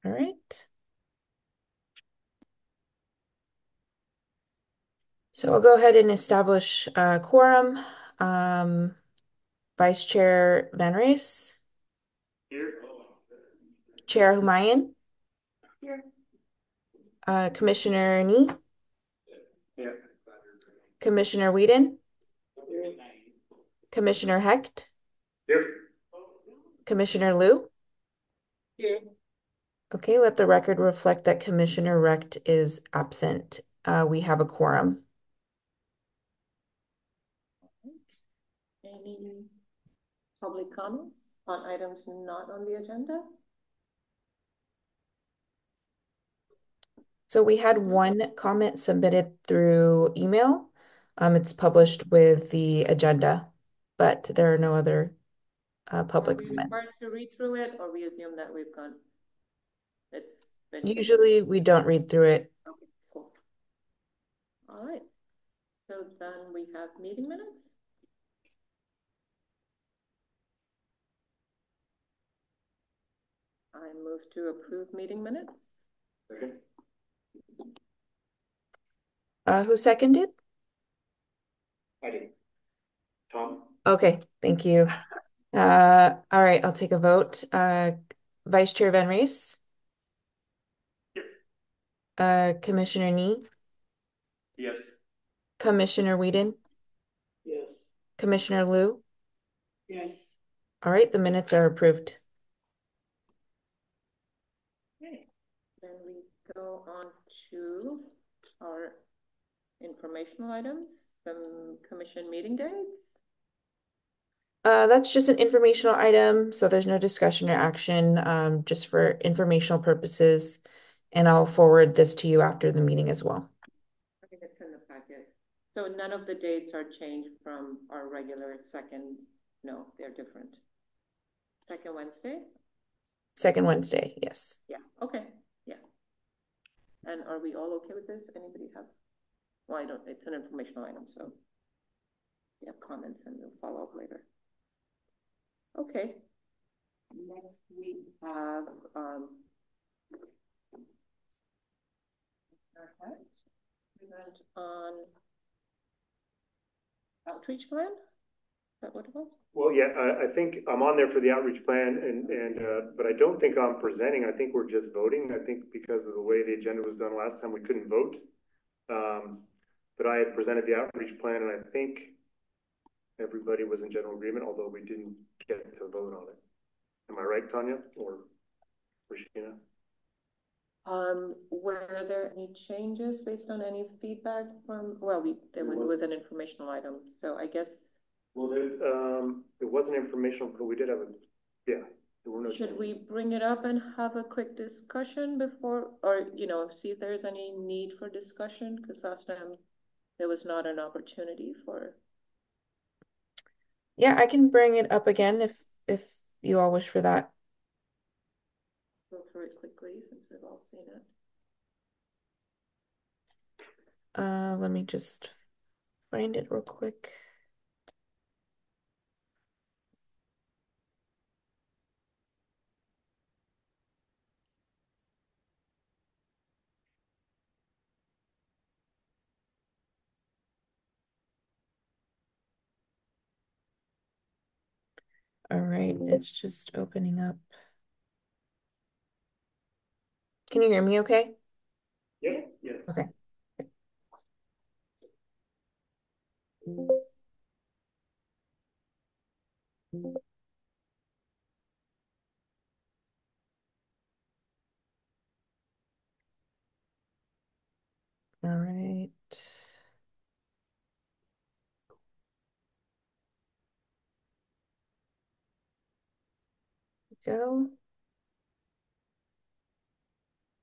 All right. So I'll go ahead and establish a quorum. Um, Vice Chair Van Rees, Here. Chair Humayun, Here. Commissioner Nee, Here. Commissioner Whedon, Here. Commissioner Hecht, Here. Commissioner Liu. Here. Okay, let the record reflect that Commissioner Recht is absent. We have a quorum. Any public comments on items not on the agenda? So we had one comment submitted through email. It's published with the agenda, but there are no other Are public we required comments. to read through it, or we assume that we've gone, it's been taken? Usually we don't read through it. Okay, cool. All right. So then we have meeting minutes. I move to approve meeting minutes. Second. Who seconded? I did. Tom? Okay, thank you. All right, I'll take a vote. Vice Chair Van Rees, Yes. Commissioner Nee, Yes. Commissioner Whedon, Yes. Commissioner Liu. Yes. All right, the minutes are approved. Okay. Then we go on to our informational items, some commission meeting dates. That's just an informational item, so there's no discussion or action, just for informational purposes. And I'll forward this to you after the meeting as well. I think it's in the packet. So none of the dates are changed from our regular second, no, they're different. Second Wednesday? Second Wednesday, yes. Yeah, okay, yeah. And are we all okay with this? Anybody have? Well, I don't, it's an informational item, so you have comments and we'll follow up later. Okay. Next we have event on outreach plan. Is that what it was? Well, yeah, I think I'm on there for the outreach plan but I don't think I'm presenting. I think we're just voting. I think because of the way the agenda was done last time, we couldn't vote. But I had presented the outreach plan and I think everybody was in general agreement, although we didn't get to vote on it. Am I right, Tanya or Regina? Were there any changes based on any feedback from, well, it was an informational item, so I guess. Well, it wasn't informational, but we did have yeah, there were no Should changes. we bring it up and have a quick discussion before, or, see if there's any need for discussion? Because last time there was not an opportunity for. Yeah, I can bring it up again if you all wish for that. Go through it quickly since we've all seen it. Let me just find it real quick. All right, it's just opening up. Can you hear me okay? Yeah, yeah. Okay. All right. Go.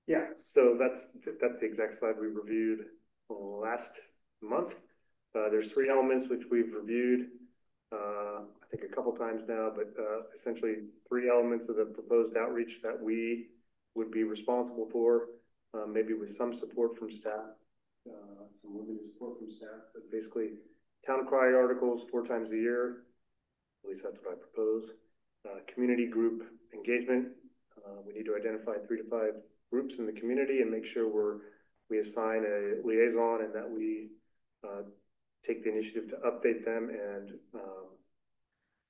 Yeah, so that's the exact slide we reviewed last month. There's three elements which we've reviewed, I think a couple times now, but essentially three elements of the proposed outreach that we would be responsible for, maybe with some support from staff, some limited support from staff, but basically town cry articles 4 times a year, at least that's what I propose. Community group engagement, We need to identify 3 to 5 groups in the community and make sure we assign a liaison and that we take the initiative to update them and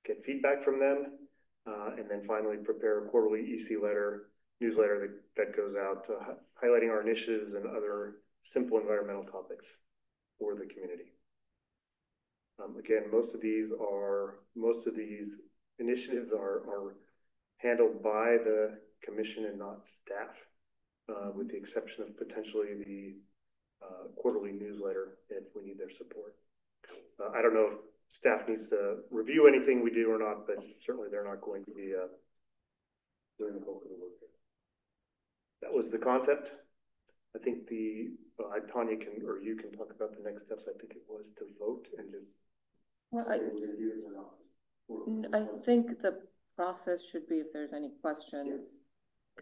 get feedback from them. And then finally prepare a quarterly newsletter that goes out highlighting our initiatives and other simple environmental topics for the community. Again, most of these initiatives are handled by the commission and not staff, with the exception of potentially the quarterly newsletter if we need their support. I don't know if staff needs to review anything we do or not, but certainly they're not going to be doing the bulk of the work here. That was the concept. I think Tanya you can talk about the next steps. I think it was to vote and just well, say we're going to do this or not. I think the process should be if there's any questions,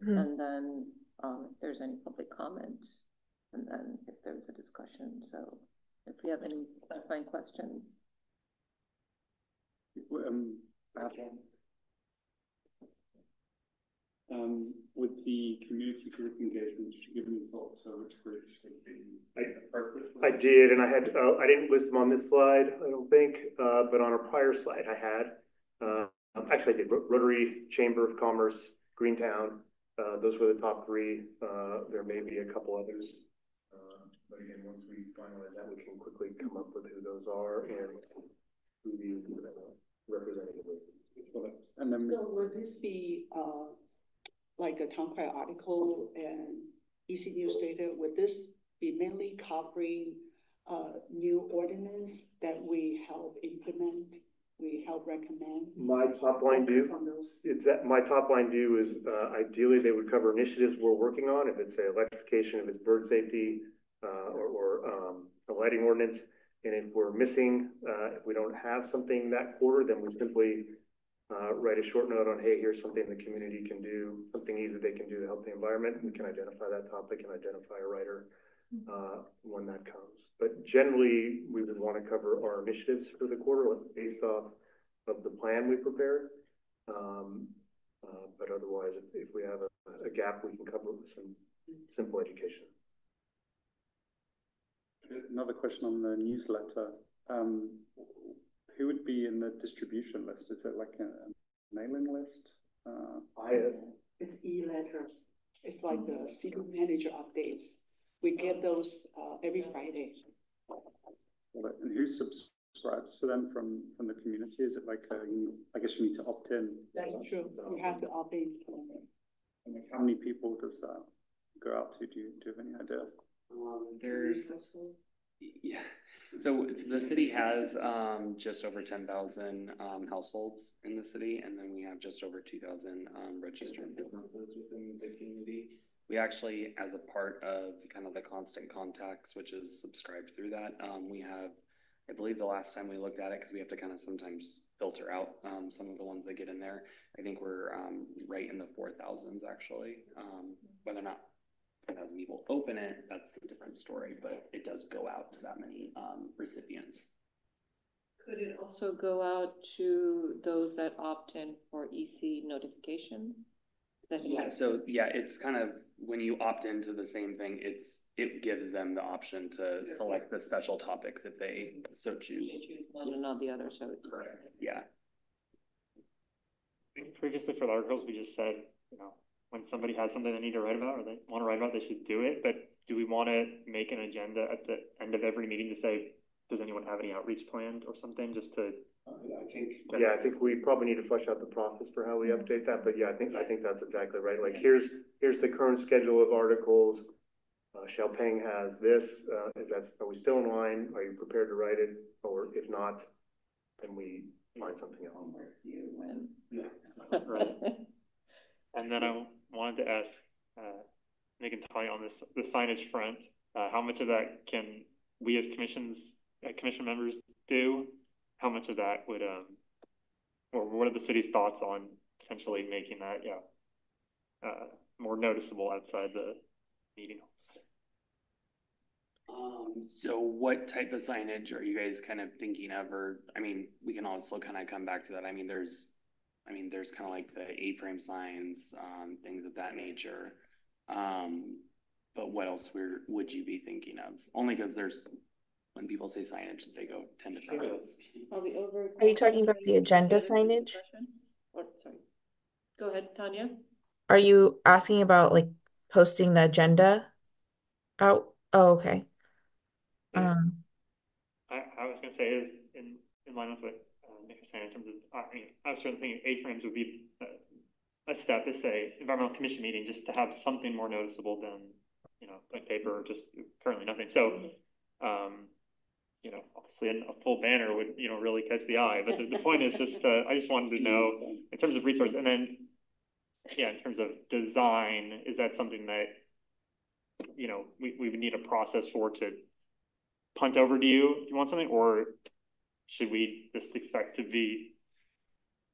and then if there's any public comment, and then if there's a discussion. So if we have any clarifying questions. With the community group engagement, did you give any thoughts on which groups would be appropriate? I did, and I didn't list them on this slide, I don't think, but on a prior slide I had. Actually, I did Rotary, Chamber of Commerce, Greentown. Those were the top 3. There may be a couple others, but again, once we finalize that, we can quickly come up with who those are and who the representative is. And then, so would this be like a town crier article and EC newsletter? Would this be mainly covering new ordinance that we help implement, we help recommend? My top line view is ideally they would cover initiatives we're working on. If it's electrification, if it's bird safety, or a lighting ordinance, and if we're missing, if we don't have something that quarter, then we simply write a short note on, hey, here's something the community can do, something easy they can do to help the environment. We can identify that topic and identify a writer when that comes. But generally, we would want to cover our initiatives for the quarter based off of the plan we prepared. But otherwise, if we have a gap, we can cover it with some simple education. Another question on the newsletter. Who would be in the distribution list? Is it like a mailing list? It's e-letter. It's like the city manager updates. We get those every Friday. And who subscribes to them from the community? Is it like I guess you need to opt in? That's true. You have to opt in. And how many people does that go out to? Do you have any idea? Yeah. So the city has just over 10,000 households in the city, and then we have just over 2,000 registered businesses within the community. We actually, as a part of kind of the Constant Contacts, which is subscribed through that, we have, I believe the last time we looked at it, because we have to kind of sometimes filter out some of the ones that get in there, I think we're right in the 4,000s actually. Whether or not 4,000 people open it, that's a different story, but it does go out to that many recipients. Could it also go out to those that opt in for EC notification? Yeah, so yeah, it's kind of when you opt into the same thing, it gives them the option to select the special topics if they so choose. They choose one and not the other, so it's correct. Yeah. Previously for the articles, we just said, when somebody has something they need to write about or they want to write about, they should do it. But do we want to make an agenda at the end of every meeting to say, does anyone have any outreach planned or something, just to? I think we probably need to flesh out the process for how we update that. But yeah, I think that's exactly right. Like here's the current schedule of articles. Xiaopeng has this. Are we still in line? Are you prepared to write it? Or if not, then we find something else. Right. And then I wanted to ask Nick and Tanya on the signage front. How much of that can we as commission members do? How much of that would or what are the city's thoughts on potentially making that more noticeable outside the meeting halls? So what type of signage are you guys kind of thinking of? Or I mean, we can also kind of come back to that. I mean, there's I mean, there's kind of like the A-frame signs, things of that nature. But what else would you be thinking of? Only because when people say signage, they go 10 different ways. Are we over? Are you talking about the agenda signage? Or, sorry. Go ahead, Tanya. Are you asking about like posting the agenda out? Oh, okay. I was gonna say is in line with what Nick was saying in terms of, I mean, I was certainly thinking A-frames would be a step to say environmental commission meeting, just to have something more noticeable than, you know, like paper or just currently nothing. So, you know, obviously a full banner would, you know, really catch the eye. But the point is just, I just wanted to know in terms of resources, and then, yeah, in terms of design, is that something that, you know, we would need a process for to punt over to you if you want something, or should we just expect to be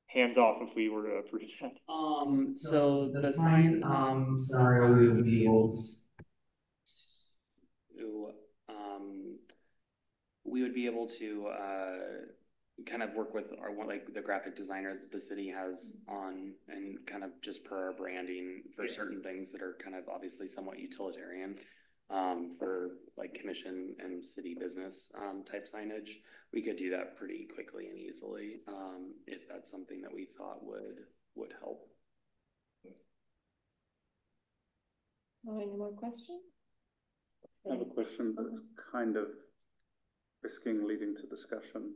hands off if we were to approve that? So the sign, scenario we would be able to, we would be able to, kind of work with our one, like the graphic designer that the city has on, and kind of just per our branding for certain things that are kind of obviously somewhat utilitarian, for like commission and city business, type signage. We could do that pretty quickly and easily, if that's something that we thought would help. Any more questions? I have a question that's kind of risking leading to discussion.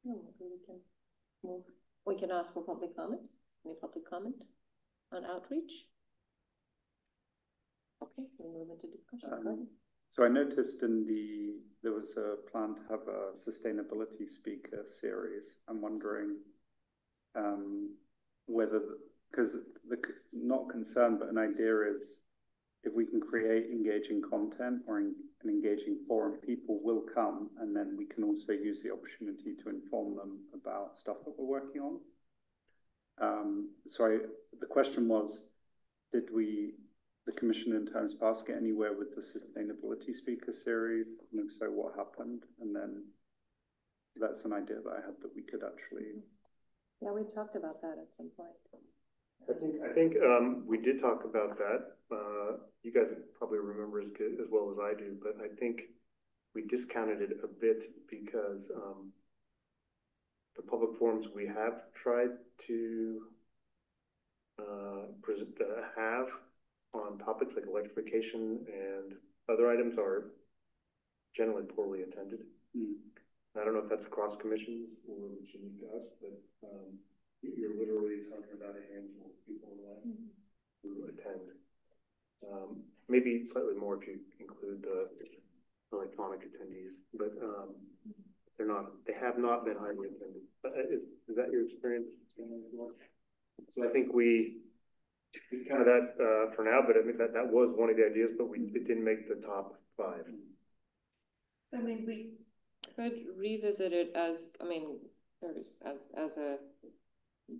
No, we can move. We can ask for public comment. Any public comment on outreach? Okay, we'll move into discussion. So I noticed there was a plan to have a sustainability speaker series. I'm wondering whether, because not concerned, but an idea is if we can create engaging content or an engaging forum, people will come, and then we can also use the opportunity to inform them about stuff that we're working on. The question was, did the commission in times past get anywhere with the sustainability speaker series? And if so, what happened? And then that's an idea that I had that we could actually. Yeah, we talked about that at some point. I think we did talk about that. You guys probably remember as well as I do, but I think we discounted it a bit because the public forums we have tried to have on topics like electrification and other items are generally poorly attended. I don't know if that's across commissions or it's unique to us, but you're literally talking about a handful of people who attend. Maybe slightly more if you include the electronic attendees, but they have not been highly attended. Is that your experience? So I think it's kind of that for now, but I mean that was one of the ideas, but it didn't make the top 5. I mean, we could revisit it as, I mean, as a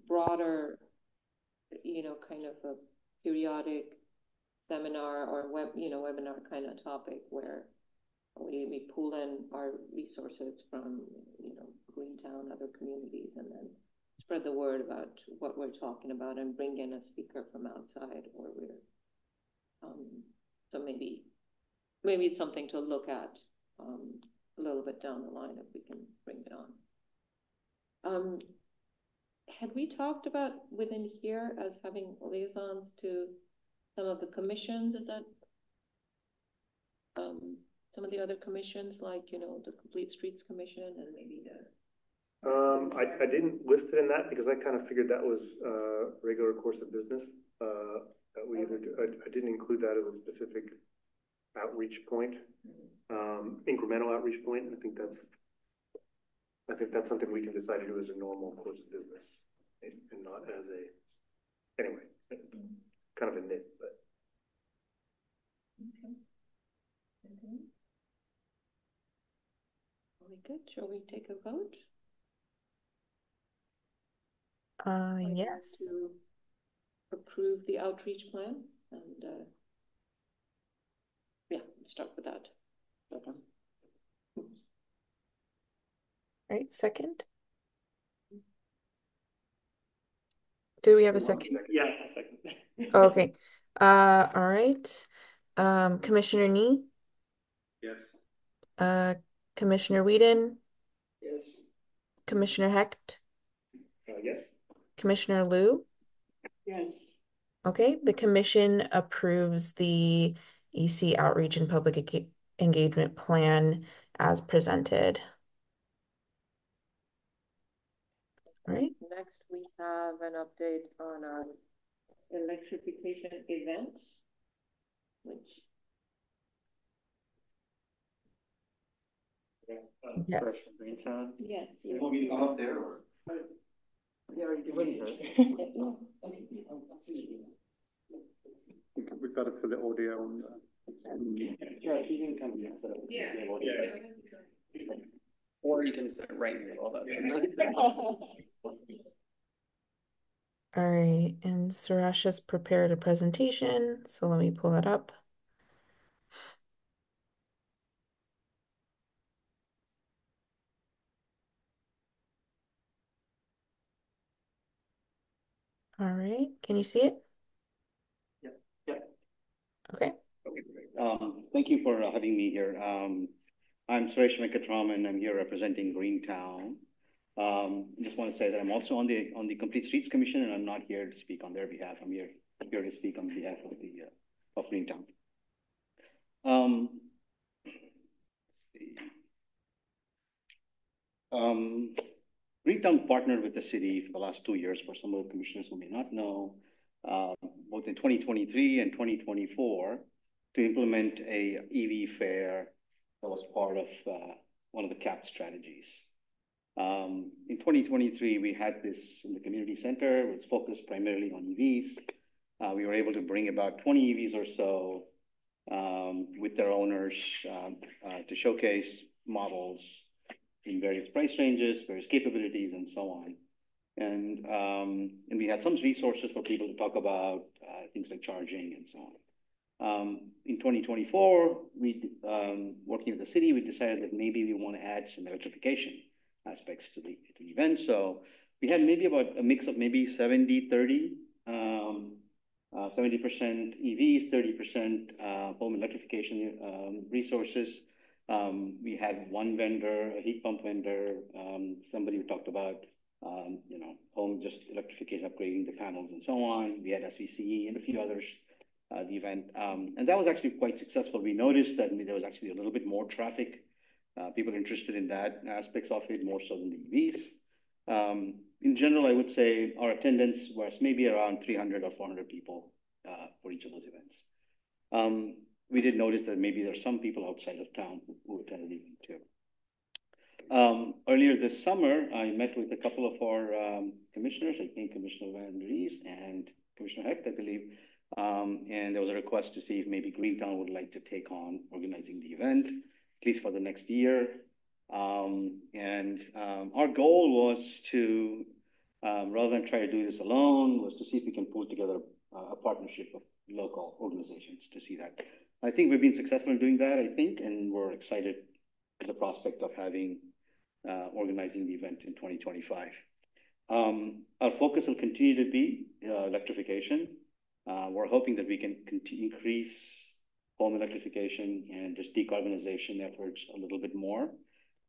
broader, you know, kind of a periodic seminar or webinar kind of topic where we pull in our resources from, you know, Greentown, other communities, and then spread the word about what we're talking about and bring in a speaker from outside, or so maybe it's something to look at a little bit down the line if we can bring it on. Had we talked about within here as having liaisons to some of the commissions? Is that some of the other commissions, like, you know, the Complete Streets Commission and maybe the I didn't list it in that because I kind of figured that was regular course of business. That we either do. I didn't include that as a specific outreach point, incremental outreach point. I think that's something we can decide to do as a normal course of business, and not as a. Anyway, kind of a nit, but. Okay. Are we good? Shall we take a vote? Yes. To approve the outreach plan, and yeah, start with that. Right, second. Do we have a second? Yeah, a second. Okay. All right. Commissioner Nee, Yes. Commissioner Whedon, Yes. Commissioner Hecht, Yes. Commissioner Liu. Yes. Okay, the commission approves the EC Outreach and Public Engagement Plan as presented. All right. Next, we have an update on our electrification event, which Yes. Greentown. yes, You want me to come up there or? you already We've got to put the audio on there. Yeah, you can come, or you can sit right in the middle of that. All right, and Suresh has prepared a presentation, so let me pull that up. All right, can you see it? Yeah. Okay. Thank you for having me here. I'm Suresh Venkatraman. I'm here representing Greentown. Just want to say that I'm also on the Complete Streets Commission, and I'm not here to speak on their behalf. I'm here to speak on behalf of of Greentown. Greentown partnered with the city for the last 2 years, for some of the commissioners who may not know, both in 2023 and 2024, to implement a EV fare that was part of one of the CAP strategies. In 2023, we had this in the community center. It was focused primarily on EVs. We were able to bring about 20 EVs or so with their owners to showcase models in various price ranges, various capabilities, and so on. And we had some resources for people to talk about things like charging and so on. In 2024, working with the city, we decided that maybe we want to add some electrification aspects to the event. So we had maybe about a mix of maybe 70-30, 70% EVs, 30% home electrification resources. We had one vendor, a heat pump vendor, somebody who talked about, home just electrification, upgrading the panels and so on. We had SVCE and a few others, the event. And that was actually quite successful. We noticed that there was actually a little bit more traffic, people interested in that aspects of it, more so than the EVs. In general, I would say our attendance was maybe around 300 or 400 people for each of those events. We did notice that maybe there's some people outside of town who attended the event too. Earlier this summer, I met with a couple of our commissioners, I think Commissioner Van Rees and Commissioner Hecht, I believe, and there was a request to see if maybe Greentown would like to take on organizing the event, at least for the next year. Our goal was to, rather than try to do this alone, was to see if we can pull together a partnership of local organizations to see that. I think we've been successful in doing that, I think, and we're excited at the prospect of having organizing the event in 2025. Our focus will continue to be electrification. We're hoping that we can increase home electrification and just decarbonization efforts a little bit more.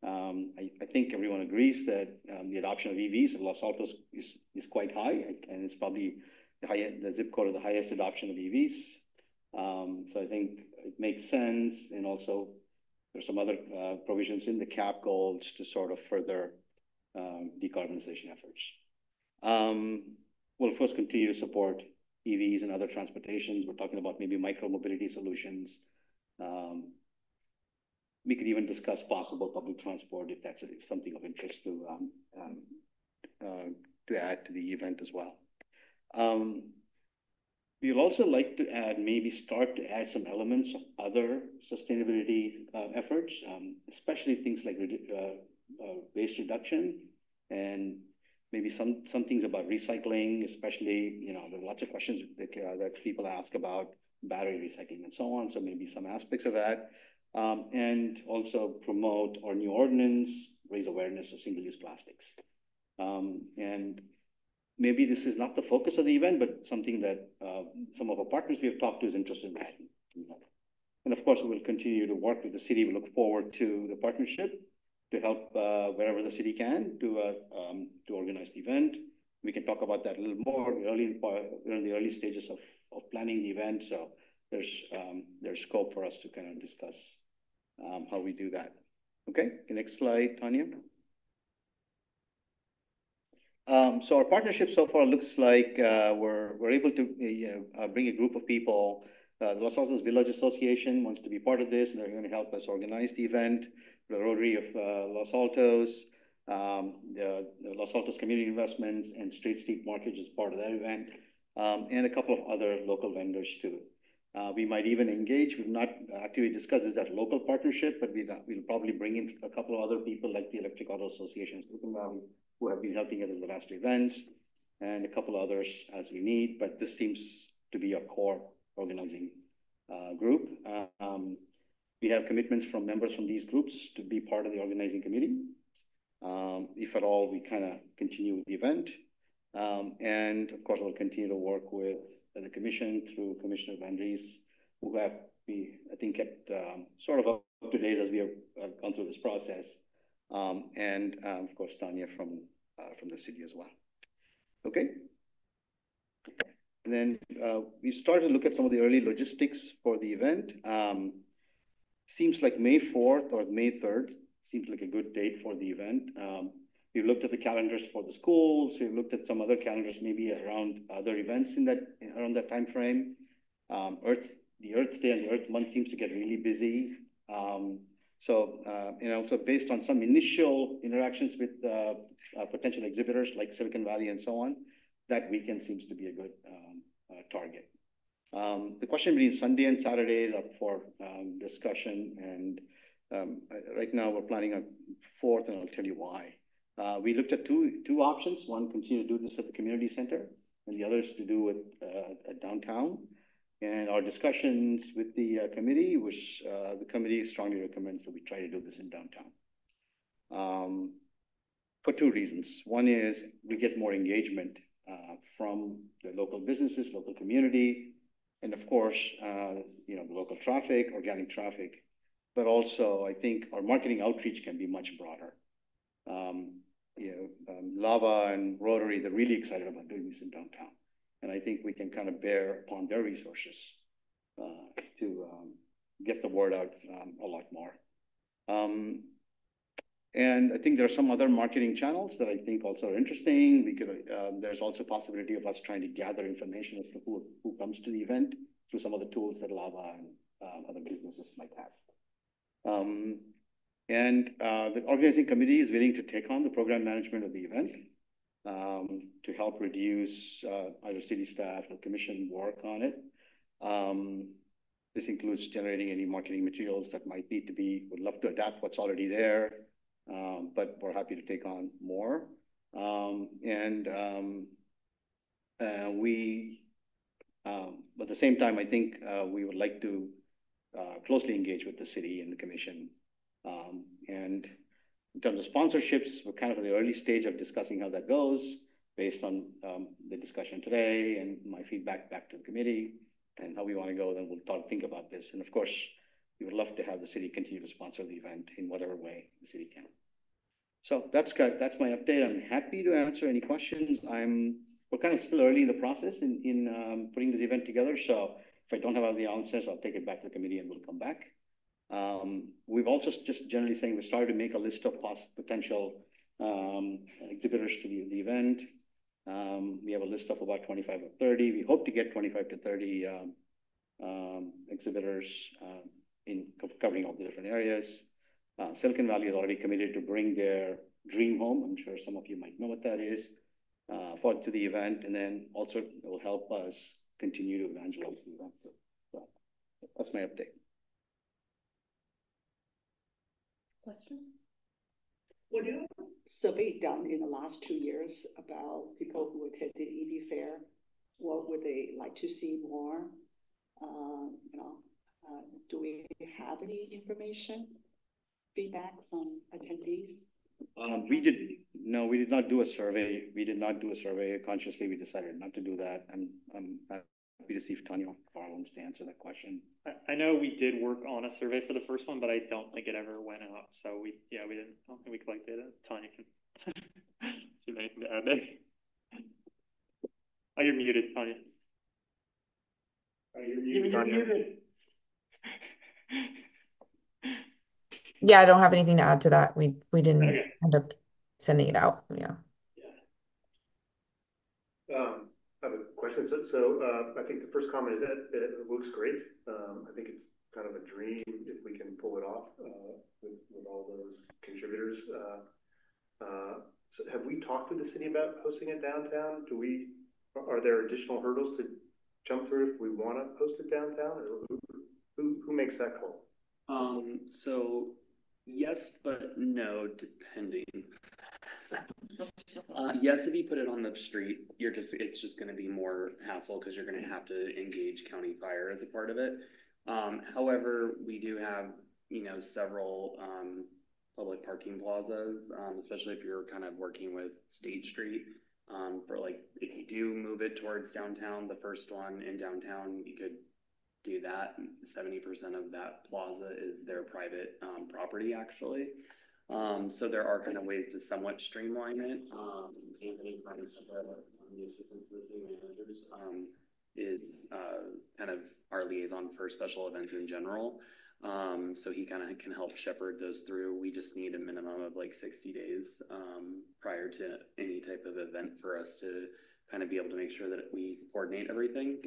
I think everyone agrees that the adoption of EVs in Los Altos is quite high, and it's probably the zip code of the highest adoption of EVs. So I think it makes sense, and also there's some other provisions in the CAP goals to sort of further decarbonization efforts. We'll first continue to support EVs and other transportations. We're talking about maybe micro-mobility solutions. We could even discuss possible public transport if that's something of interest to add to the event as well. We'd also like to start to add some elements of other sustainability efforts, especially things like waste reduction, and maybe some things about recycling, especially, there are lots of questions that people ask about battery recycling and so on. So maybe some aspects of that, and also promote our new ordinance, raise awareness of single-use plastics. And maybe this is not the focus of the event, but something that some of our partners we have talked to is interested in having. And of course, we will continue to work with the city. We look forward to the partnership to help wherever the city can to organize the event. We can talk about that a little more. We're in the early stages of planning the event, so there's scope for us to kind of discuss how we do that. Okay, the next slide, Tanya. So our partnership so far looks like we're able to bring a group of people. The Los Altos Village Association wants to be part of this, and they're going to help us organize the event. The Rotary of Los Altos, the Los Altos Community Investments, and Street Street Mortgage is part of that event, and a couple of other local vendors too. We might even engage. We've not actively discussed is that local partnership, but we'll probably bring in a couple of other people like the Electric Auto Association of Silicon Valley, who have been helping us in the last events, and a couple others as we need. But this seems to be our core organizing group. We have commitments from members from these groups to be part of the organizing committee. If at all, we kind of continue with the event. And of course, we'll continue to work with the commission through Commissioner Van Rees, who I think, kept sort of up to date as we have gone through this process. And of course, Tanya from the city as well. Okay. And then we started to look at some of the early logistics for the event. Seems like May 4th or May 3rd seems like a good date for the event. We've looked at the calendars for the schools. We've looked at some other calendars, maybe around other events around that time frame. The Earth Day and the Earth Month seems to get really busy. So based on some initial interactions with potential exhibitors like Silicon Valley and so on, that weekend seems to be a good target. The question between Sunday and Saturday is up for discussion, and right now we're planning on 4th, and I'll tell you why. We looked at two options. One, continue to do this at the community center, and the other is to do it at downtown. And our discussions with the committee, which the committee strongly recommends that we try to do this in downtown. For two reasons. One is we get more engagement from the local businesses, local community, and of course, the local traffic, organic traffic. But also, I think our marketing outreach can be much broader. Lava and Rotary, they're really excited about doing this in downtown. And I think we can kind of bear upon their resources to get the word out a lot more. And I think there are some other marketing channels that I think also are interesting. There's also a possibility of us trying to gather information as to who comes to the event through some of the tools that Lava and other businesses might have. And the organizing committee is willing to take on the program management of the event to help reduce either city staff or commission work on it. This includes generating any marketing materials that might need to be, would love to adapt what's already there, but we're happy to take on more. But at the same time, I think we would like to closely engage with the city and the commission. And in terms of sponsorships, we're kind of in the early stage of discussing how that goes based on the discussion today and my feedback back to the committee and how we want to go. Then we'll think about this. And of course, we would love to have the city continue to sponsor the event in whatever way the city can. So that's my update. I'm happy to answer any questions. We're kind of still early in the process in putting this event together. So if I don't have all the answers, I'll take it back to the committee and we'll come back. We've also just generally saying we started to make a list of potential exhibitors to the event. We have a list of about 25 or 30. We hope to get 25 to 30 exhibitors in covering all the different areas. Silicon Valley is already committed to bring their dream home. I'm sure some of you might know what that is to the event, and then also it will help us continue to evangelize the event. So that's my update. Questions? Were you survey done in the last 2 years about people who attended EV Fair? What would they like to see more? Do we have any information, feedback from attendees? We did not do a survey. We did not do a survey. Consciously, we decided not to do that. I'm happy to see if Tanya Farr wants to answer that question. I know we did work on a survey for the first one, but I don't think it ever went out. So we didn't. I don't think we collected it. Tanya can. Do you have anything to add there? Oh, you're muted, Tanya. Oh, you're muted, Tanya. Yeah, I don't have anything to add to that. We didn't Okay. end up sending it out. Yeah. I have a question. I think the first comment is that it looks great. I think it's kind of a dream if we can pull it off with all those contributors. So have we talked to the city about hosting it downtown? Are there additional hurdles to jump through if we want to host it downtown, or who makes that call? So yes, but no, depending. Yes, if you put it on the street, it's just going to be more hassle because you're going to have to engage county fire as a part of it. However, we do have, several public parking plazas, especially if you're kind of working with State Street. For like, if you do move it towards downtown, the first one in downtown, you could do that. 70% of that plaza is their private property, actually. So there are kind of ways to somewhat streamline it. Anthony the assistant to the city managers, is kind of our liaison for special events in general. So he kind of can help shepherd those through. We just need a minimum of like 60 days prior to any type of event for us to kind of be able to make sure that we coordinate everything.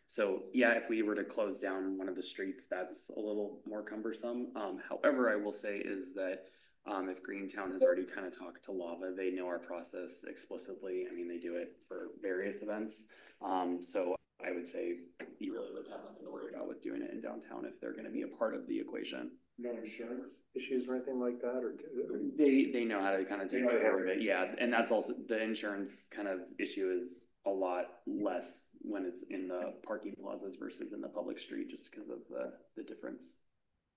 So yeah, if we were to close down one of the streets, that's a little more cumbersome. However, I will say is that if Greentown has already kind of talked to Lava, they know our process explicitly. I mean, they do it for various events. So I would say you really would have nothing to worry about with doing it in downtown if they're going to be a part of the equation. No insurance issues or anything like that, or they know how to kind of take care of it. Yeah, and that's also the insurance kind of issue is a lot less when it's in the parking plazas versus in the public street, just because of the difference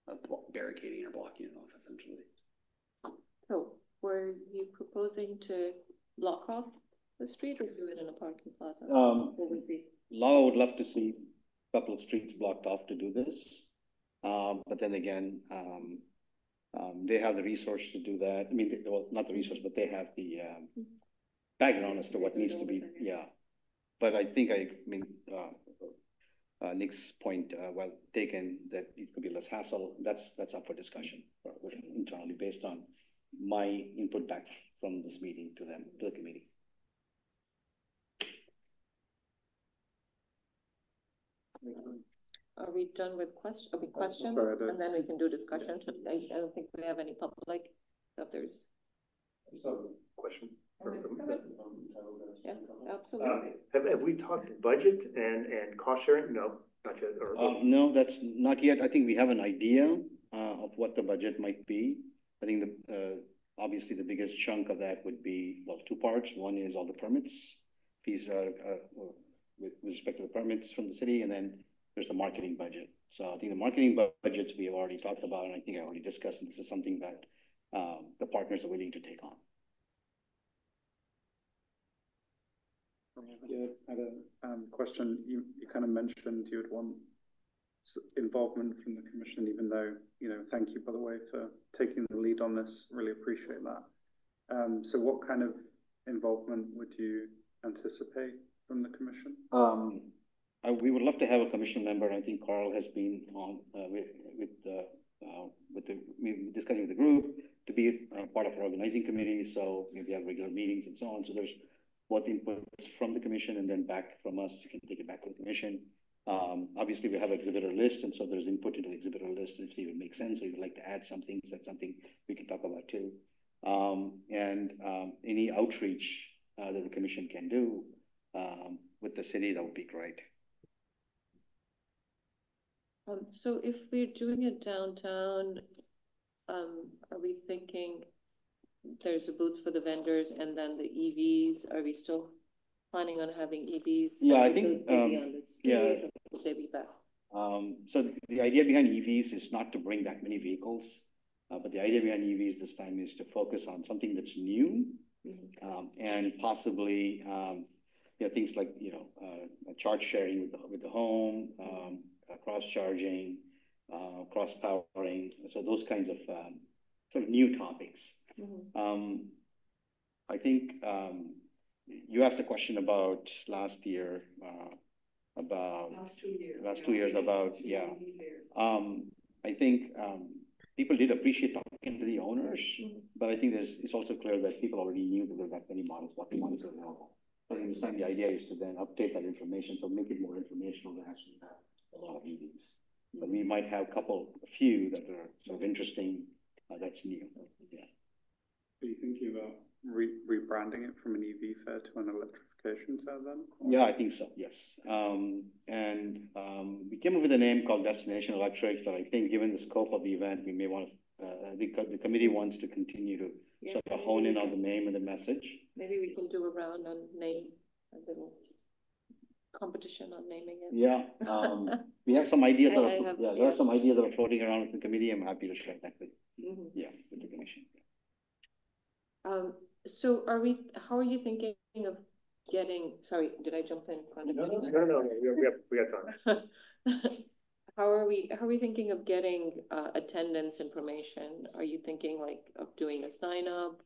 of barricading or blocking it off, essentially. So were you proposing to block off the street or do it in a parking plaza? Law would love to see a couple of streets blocked off to do this. But then again, they have the resource to do that. I mean, well, not the resource, but they have the background as to what needs to be, yeah. But I think, Nick's point, well taken, that it could be less hassle. That's up for discussion internally based on my input back from this meeting to the committee. Are we done with questions? And then we can do discussion. I don't think we have any public. So if there's question. Yeah, absolutely. Have we talked budget and cost sharing? No, not yet. No, that's not yet. I think we have an idea of what the budget might be. I think obviously the biggest chunk of that would be, well, two parts. One is all the permits, fees with respect to the permits from the city, and then there's the marketing budget. So I think the marketing budgets we have already talked about, and I think I already discussed, and this is something that the partners are willing to take on. Yeah, I had a question. You kind of mentioned you would want involvement from the commission, even though, thank you, by the way, for taking the lead on this. Really appreciate that. So what kind of involvement would you anticipate from the commission? We would love to have a commission member. I think Carl has been on discussing with the group to be part of our organizing committee. So maybe have regular meetings and so on. So there's both inputs from the commission and then back from us. You can take it back to the commission. Obviously, we have an exhibitor list, and so there's input into the exhibitor list and see if it makes sense, or you'd like to add something. So that's something we can talk about too. And any outreach that the commission can do with the city, that would be great. So if we're doing it downtown, are we thinking there's a booth for the vendors and then the EVs? Are we still planning on having EVs? Yeah, I think, yeah. Will they be back? So the idea behind EVs is not to bring that many vehicles. But the idea behind EVs this time is to focus on something that's new, and possibly things like charge sharing with the home, cross charging, cross powering. So those kinds of sort of new topics. I think you asked a question about last year, about last 2 years about I think people did appreciate talking to the owners, but I think it's also clear that people already knew that there were that many models, what models are available. I think this time the idea is to then update that information, so make it more informational than actually have a lot of EVs. But we might have a few that are sort of interesting, that's new. Yeah. Are you thinking about rebranding it from an EV fair to an electrification fair then? Yeah, I think so, yes. We came up with a name called Destination Electric, but I think given the scope of the event, we may want to, the committee wants to continue to sort of hone in on the name and the message. Maybe we can do a round on name, a little competition on naming it. Yeah, we have some ideas. There are some ideas that are floating around with the committee. I'm happy to share that with with the commission. So how are you thinking of getting, sorry, did I jump in front of you? No, we got time. How are we thinking of getting attendance information? Are you thinking like of doing a sign up,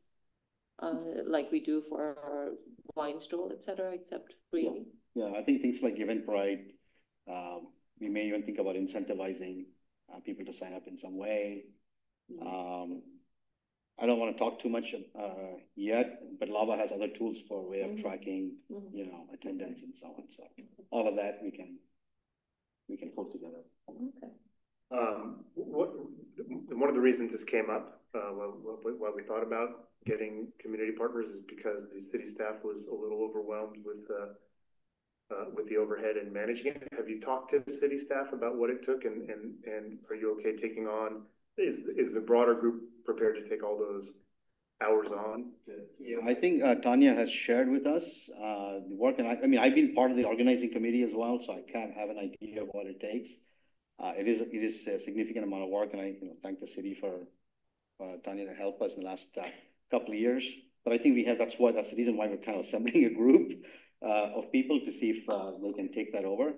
like we do for our wine stroll, etc., except free? Yeah, I think things like Eventbrite, we may even think about incentivizing people to sign up in some way. I don't want to talk too much yet, but LAVA has other tools for way of tracking, attendance and so on. So all of that we can pull together. Okay. One of the reasons this came up, why we thought about getting community partners, is because the city staff was a little overwhelmed with the overhead and managing it. Have you talked to the city staff about what it took, and are you okay taking on? Is the broader group prepared to take all those hours on? Yeah, I think Tanya has shared with us the work, and I mean, I've been part of the organizing committee as well, so I kind of have an idea of what it takes. It is a significant amount of work, and I thank the city for Tanya to help us in the last couple of years. But I think that's the reason why we're kind of assembling a group of people to see if they can take that over.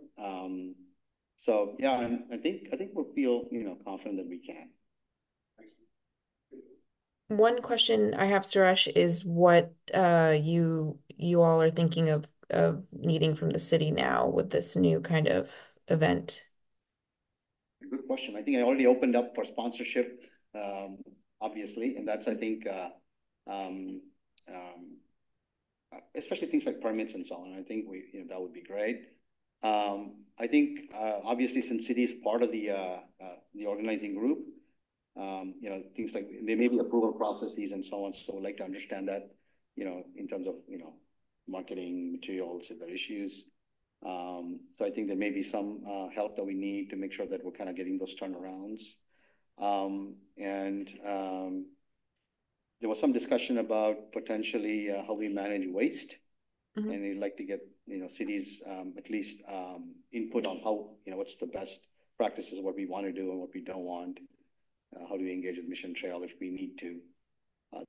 So yeah, and I think we'll feel confident that we can. One question I have, Suresh, is what you all are thinking of needing from the city now with this new kind of event. Good question. I think I already opened up for sponsorship, obviously, and that's, I think, especially things like permits and so on. I think that would be great. I think obviously, since city is part of the organizing group, things like there may be approval processes and so on. So I'd like to understand that, in terms of marketing materials if there are issues. So I think there may be some help that we need to make sure that we're kind of getting those turnarounds. There was some discussion about potentially how we manage waste, and we'd like to get cities at least input on how what's the best practices, what we want to do and what we don't want. How do we engage with Mission Trail if we need to?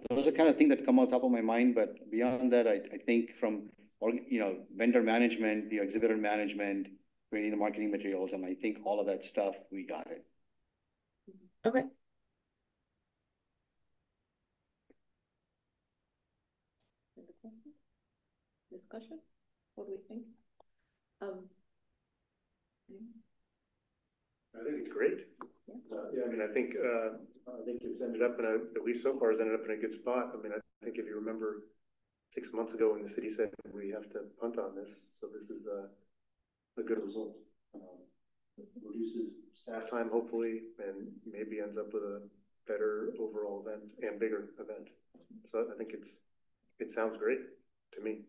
Those are the kind of things that come on top of my mind. But beyond that, I think from vendor management, the exhibitor management, creating the marketing materials, and I think all of that stuff, we got it. Okay. Discussion? What do we think? I think it's great. I mean, I think it's ended up at least so far, has ended up in a good spot. I mean, I think if you remember 6 months ago when the city said we have to punt on this, so this is a good result. Reduces staff time, hopefully, and maybe ends up with a better overall event and bigger event. So I think it sounds great to me.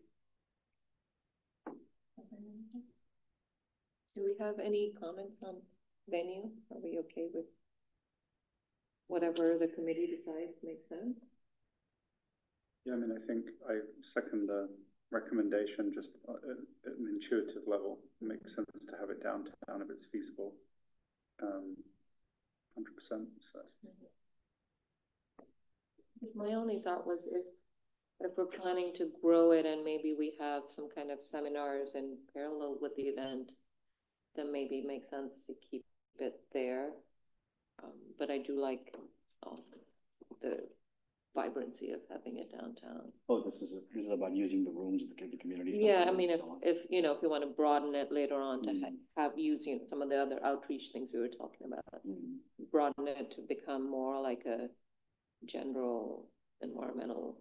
Do we have any comments on venue? Are we okay with whatever the committee decides makes sense? Yeah, I mean, I think I second the recommendation just at an intuitive level. It makes sense to have it downtown if it's feasible. 100%. So. My only thought was if we're planning to grow it and maybe we have some kind of seminars in parallel with the event, then maybe it makes sense to keep it there. But I do like the vibrancy of having it downtown. Oh, this is about using the rooms to give the community. Yeah, I mean, if you know, if we want to broaden it later on to have using some of the other outreach things we were talking about, broaden it to become more like a general environmental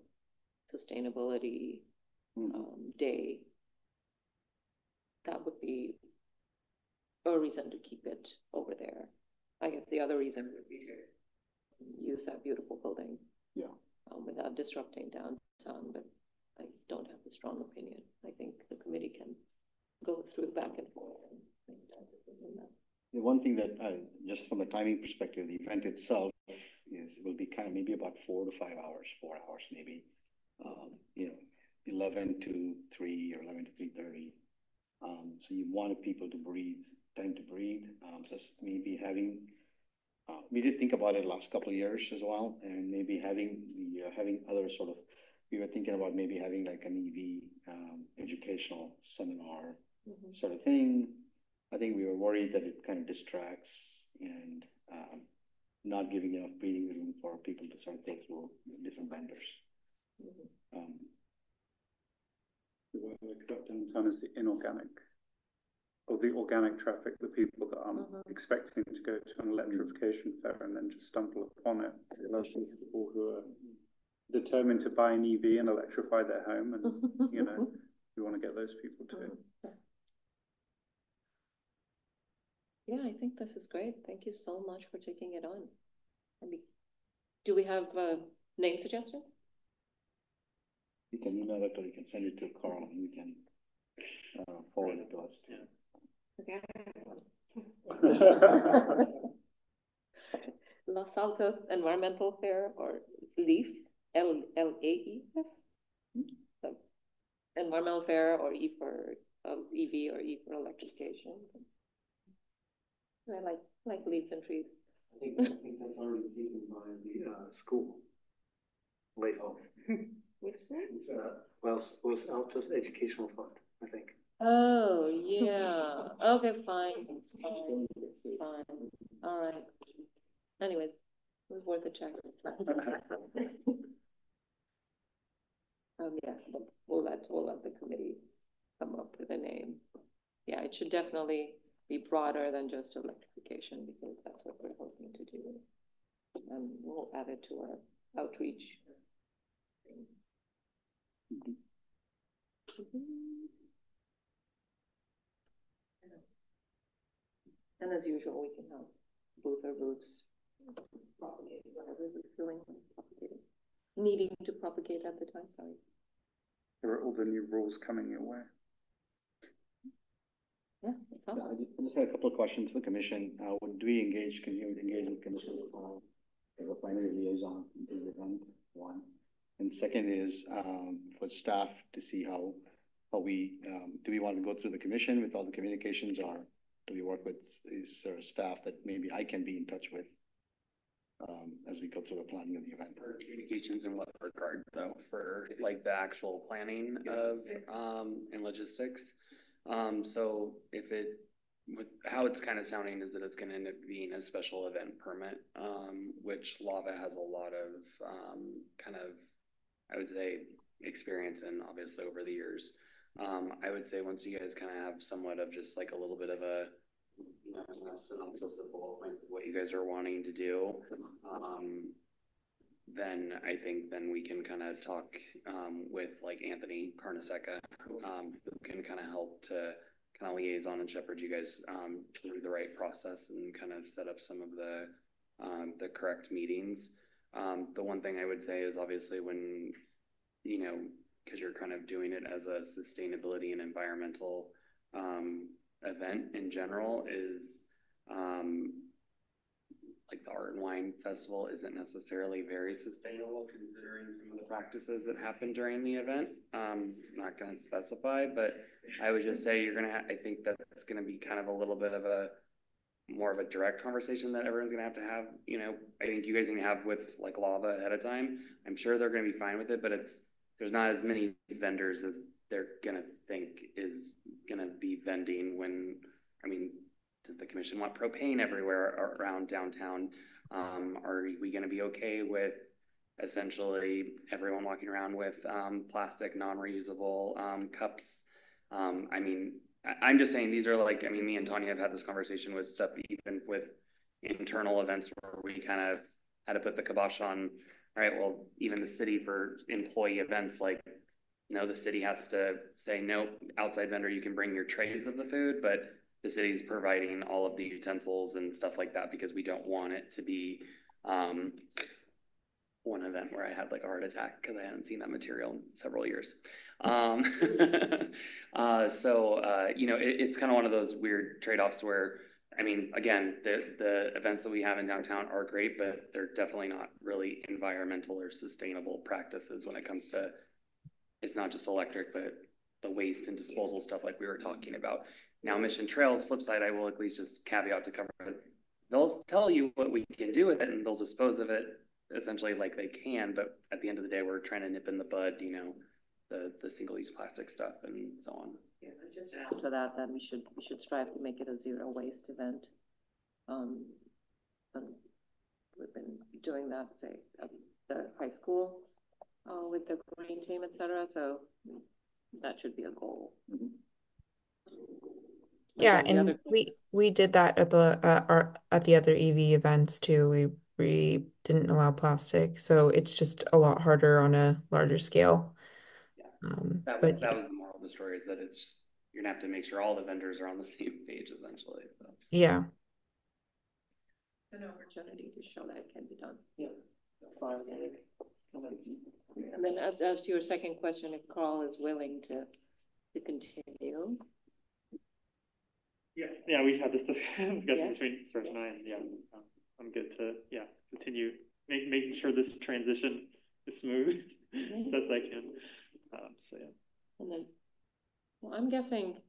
sustainability day, that would be a reason to keep it over there. I guess the other reason would be to use that beautiful building. Yeah. Without disrupting downtown, but I don't have a strong opinion. I think the committee can go through back and forth and make that decision. The one thing that just from a timing perspective, the event itself will be kind of maybe about 4 to 5 hours, 4 hours maybe. 11 to 3 or 11 to 3:30. So you wanted people to breathe, time to breathe. Just maybe having. We did think about it last couple of years as well, and maybe having other sort of. We were thinking about maybe having like an EV educational seminar sort of thing. I think we were worried that it kind of distracts and not giving enough breathing room for people to sort of take through different vendors. Downtown is the inorganic or the organic traffic, the people that aren't expecting to go to an electrification fair and then just stumble upon it. Those people who are determined to buy an EV and electrify their home, and we want to get those people too. Yeah, I think this is great. Thank you so much for taking it on. Do we have name suggestions? You can email it or you can send it to Carl and we can forward it to us. Yeah. Okay. Los Altos Environmental Fair, or LEAF, LAEF? So, Environmental Fair, or E for EV, or E for electrification. I like leaves and trees. I think that's already taken by the school. Late home. Which school? It's Los Altos Educational Fund, I think. Oh, yeah. Okay, fine. All right. Anyways, it was worth a check. Yeah, we'll let the committee come up with a name. Yeah, it should definitely be broader than just electrification, because that's what we're hoping to do. And we'll add it to our outreach. And as usual, we can help booth or booths propagate whatever we're feeling propagated, needing to propagate at the time. Sorry. There are all the new rules coming your way. Yeah, I just had a couple of questions for the commission. Do we continue to engage with the commission as a primary liaison in the event? One. And second is for staff to see how we, do we want to go through the commission with all the communications, or do we work with staff that maybe I can be in touch with as we go through the planning of the event? For communications in what regard, though? For like the actual planning of and logistics? So if with how it's kind of sounding is that it's going to end up being a special event permit, which Lava has a lot of kind of, I would say, experience in, obviously, over the years. I would say once you guys kind of have somewhat of just like a little bit of a synopsis of bullet points of what you guys are wanting to do, then I think then we can kind of talk with like Anthony Carnesecca, who can kind of help to kind of liaison and shepherd you guys through the right process and kind of set up some of the correct meetings. The one thing I would say is obviously when, because you're kind of doing it as a sustainability and environmental event in general, is like the Art and Wine Festival isn't necessarily very sustainable considering some of the practices that happen during the event. I'm not going to specify, but I would just say I think that's going to be kind of a little bit of a more of a direct conversation that everyone's gonna have to have. You know, I think you guys can have with like Lava ahead of time. I'm sure they're gonna be fine with it, but there's not as many vendors as they're gonna think is gonna be vending when, I mean, does the commission want propane everywhere around downtown? Are we gonna be okay with essentially everyone walking around with plastic non-reusable cups? I mean, I'm just saying these are like, I mean, me and Tanya have had this conversation with stuff even with internal events where we kind of had to put the kibosh on, all right, well, even the city for employee events, like, you know, the city has to say, no, outside vendor, you can bring your trays of the food, but the city's providing all of the utensils and stuff like that because we don't want it to be one event where I had like a heart attack because I hadn't seen that material in several years. You know, it's kind of one of those weird trade-offs where, I mean, again, the events that we have in downtown are great, but they're definitely not really environmental or sustainable practices when it comes to, it's not just electric, but the waste and disposal stuff like we were talking about. Now, Mission Trails, flip side, I will at least just caveat to cover it. They'll tell you what we can do with it and they'll dispose of it essentially like they can, but at the end of the day, we're trying to nip in the bud, you know, the single-use plastic stuff and so on. Yeah, just add to that, we should strive to make it a zero waste event. We've been doing that, say, at the high school with the green team, etc. So that should be a goal. Mm-hmm. Yeah, and we did that at the other EV events too. We didn't allow plastic, so it's just a lot harder on a larger scale. Yeah. That was the moral of the story, is that you're gonna have to make sure all the vendors are on the same page essentially. So. Yeah. An opportunity to show that it can be done. Yeah. And then as to your second question, if Carl is willing to continue. Yeah, we've had this discussion between Suresh and I, and I'm good to continue making sure this transition is smooth as best I can. And then, well, I'm guessing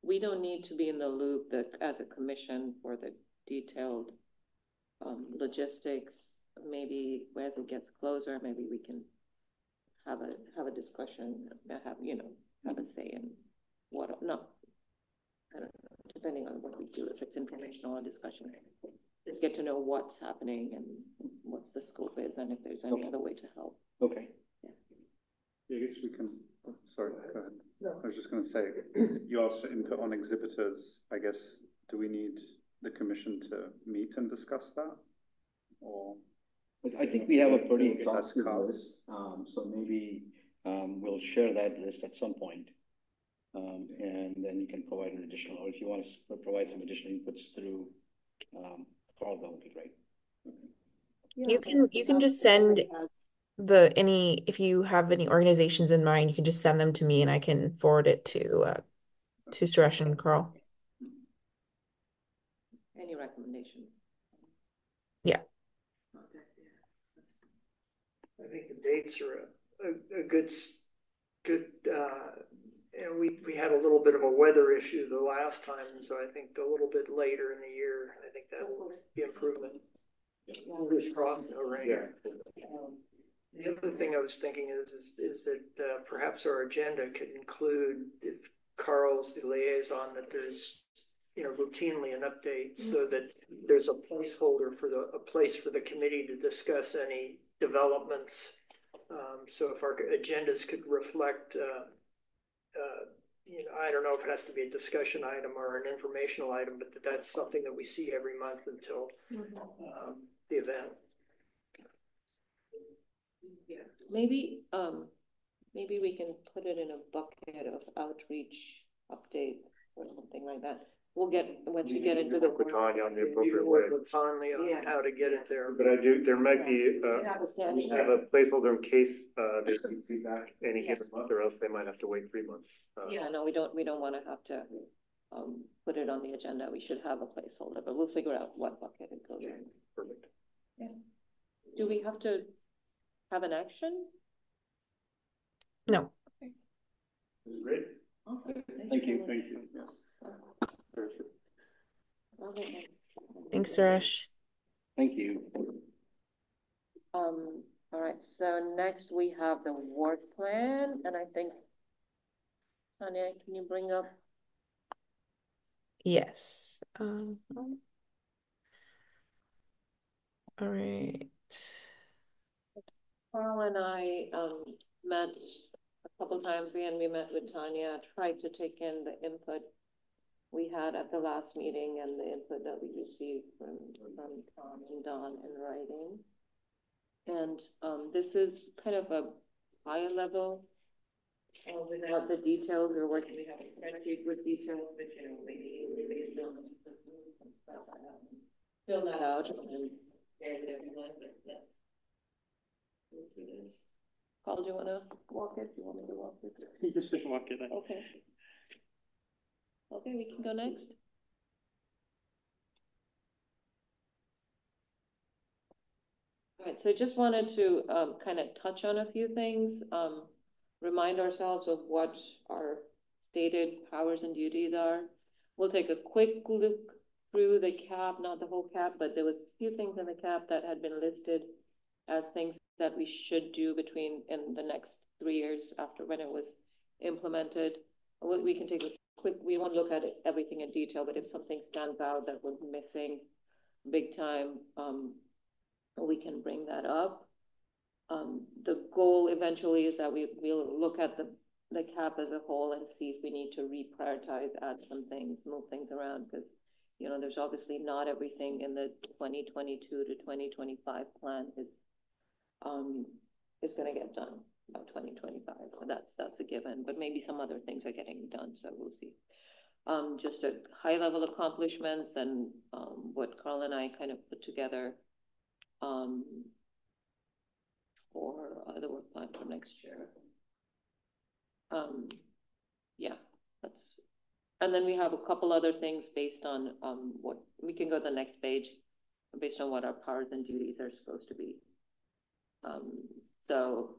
we don't need to be in the loop as a commission for the detailed logistics. Maybe as it gets closer, maybe we can have a discussion, have a say in what I don't know, depending on what we do, if it's informational or discussion, just get to know what's happening and what the scope is, and if there's any other way to help. Okay. Yeah, I guess we can, sorry, go ahead. No. I was just going to say, you asked for input on exhibitors. I guess, do we need the commission to meet and discuss that? Or? I think we have a pretty exhaustive list, so maybe we'll share that list at some point. And then you can provide an additional, or if you want to provide some additional inputs through Carl, that would be great. You can just send if you have any organizations in mind, you can just send them to me and I can forward it to Suresh and Carl. Any recommendations? Yeah. I think the dates are a good and we had a little bit of a weather issue the last time, and so I think a little bit later in the year, I think that will be improvement. Fingers crossed, no rain. Yeah. The other thing I was thinking is that perhaps our agenda could include, if Carl's the liaison, that there's routinely an update, so that there's a placeholder for a place for the committee to discuss any developments. So if our agendas could reflect, I don't know if it has to be a discussion item or an informational item, but that's something that we see every month until the event. Yeah, maybe we can put it in a bucket of outreach update or something like that. We'll once we get into the Tanya on the appropriate way. Tanya on how to get it there. But there might be we have a placeholder in case they need feedback any given month, or else they might have to wait 3 months. No, we don't want to have to put it on the agenda. We should have a placeholder, but we'll figure out what bucket it goes in. Perfect. Yeah. Do we have to have an action? No. Okay. This is great. Awesome. Thank you. Thank you. Okay. Thanks, Suresh. Thank you. All right, so next we have the work plan, and I think, Tanya, can you bring up? Yes. All right. Carl and I met a couple times. We met with Tanya, tried to take in the input we had at the last meeting and the input that we received from Tom and Don in writing. And this is kind of a higher level without the details. We're working, we have a spreadsheet with details, but you know, maybe based on stuff I haven't fill that out and share with everyone. But yes, go through this. Paul, do you want to walk it? Do you want me to walk it? You just walk it. Okay. Okay, we can go next. All right, so just wanted to kind of touch on a few things, remind ourselves of what our stated powers and duties are. We'll take a quick look through the cap, not the whole cap, but there was a few things in the cap that had been listed as things that we should do in the next 3 years after when it was implemented. We can take a quick, we won't look at everything in detail, but if something stands out that was missing big time, we can bring that up. The goal eventually is that we'll look at the cap as a whole and see if we need to reprioritize, add some things, move things around, because you know there's obviously not everything in the 2022 to 2025 plan is going to get done by 2025. So that's a given, but maybe some other things are getting done, so we'll see. Just a high level accomplishments and what Carl and I kind of put together for the work plan for next year. Yeah, and then we have a couple other things based on what we can go to the next page based on what our powers and duties are supposed to be. So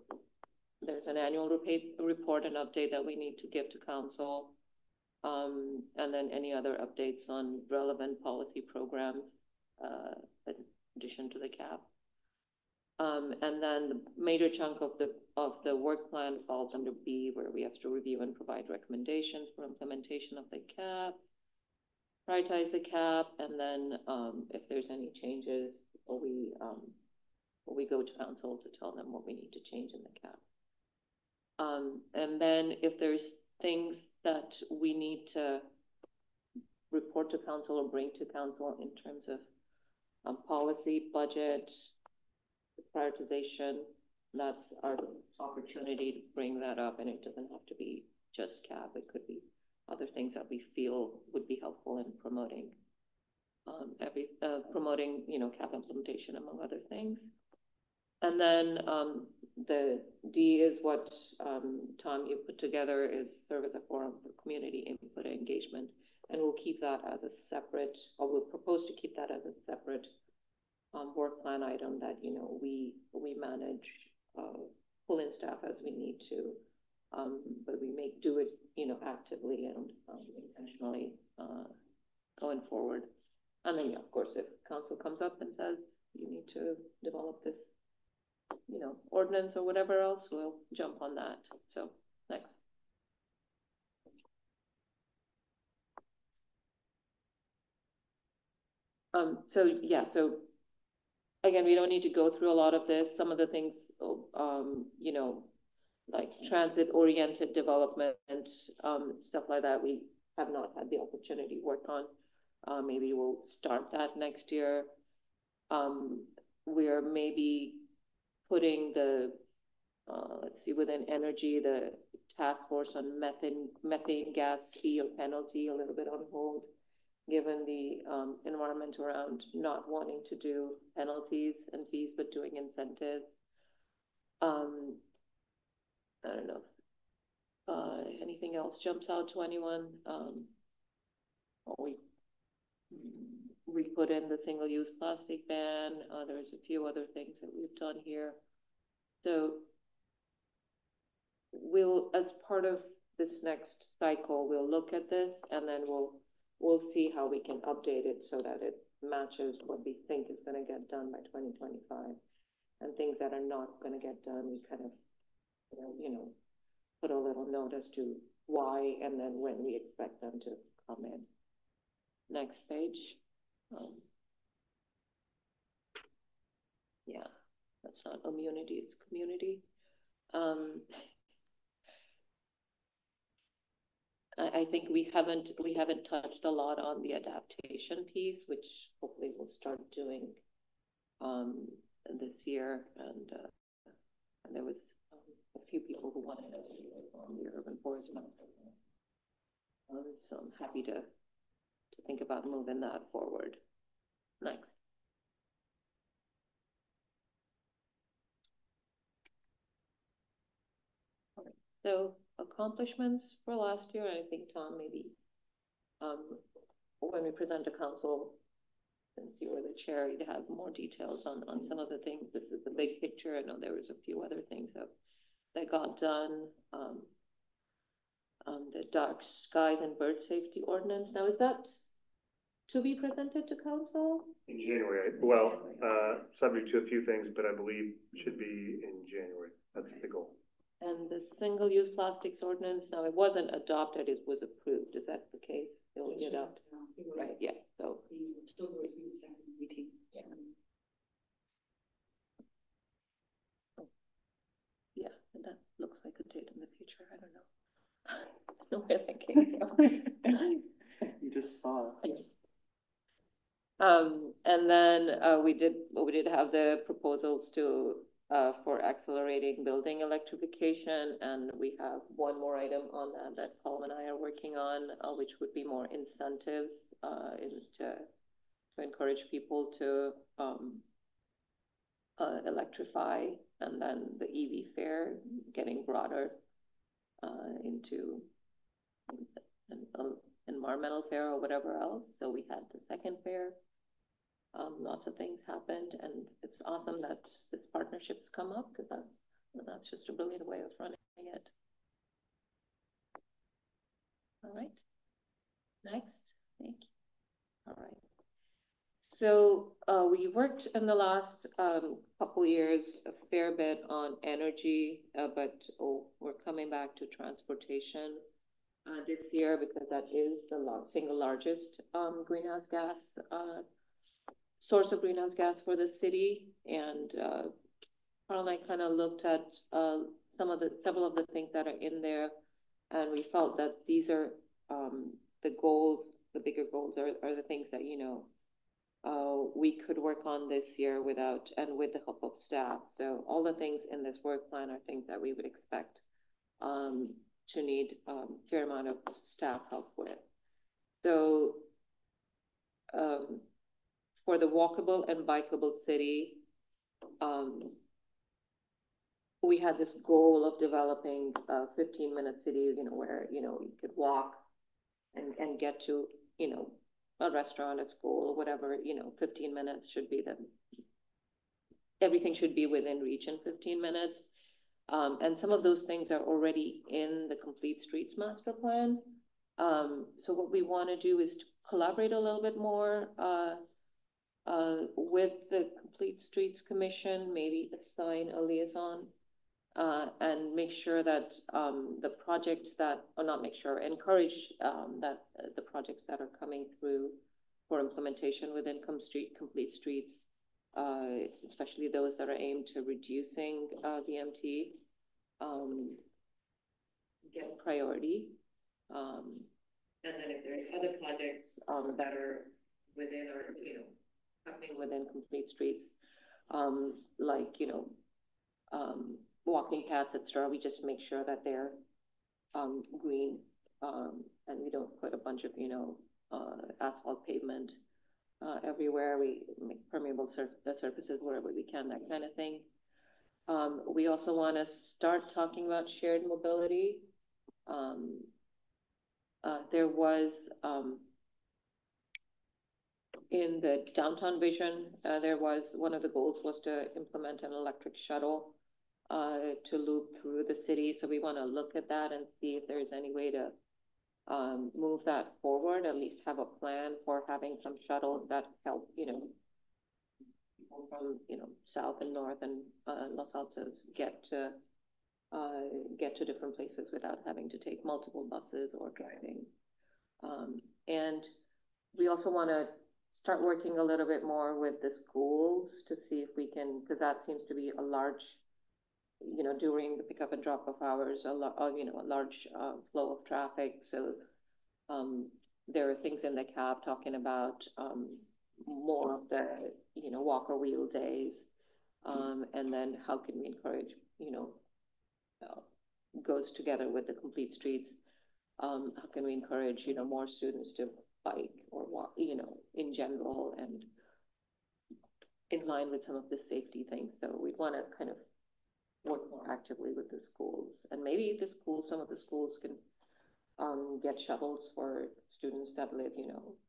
there's an annual report and update that we need to give to council, and then any other updates on relevant policy programs, in addition to the cap. And then the major chunk of the work plan falls under B, where we have to review and provide recommendations for implementation of the cap, prioritize the cap, and then if there's any changes, we go to council to tell them what we need to change in the cap. And then if there's things that we need to report to council or bring to council in terms of policy, budget, prioritization, that's our opportunity to bring that up, and it doesn't have to be just cap. It could be other things that we feel would be helpful in promoting promoting, you know, cap implementation, among other things. And then the D is what Tom, you put together, is serve as a forum for community input and engagement, and we'll keep that as a separate, or we'll propose to keep that as a separate work plan item that, you know, we manage, pull in staff as we need to, but we may do it, you know, actively and intentionally going forward. And then, yeah, of course, if council comes up and says you need to develop this, you know, ordinance or whatever else, we'll jump on that. So next. So yeah, so again, we don't need to go through a lot of this. Some of the things, you know, like transit-oriented development, stuff like that, we have not had the opportunity to work on. Maybe we'll start that next year. We're maybe putting the, let's see, within energy, the task force on methane gas fee or penalty a little bit on hold, given the environment around not wanting to do penalties and fees, but doing incentives. I don't know if anything else jumps out to anyone. We put in the single-use plastic ban. There's a few other things that we've done here. So we'll, as part of this next cycle, we'll look at this, and then we'll we'll see how we can update it so that it matches what we think is gonna get done by 2025. And things that are not gonna get done, we kind of, put a little note as to why and then when we expect them to come in. Next page. Yeah, that's not immunity, it's community. I think we haven't touched a lot on the adaptation piece, which hopefully we'll start doing this year. And there was a few people who wanted us to do it on the urban forest master plan. So I'm happy to think about moving that forward. Next. All right. So accomplishments for last year, I think Tom, maybe when we present to council, since you were the chair, you'd have more details on some of the things. This is the big picture. I know there was a few other things that got done. The dark skies and bird safety ordinance. Now, is that to be presented to council? In January. Well, subject to a few things, but I believe should be in January. That's the goal. And the single-use plastics ordinance, now it wasn't adopted, it was approved. Is that the case? It will be adopted. Right, yeah. So still going through the second meeting. Yeah. Yeah, and that looks like a date in the future. I don't know. I don't know where that came from. You just saw it. And then we did have the proposals for accelerating building electrification, and we have one more item on that Paul and I are working on, which would be more incentives to encourage people to electrify, and then the EV fare getting broader into an environmental fare or whatever else. So we had the second fare. Lots of things happened, and it's awesome that this partnership's come up, because that's just a brilliant way of running it. All right. Next. Thank you. All right. So we worked in the last couple years a fair bit on energy, but we're coming back to transportation this year, because that is the single largest greenhouse gas source of greenhouse gas for the city. And Carl and I kind of looked at several of the things that are in there, and we felt that these are the goals, the bigger goals are the things that we could work on this year with the help of staff. So all the things in this work plan are things that we would expect to need a fair amount of staff help with. So for the walkable and bikeable city, we had this goal of developing a 15-minute city, where, you could walk and get to, a restaurant, a school, or whatever, 15 minutes should be everything should be within reach in 15 minutes. And some of those things are already in the Complete Streets Master Plan. So what we want to do is to collaborate a little bit more with the Complete Streets Commission, maybe assign a liaison, and make sure that the projects encourage that the projects that are coming through for implementation within Complete Streets, especially those that are aimed to reducing VMT, get priority. And then if there's other projects that are within or, happening within Complete Streets, like, walking paths, etc., we just make sure that they're green, and we don't put a bunch of, asphalt pavement everywhere. We make permeable surfaces wherever we can, that kind of thing. We also want to start talking about shared mobility. There was in the downtown vision, there was one of the goals was to implement an electric shuttle to loop through the city. So we want to look at that and see if there's any way to move that forward, at least have a plan for having some shuttles that help, people from, south and north and Los Altos get to different places without having to take multiple buses or driving. And we also want to start working a little bit more with the schools to see if we can, because that seems to be a large, during the pickup and drop off hours, a large flow of traffic. So there are things in the CAB talking about more of the, walker wheel days. And then how can we encourage, goes together with the complete streets. How can we encourage, more students to bike or walk, in general, and in line with some of the safety things. So we want to kind of work more actively with the schools, and maybe some of the schools can get shuttles for students that live,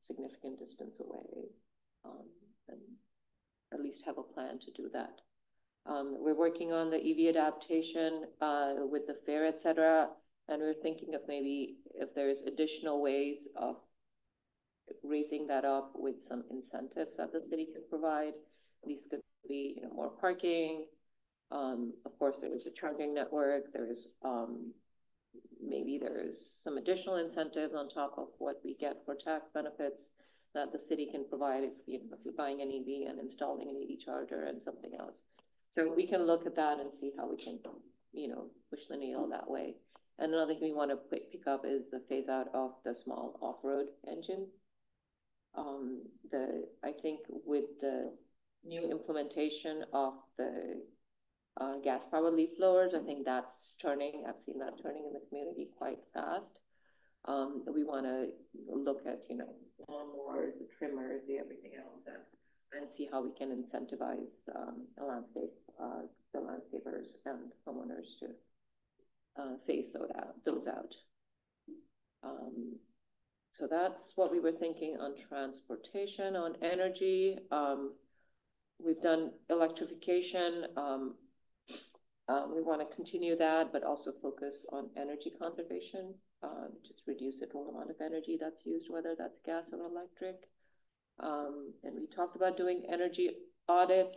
significant distance away, and at least have a plan to do that. We're working on the EV adaptation with the fair, etc. And we're thinking of maybe if there's additional ways of raising that up with some incentives that the city can provide. These could be, more parking. Of course, there is a charging network. There's maybe there's some additional incentives on top of what we get for tax benefits that the city can provide if you're buying an EV and installing an EV charger and something else. So we can look at that and see how we can, push the needle that way. And another thing we want to pick up is the phase out of the small off-road engine. I think with the new implementation of the gas-powered leaf blowers, I think that's turning. I've seen that turning in the community quite fast. We want to look at, lawnmowers, the trimmers, the everything else, and see how we can incentivize the landscapers and homeowners to phase those out. So that's what we were thinking on transportation. On energy, we've done electrification. We want to continue that, but also focus on energy conservation, just reduce the total amount of energy that's used, whether that's gas or electric. And we talked about doing energy audits.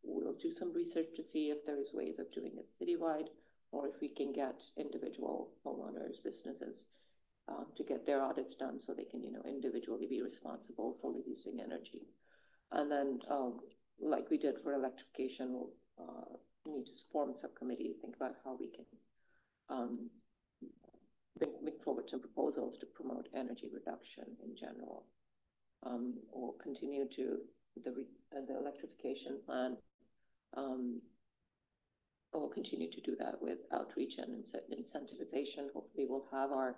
We'll do some research to see if there is ways of doing it citywide, or if we can get individual homeowners, businesses, to get their audits done so they can, individually be responsible for reducing energy. And then, like we did for electrification, we'll need to form a subcommittee to think about how we can bring forward some proposals to promote energy reduction in general. We'll continue to the electrification plan. We'll continue to do that with outreach and incentivization. Hopefully we'll have our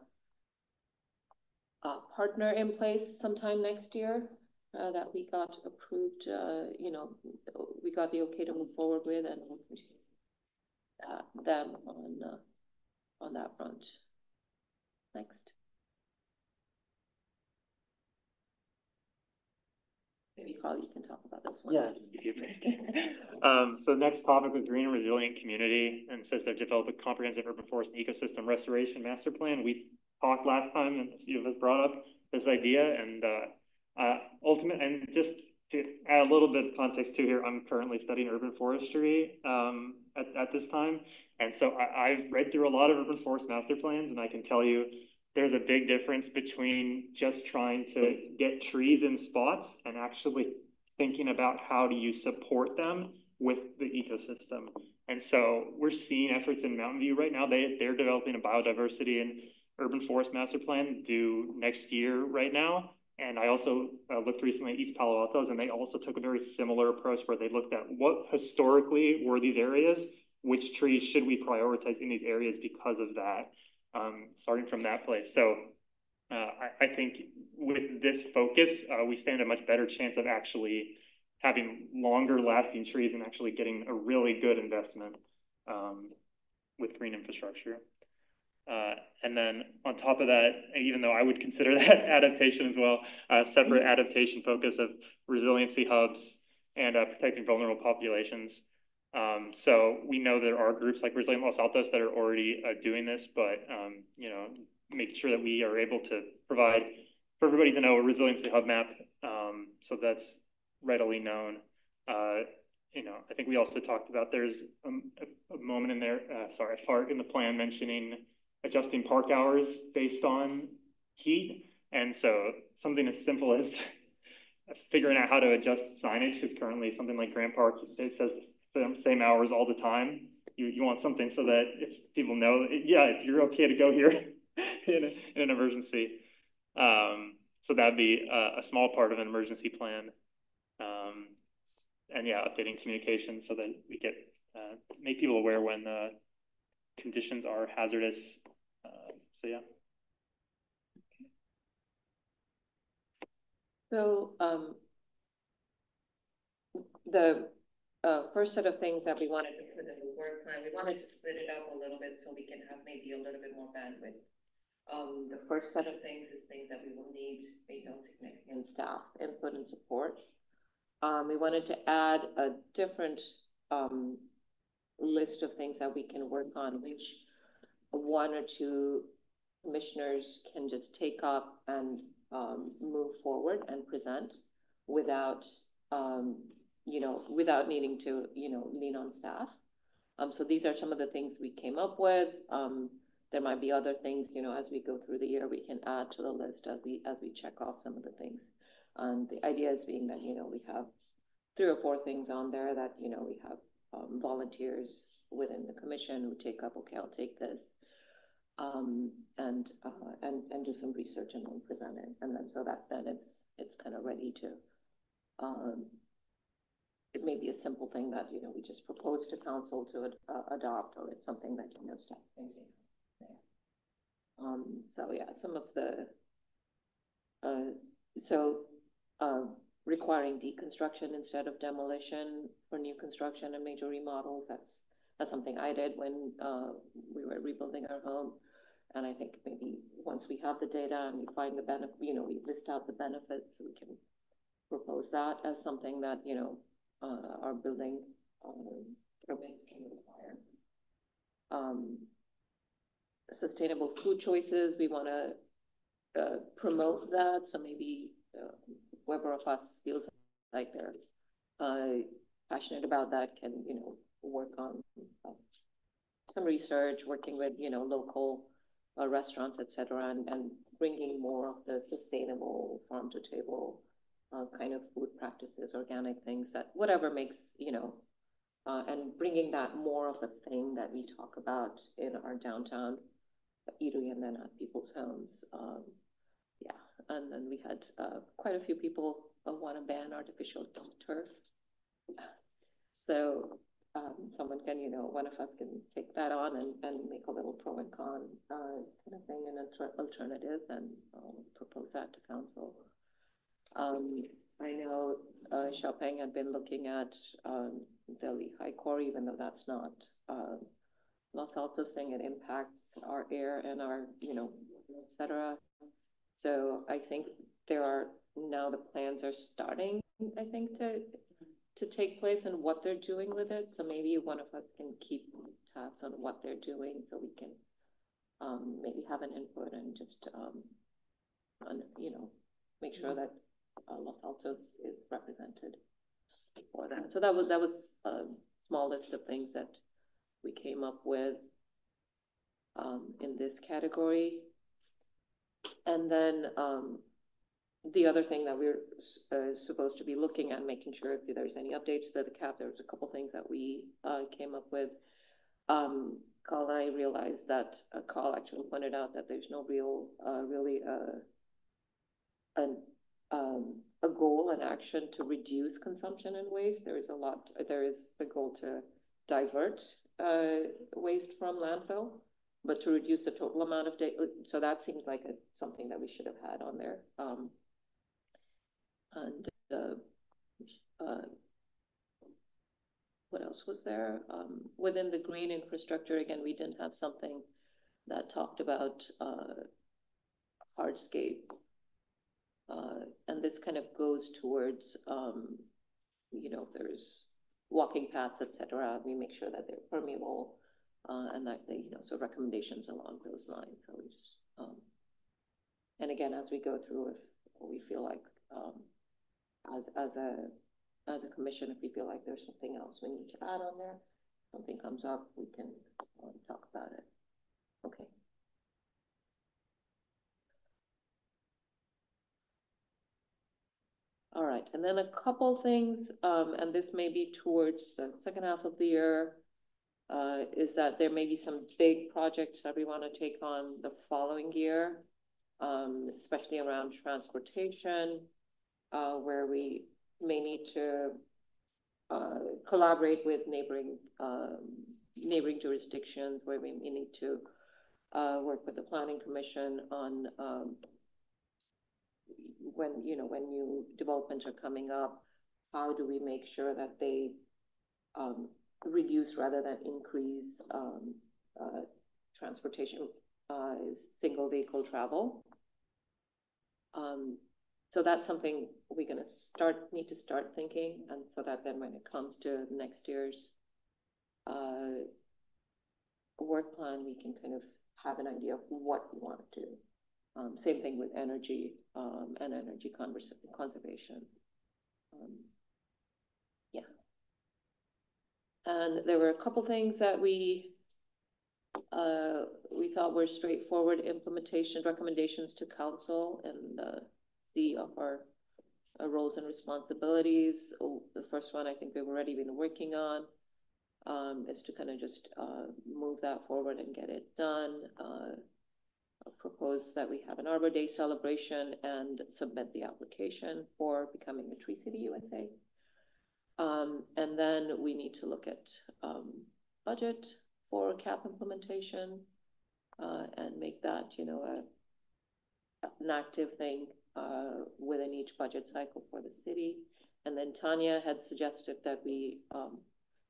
partner in place sometime next year that we got approved, we got the okay to move forward with, and we'll continue them on that front. Next. Maybe Carl, you can talk about this one. Yeah. So next topic was green and resilient community, and says they've developed a comprehensive urban forest and ecosystem restoration master plan. We talked last time, and a few of us brought up this idea, and and just to add a little bit of context too here, I'm currently studying urban forestry at this time, and so I've read through a lot of urban forest master plans, and I can tell you there's a big difference between just trying to get trees in spots and actually thinking about how do you support them with the ecosystem. And so we're seeing efforts in Mountain View right now. They're developing a biodiversity and urban forest master plan due next year right now. And I also looked recently at East Palo Altos, and they also took a very similar approach where they looked at what historically were these areas, which trees should we prioritize in these areas because of that. Starting from that place. So I think with this focus, we stand a much better chance of actually having longer lasting trees and actually getting a really good investment with green infrastructure. And then on top of that, even though I would consider that adaptation as well, separate adaptation focus of resiliency hubs and protecting vulnerable populations. So we know there are groups like Resilient Los Altos that are already doing this, but make sure that we are able to provide for everybody to know a resiliency hub map, so that's readily known. I think we also talked about there's a moment in there, a part in the plan mentioning adjusting park hours based on heat. And so something as simple as figuring out how to adjust signage, because currently something like Grant Park, it says the same hours all the time. You want something so that if people know, if you're okay to go here in an emergency. So that'd be a small part of an emergency plan. And updating communication so that we get make people aware when the conditions are hazardous. So the first set of things that we wanted to put in the work plan, we wanted to split it up a little bit so we can have maybe a little bit more bandwidth. The first set of things is things that we will need, significant staff input and support. We wanted to add a different list of things that we can work on, which one or two commissioners can just take up and move forward and present without, without needing to, lean on staff. So these are some of the things we came up with. There might be other things, as we go through the year, we can add to the list as we check off some of the things. The idea is being that, we have 3 or 4 things on there that, we have volunteers within the commission who take up, okay, I'll take this, and do some research and then present it. And then so that then it's kind of ready to, it may be a simple thing that, we just propose to council to adopt, or it's something that, staff thinking there. Some of the, requiring deconstruction instead of demolition for new construction and major remodels. That's something I did when we were rebuilding our home. And I think maybe once we have the data and we find the benefit, we list out the benefits, we can propose that as something that, our building permits can require. Sustainable food choices, we want to promote that. So maybe whoever of us feels like they're passionate about that can, work on some research, working with, local restaurants, etc., and bringing more of the sustainable farm to table kind of food practices, organic things, that whatever makes, and bringing that more of a thing that we talk about in our downtown eatery and then at people's homes. And then we had quite a few people want to ban artificial turf. So someone can, one of us can take that on and make a little pro and con kind of thing and alternatives and propose that to council. I know Xiaopeng had been looking at the Lehigh Core, even though that's not Los Altos, saying it impacts our air and our, etc. So I think there are now the plans are starting, I think, to take place and what they're doing with it. So maybe one of us can keep tabs on what they're doing so we can maybe have an input and just, make sure that Los Altos is represented for that. So that was a small list of things that we came up with in this category. And then the other thing that we're supposed to be looking at, making sure if there's any updates to the cap, there's a couple things that we came up with. Carl and I realized that Carl actually pointed out that there's no really a goal and action to reduce consumption and waste. There is the goal to divert waste from landfill, but to reduce the total amount of so that seems like something that we should have had on there. What else was there? Within the green infrastructure, again, we didn't have something that talked about hardscape. And this kind of goes towards, if there's walking paths, etc., we make sure that they're permeable and that they, so recommendations along those lines. So we just And again, as we go through, if we feel like, as a commission, if we feel like there's something else we need to add on there, something comes up, we can talk about it. Okay. All right, and then a couple things, and this may be towards the second half of the year, is that there may be some big projects that we want to take on the following year, especially around transportation, where we may need to collaborate with neighboring jurisdictions, where we may need to work with the Planning Commission on when new developments are coming up, how do we make sure that they reduce rather than increase transportation, single vehicle travel. So that's something we're going to need to start thinking, and so that then when it comes to next year's work plan, we can kind of have an idea of what we want to do. Same thing with energy and energy conservation. Yeah. And there were a couple things that we thought were straightforward implementation recommendations to council, and see of our roles and responsibilities. The first one I think we've already been working on is to kind of just move that forward and get it done. Propose that we have an Arbor Day celebration and submit the application for becoming a Tree City USA. And then we need to look at budget for CAP implementation and make that, an active thing within each budget cycle for the city. And then Tanya had suggested that we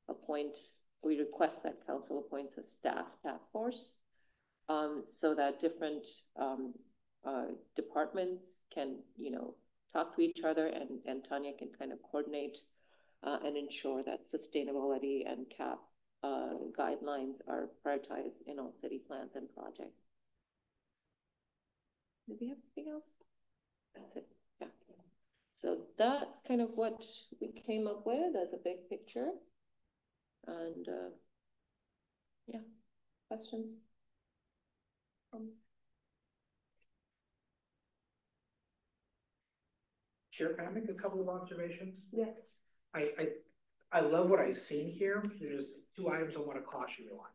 request that council appoints a staff task force, so that different departments can, talk to each other, and Tanya can kind of coordinate and ensure that sustainability and CAP guidelines are prioritized in all city plans and projects. Did we have anything else? That's it. Yeah. So that's kind of what we came up with as a big picture. And yeah, questions? Chair, can I make a couple of observations? Yeah. I love what I've seen here. There's two items I want to caution you on.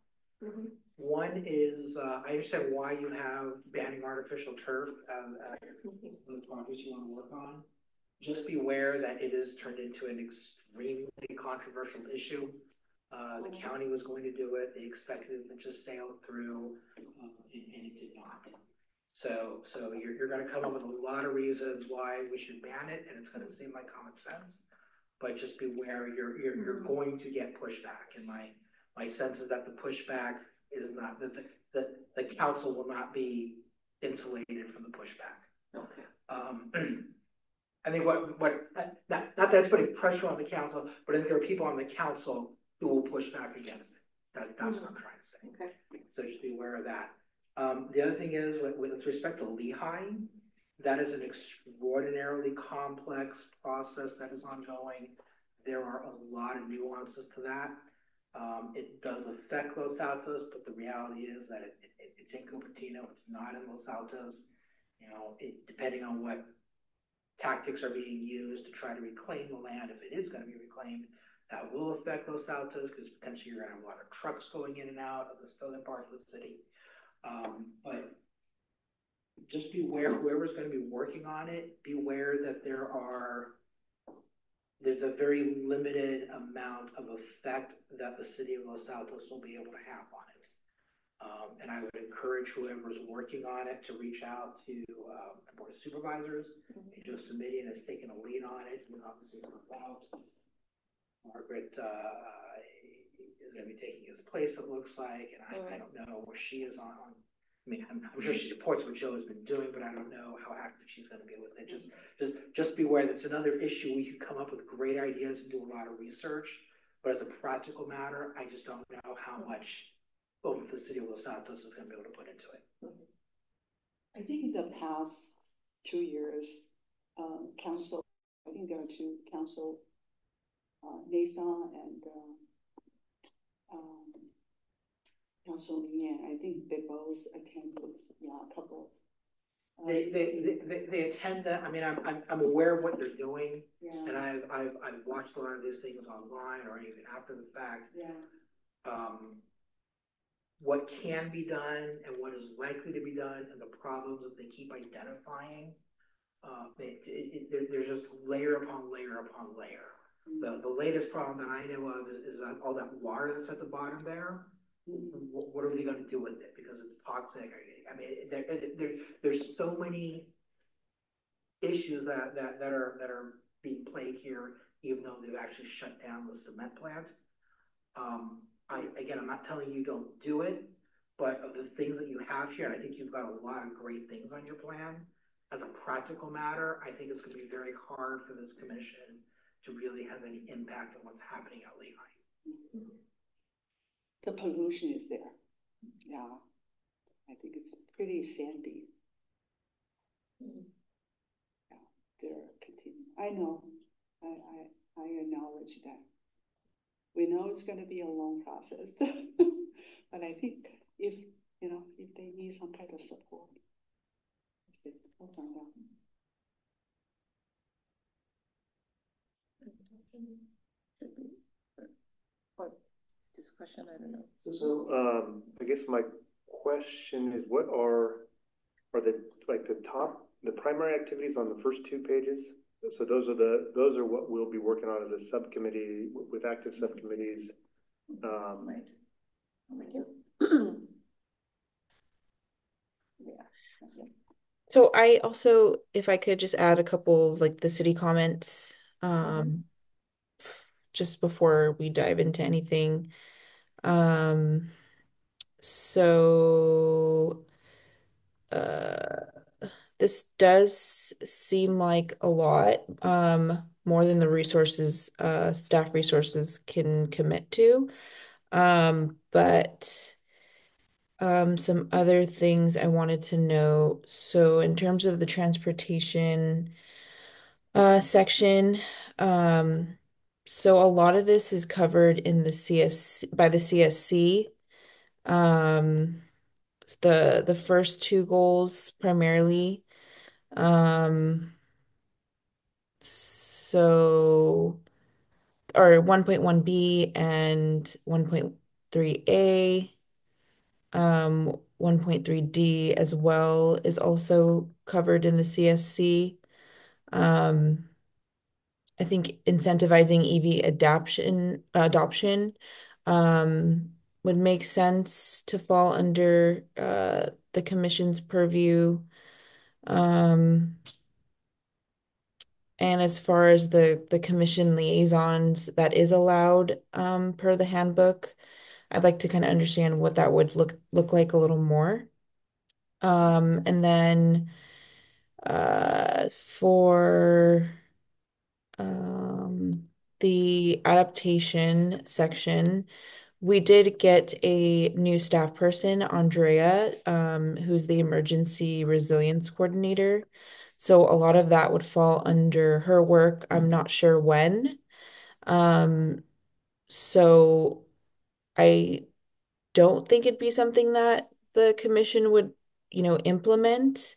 Mm-hmm. One is, I understand why you have banning artificial turf as one of the projects you want to work on. Just be aware that it is turned into an extremely controversial issue. The county was going to do it. They expected it to just sail through, and it did not. So you're going to come up with a lot of reasons why we should ban it, and it's going to seem like common sense. But just beware, you're going to get pushback. And my sense is that the pushback is not that the council will not be insulated from the pushback. Okay. I think not that's putting pressure on the council, but I think there are people on the council who will push back against it. That's what I'm trying to say. Okay. So just be aware of that. The other thing is with respect to Lehigh, that is an extraordinarily complex process that is ongoing. There are a lot of nuances to that. It does affect Los Altos, but the reality is that it's in Cupertino. It's not in Los Altos. Depending on what tactics are being used to try to reclaim the land, if it is going to be reclaimed, that will affect Los Altos, because potentially you're going to have a lot of trucks going in and out of the southern part of the city. But just beware, whoever's going to be working on it, beware that there's a very limited amount of effect that the city of Los Altos will be able to have on it. And I would encourage whoever's working on it to reach out to the Board of Supervisors. Joe Simitian has taken a lead on it. Obviously, out. Margaret is going to be taking his place, it looks like, and I don't know where she is on. I mean, I'm sure she supports what Joe has been doing, but I don't know how active she's going to be with it. Just beware that's another issue. We could come up with great ideas and do a lot of research, but as a practical matter, I just don't know how much both the city of Los Altos is going to be able to put into it. I think in the past 2 years, council, I think there are two council, Nathan and um, Council Yan. I think they both attended, yeah, a couple. They attend that. I mean, I'm aware of what they're doing, Yeah, and I've watched a lot of these things online or even after the fact. yeah, What can be done and what is likely to be done, and the problems that they keep identifying. There's just layer upon layer upon layer. The latest problem that I know of is all that water that's at the bottom there. What are they going to do with it? Because it's toxic. I mean, there's so many issues that are being played here, even though they've actually shut down the cement plant. I'm not telling you don't do it, but of the things that you have here, I think you've got a lot of great things on your plan. As a practical matter, I think it's going to be very hard for this commission to really have any impact on what's happening at Lehigh. the pollution is there. Yeah, I think it's pretty sandy. Yeah, they're continuing. I know, I acknowledge that. We know it's going to be a long process, but I think if, if they need some kind of support, we'll find out. Or discussion, I don't know. So, I guess my question is, what are the primary activities on the first two pages? So those are what we'll be working on as a subcommittee with active subcommittees. Right. Yeah. So I also, if I could just add a couple like the city comments, just before we dive into anything. Um, so uh this does seem like a lot, more than the resources, staff resources can commit to. But some other things I wanted to know. So in terms of the transportation section, um, so a lot of this is covered in the CS by the CSC. Um, the first two goals primarily. Um, so or 1.1B and 1.3A. 1.3D as well is also covered in the CSC. I think incentivizing EV adoption would make sense to fall under the commission's purview. Um, and as far as the commission liaisons, that is allowed per the handbook. I'd like to kind of understand what that would look like a little more. And then for um, the adaptation section, we did get a new staff person, Andrea, who's the emergency resilience coordinator. So a lot of that would fall under her work. I'm not sure when. Um, so I don't think it'd be something that the commission would, implement.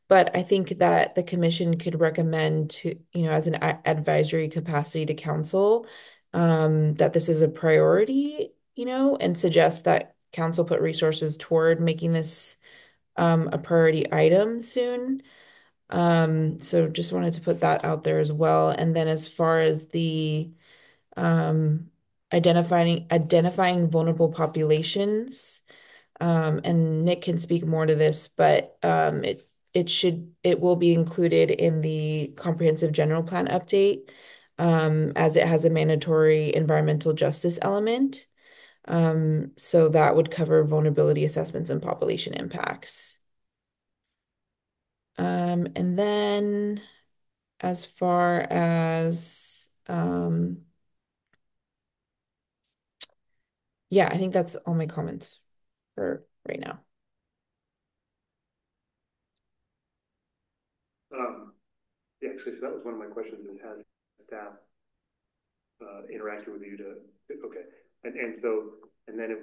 But I think that the commission could recommend to, as an advisory capacity to council, that this is a priority, and suggest that council put resources toward making this a priority item soon. So just wanted to put that out there as well. And then as far as the um, identifying vulnerable populations. And Nick can speak more to this, but it will be included in the comprehensive general plan update, as it has a mandatory environmental justice element. So that would cover vulnerability assessments and population impacts. And then as far as yeah, I think that's all my comments for right now. actually, so that was one of my questions, is has staff interacted with you to, okay. And so, and then,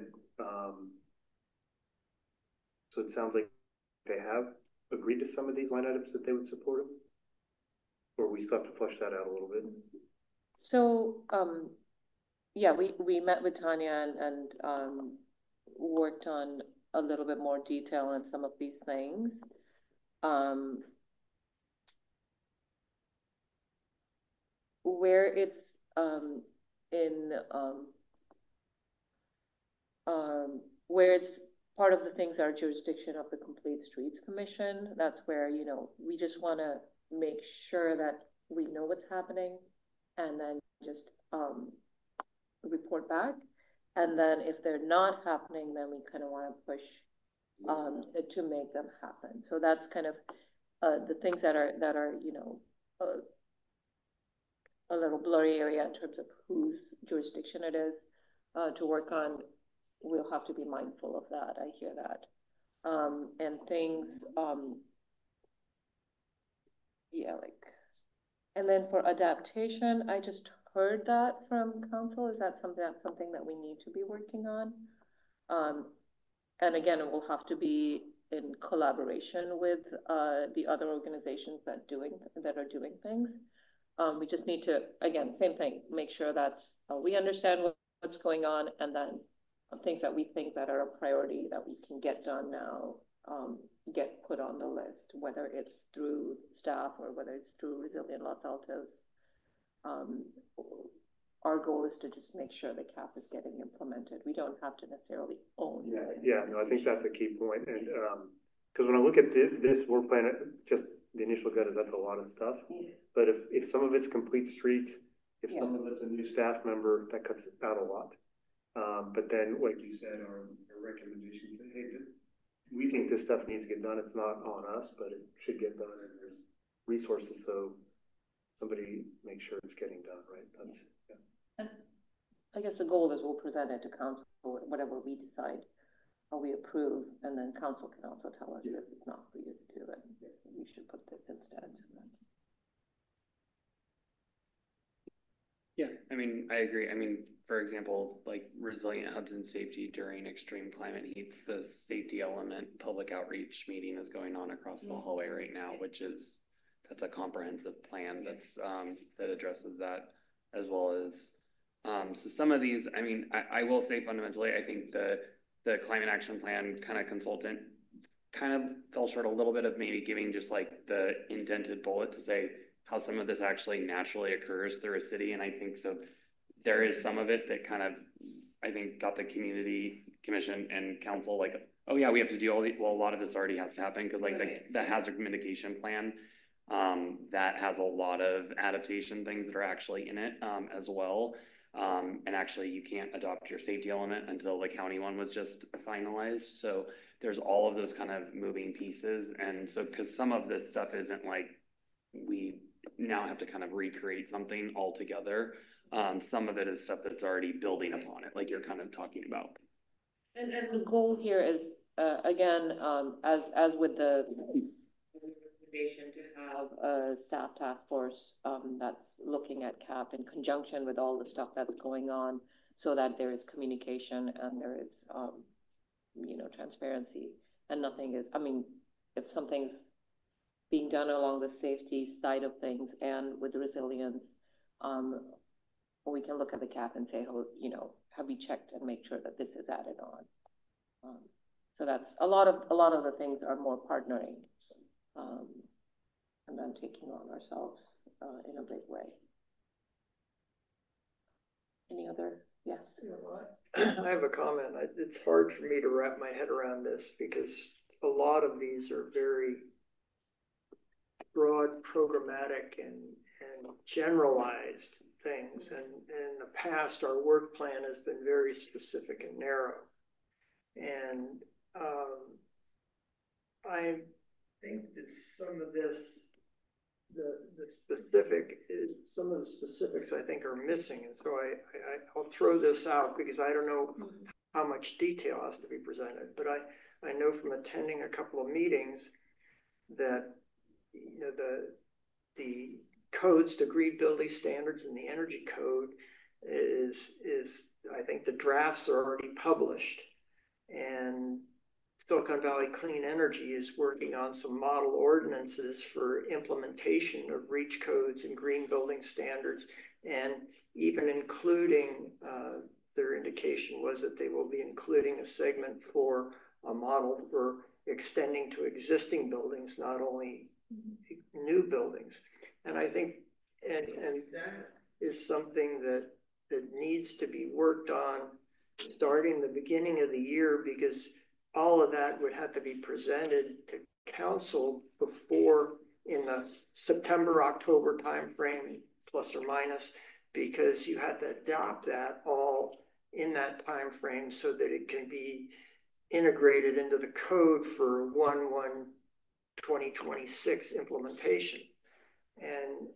so it sounds like they have agreed to some of these line items that they would support them? Or we still have to flush that out a little bit? So, yeah, we met with Tanya and worked on a little bit more detail on some of these things. Where it's in where it's part of the things are jurisdiction of the Complete Streets Commission, that's where, you know, we just want to make sure that we know what's happening and then just report back. And then if they're not happening, then we kind of want to push to make them happen. So that's kind of the things that are you know, a little blurry area in terms of whose jurisdiction it is to work on. We'll have to be mindful of that. I hear that. And things, yeah, like, and then for adaptation, I just heard that from council. Is that something that we need to be working on? And again, it will have to be in collaboration with the other organizations that are doing things. We just need to, again, same thing, make sure that we understand what's going on, and then things that we think that are a priority that we can get done now, get put on the list, whether it's through staff or whether it's through Resilient Los Altos. Our goal is to just make sure the CAP is getting implemented. We don't have to necessarily own it. Yeah, no, I think that's a key point. And because when I look at this work plan, just the initial gut is that's a lot of stuff. Yeah. But if some of it's complete streets, if some of it's a new staff member, that cuts out a lot. But then, like you said, our recommendations say, hey, we think this stuff needs to get done. It's not on us, but it should get done, and there's resources, so somebody makes sure it's getting done, right? That's, yeah. And I guess the goal is we'll present it to council, whatever we decide, or we approve, and then council can also tell us if it's not for you to do it. You should put this instead. Yeah, I mean, I agree. I mean, for example, like Resilient Hudson Safety during extreme climate heats, the safety element public outreach meeting is going on across the hallway right now, that's a comprehensive plan that's that addresses that, as well as so some of these, I mean, I will say fundamentally, I think the climate action plan kind of consultant kind of fell short a little bit of maybe giving just like the indented bullet to say how some of this actually naturally occurs through a city. And I think so there is some of it that kind of, I think, got the community commission and council like, oh yeah, we have to do all the, well, a lot of this already has to happen because like the hazard mitigation plan, that has a lot of adaptation things that are actually in it as well. And actually you can't adopt your safety element until the county one was just finalized. So there's all of those kind of moving pieces. And so, because some of this stuff isn't like, we now have to kind of recreate something altogether. Some of it is stuff that's already building upon it, like you're kind of talking about. And the goal here is, again, as with the recommendation to have a staff task force that's looking at CAP in conjunction with all the stuff that's going on, so that there is communication and there is, you know, transparency, and nothing is, I mean, if something's being done along the safety side of things and with resilience, we can look at the CAP and say, oh, you know, have we checked and make sure that this is added on? So that's a lot of the things are more partnering, and then taking on ourselves in a big way. Any other? Yes. You know, I have a comment. It's hard for me to wrap my head around this because a lot of these are very broad, programmatic, and generalized things. And in the past, our work plan has been very specific and narrow. And I think that some of this, some of the specifics I think are missing. And so I'll throw this out because I don't know how much detail has to be presented. But I know from attending a couple of meetings that, you know, the codes, the green building standards and the energy code is I think the drafts are already published, and Silicon Valley Clean Energy is working on some model ordinances for implementation of REACH codes and green building standards, and even including, their indication was that they will be including a segment for a model for extending to existing buildings, not only new buildings. And I think, and that is something that needs to be worked on starting the beginning of the year, because all of that would have to be presented to council before in the September, October timeframe, plus or minus, because you have to adopt that all in that time frame so that it can be integrated into the code for 1/1/2026 implementation. And,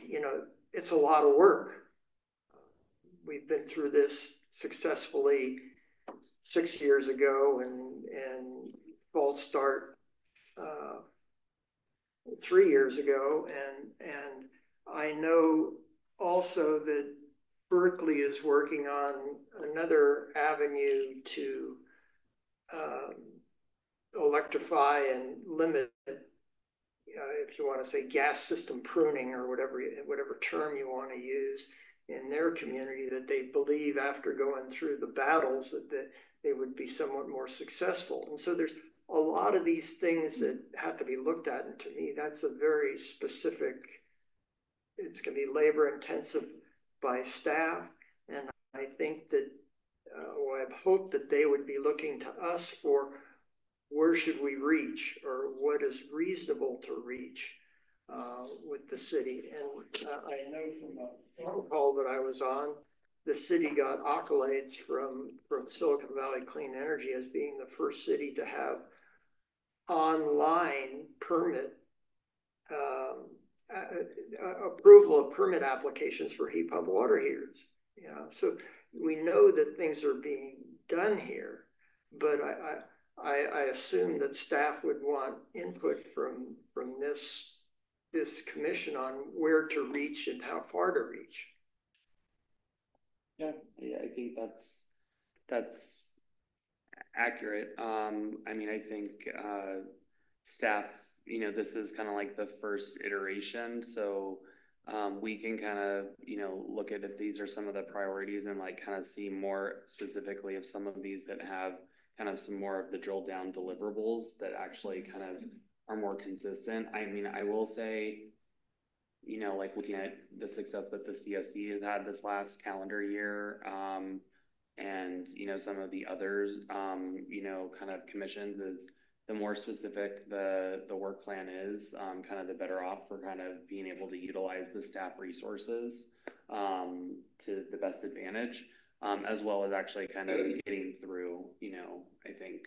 you know, it's a lot of work. We've been through this successfully 6 years ago, and false start 3 years ago. And I know also that Berkeley is working on another avenue to electrify and limit, if you want to say gas system pruning or whatever term you want to use in their community, that they believe after going through the battles that they would be somewhat more successful. And so there's a lot of these things that have to be looked at. And to me, that's a very specific, it's going to be labor intensive by staff. And I think that, or I hope that they would be looking to us for where should we reach, or what is reasonable to reach with the city. And I know from a phone call that I was on, the city got accolades from Silicon Valley Clean Energy as being the first city to have online permit approval of permit applications for heat pump water heaters. You know, so we know that things are being done here, but I assume that staff would want input from this commission on where to reach and how far to reach. Yeah, I think that's accurate. I mean, I think staff, you know, this is kind of like the first iteration, so we can kind of, you know, look at if these are some of the priorities and like kind of see more specifically of some of these that have kind of some more of the drill down deliverables that actually kind of are more consistent. I mean, I will say, you know, like looking at the success that the CSC has had this last calendar year, and, you know, some of the others, you know, kind of commissions, is the more specific the work plan is, kind of the better off for kind of being able to utilize the staff resources to the best advantage, as well as actually kind of getting through, you know, I think,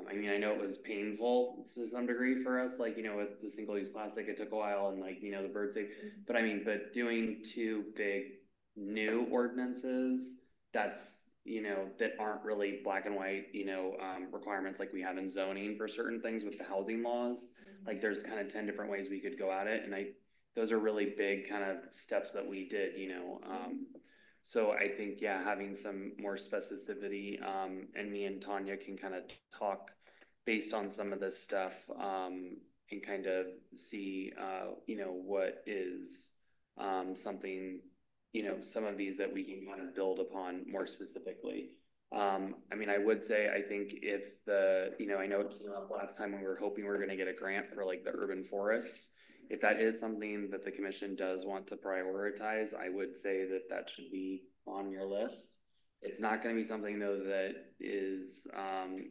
I mean, I know it was painful to some degree for us, like, you know, with the single-use plastic, it took a while, and like, you know, the bird safe, but I mean, but doing 2 big new ordinances, that's, you know, that aren't really black and white, you know, requirements like we have in zoning for certain things with the housing laws. Like there's kind of 10 different ways we could go at it. And those are really big kind of steps that we did, you know. So I think, yeah, having some more specificity, and me and Tanya can kind of talk based on some of this stuff, and kind of see, you know, what is something, you know, some of these that we can kind of build upon more specifically. I mean, I would say, I think if you know, I know it came up last time when we were hoping we were going to get a grant for like the urban forest. If that is something that the commission does want to prioritize, I would say that that should be on your list. It's not going to be something though that is,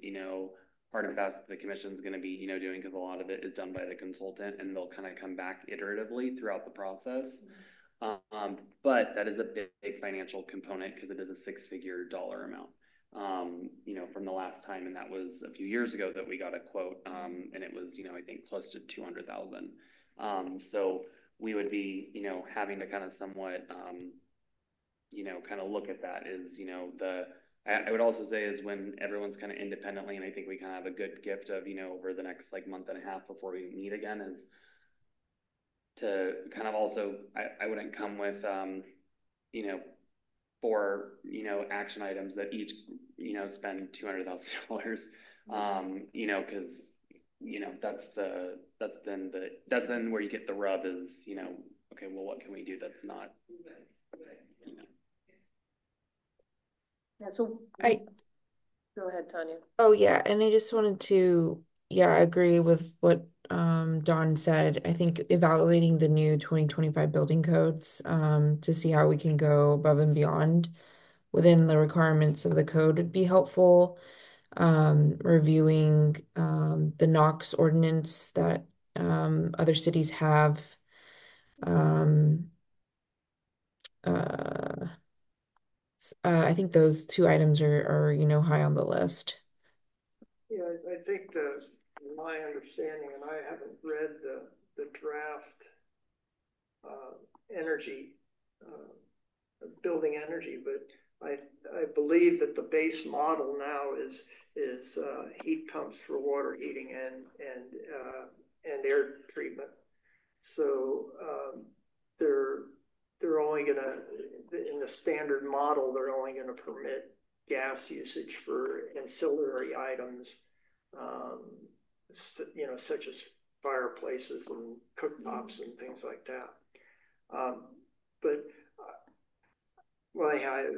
you know, part of that the commission is going to be, you know, doing, because a lot of it is done by the consultant, and they'll kind of come back iteratively throughout the process. But that is a big financial component because it is a 6-figure dollar amount, you know, from the last time. And that was a few years ago that we got a quote, and it was, you know, I think close to 200,000. So we would be, you know, having to kind of somewhat, you know, kind of look at that is, you know, I would also say is when everyone's kind of independently, and I think we kind of have a good gift of, you know, over the next like month and a half before we meet again, is to kind of also, I wouldn't come with, you know, 4, action items that each, spend $200,000. You know, because, that's then where you get the rub is, okay, well, what can we do that's not, Yeah, so go ahead, Tanya. Oh yeah, and I just wanted to, yeah, I agree with what Don said. I think evaluating the new 2025 building codes to see how we can go above and beyond within the requirements of the code would be helpful. Reviewing the NOx ordinance that other cities have. Um, uh, I think those 2 items are high on the list. Yeah, I think my understanding, and I haven't read the draft energy, building energy, but I believe that the base model now is heat pumps for water heating and air treatment. So they're only gonna, in the standard model, they're only gonna permit gas usage for ancillary items, such as fireplaces and cooktops and things like that. But well, yeah,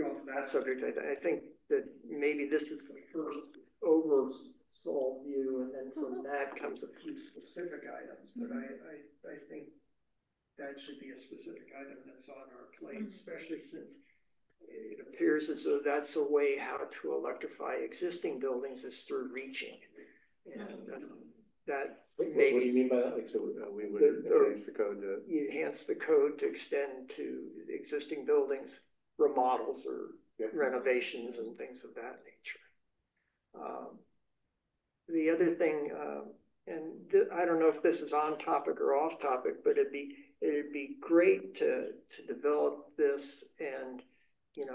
on that subject, I think that maybe this is the first overall view, and then from that comes a few specific items. But I think that should be a specific item that's on our plate, especially since it appears as though that's a way how to electrify existing buildings is through reaching. And that maybe. What do you mean by that? Like, so we would enhance the code to. You enhance the code to extend to existing buildings, remodels or renovations and things of that nature. The other thing, and I don't know if this is on topic or off topic, but it'd be great to develop this, and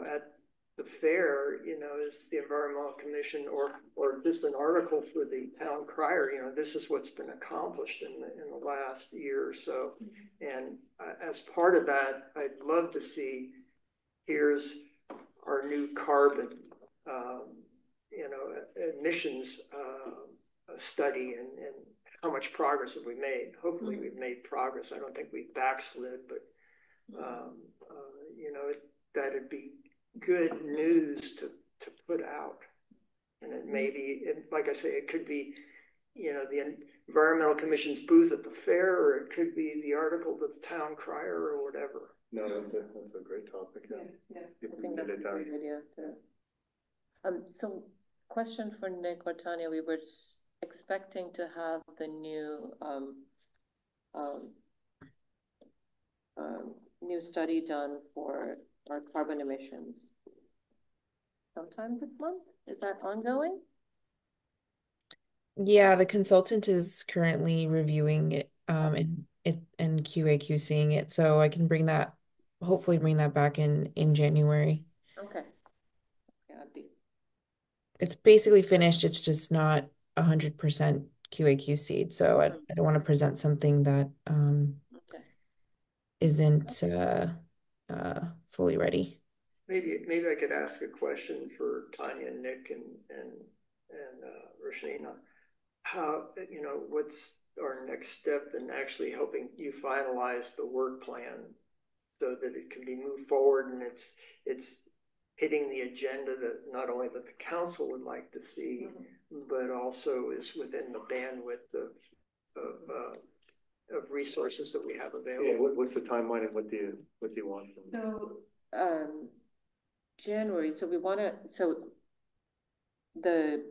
at the fair, is the Environmental Commission or just an article for the town crier. This is what's been accomplished in the last year or so, and as part of that, I'd love to see here's our new carbon, emissions study, and how much progress have we made. Hopefully we've made progress. I don't think we've backslid, but that'd be good news to put out. And it may be, like I say, it could be, the Environmental Commission's booth at the fair, or it could be the article to the town crier or whatever. No, that's a great topic. Yeah. I think that's a great idea too. So question for Nick or Tanya, we were expecting to have the new new study done for our carbon emissions sometime this month. Is that ongoing? Yeah, the consultant is currently reviewing it and QA/QCing it, so I can hopefully bring that back in January. Okay. Yeah, It's basically finished. It's just not 100% QA/QC'd, so I don't want to present something that isn't fully ready. Maybe I could ask a question for Tanya and Nick and Roshina. How, what's our next step in actually helping you finalize the work plan so that it can be moved forward and it's hitting the agenda that not only that the council would like to see, but also is within the bandwidth of resources that we have available. Yeah, what's the timeline and what do you want? So January. So the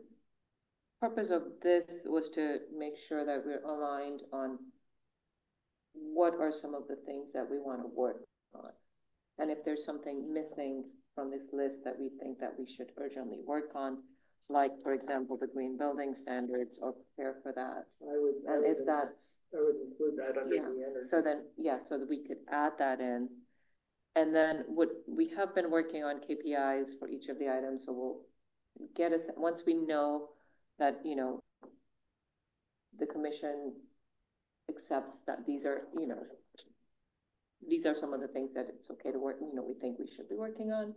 purpose of this was to make sure that we're aligned on what are some of the things that we want to work on. And if there's something missing from this list that we think that we should urgently work on, like, for example, the green building standards, or prepare for that. I would include that under the energy. So then, so that we could add that in. And then we have been working on KPIs for each of the items, so we'll get us, once we know that, the commission accepts that these are, you know, these are some of the things that it's okay to work, you know, we think we should be working on.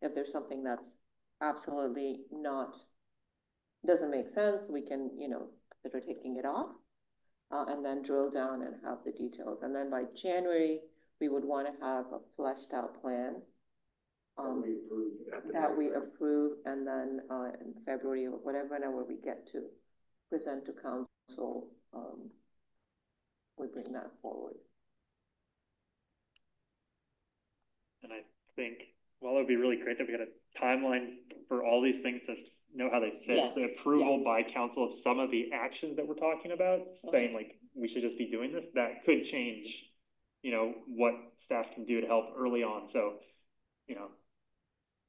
If there's something that's absolutely not, doesn't make sense, we can, you know, consider taking it off, and then drill down and have the details. And then by January, we would want to have a fleshed out plan that we approve, and then in February or whatever, whenever we get to present to council, we bring that forward. And I think, while it would be really great that we got a timeline for all these things to know how they fit, Yes. the approval by council of some of the actions that we're talking about, saying like, we should just be doing this, that could change, you know, what staff can do to help early on. So, you know,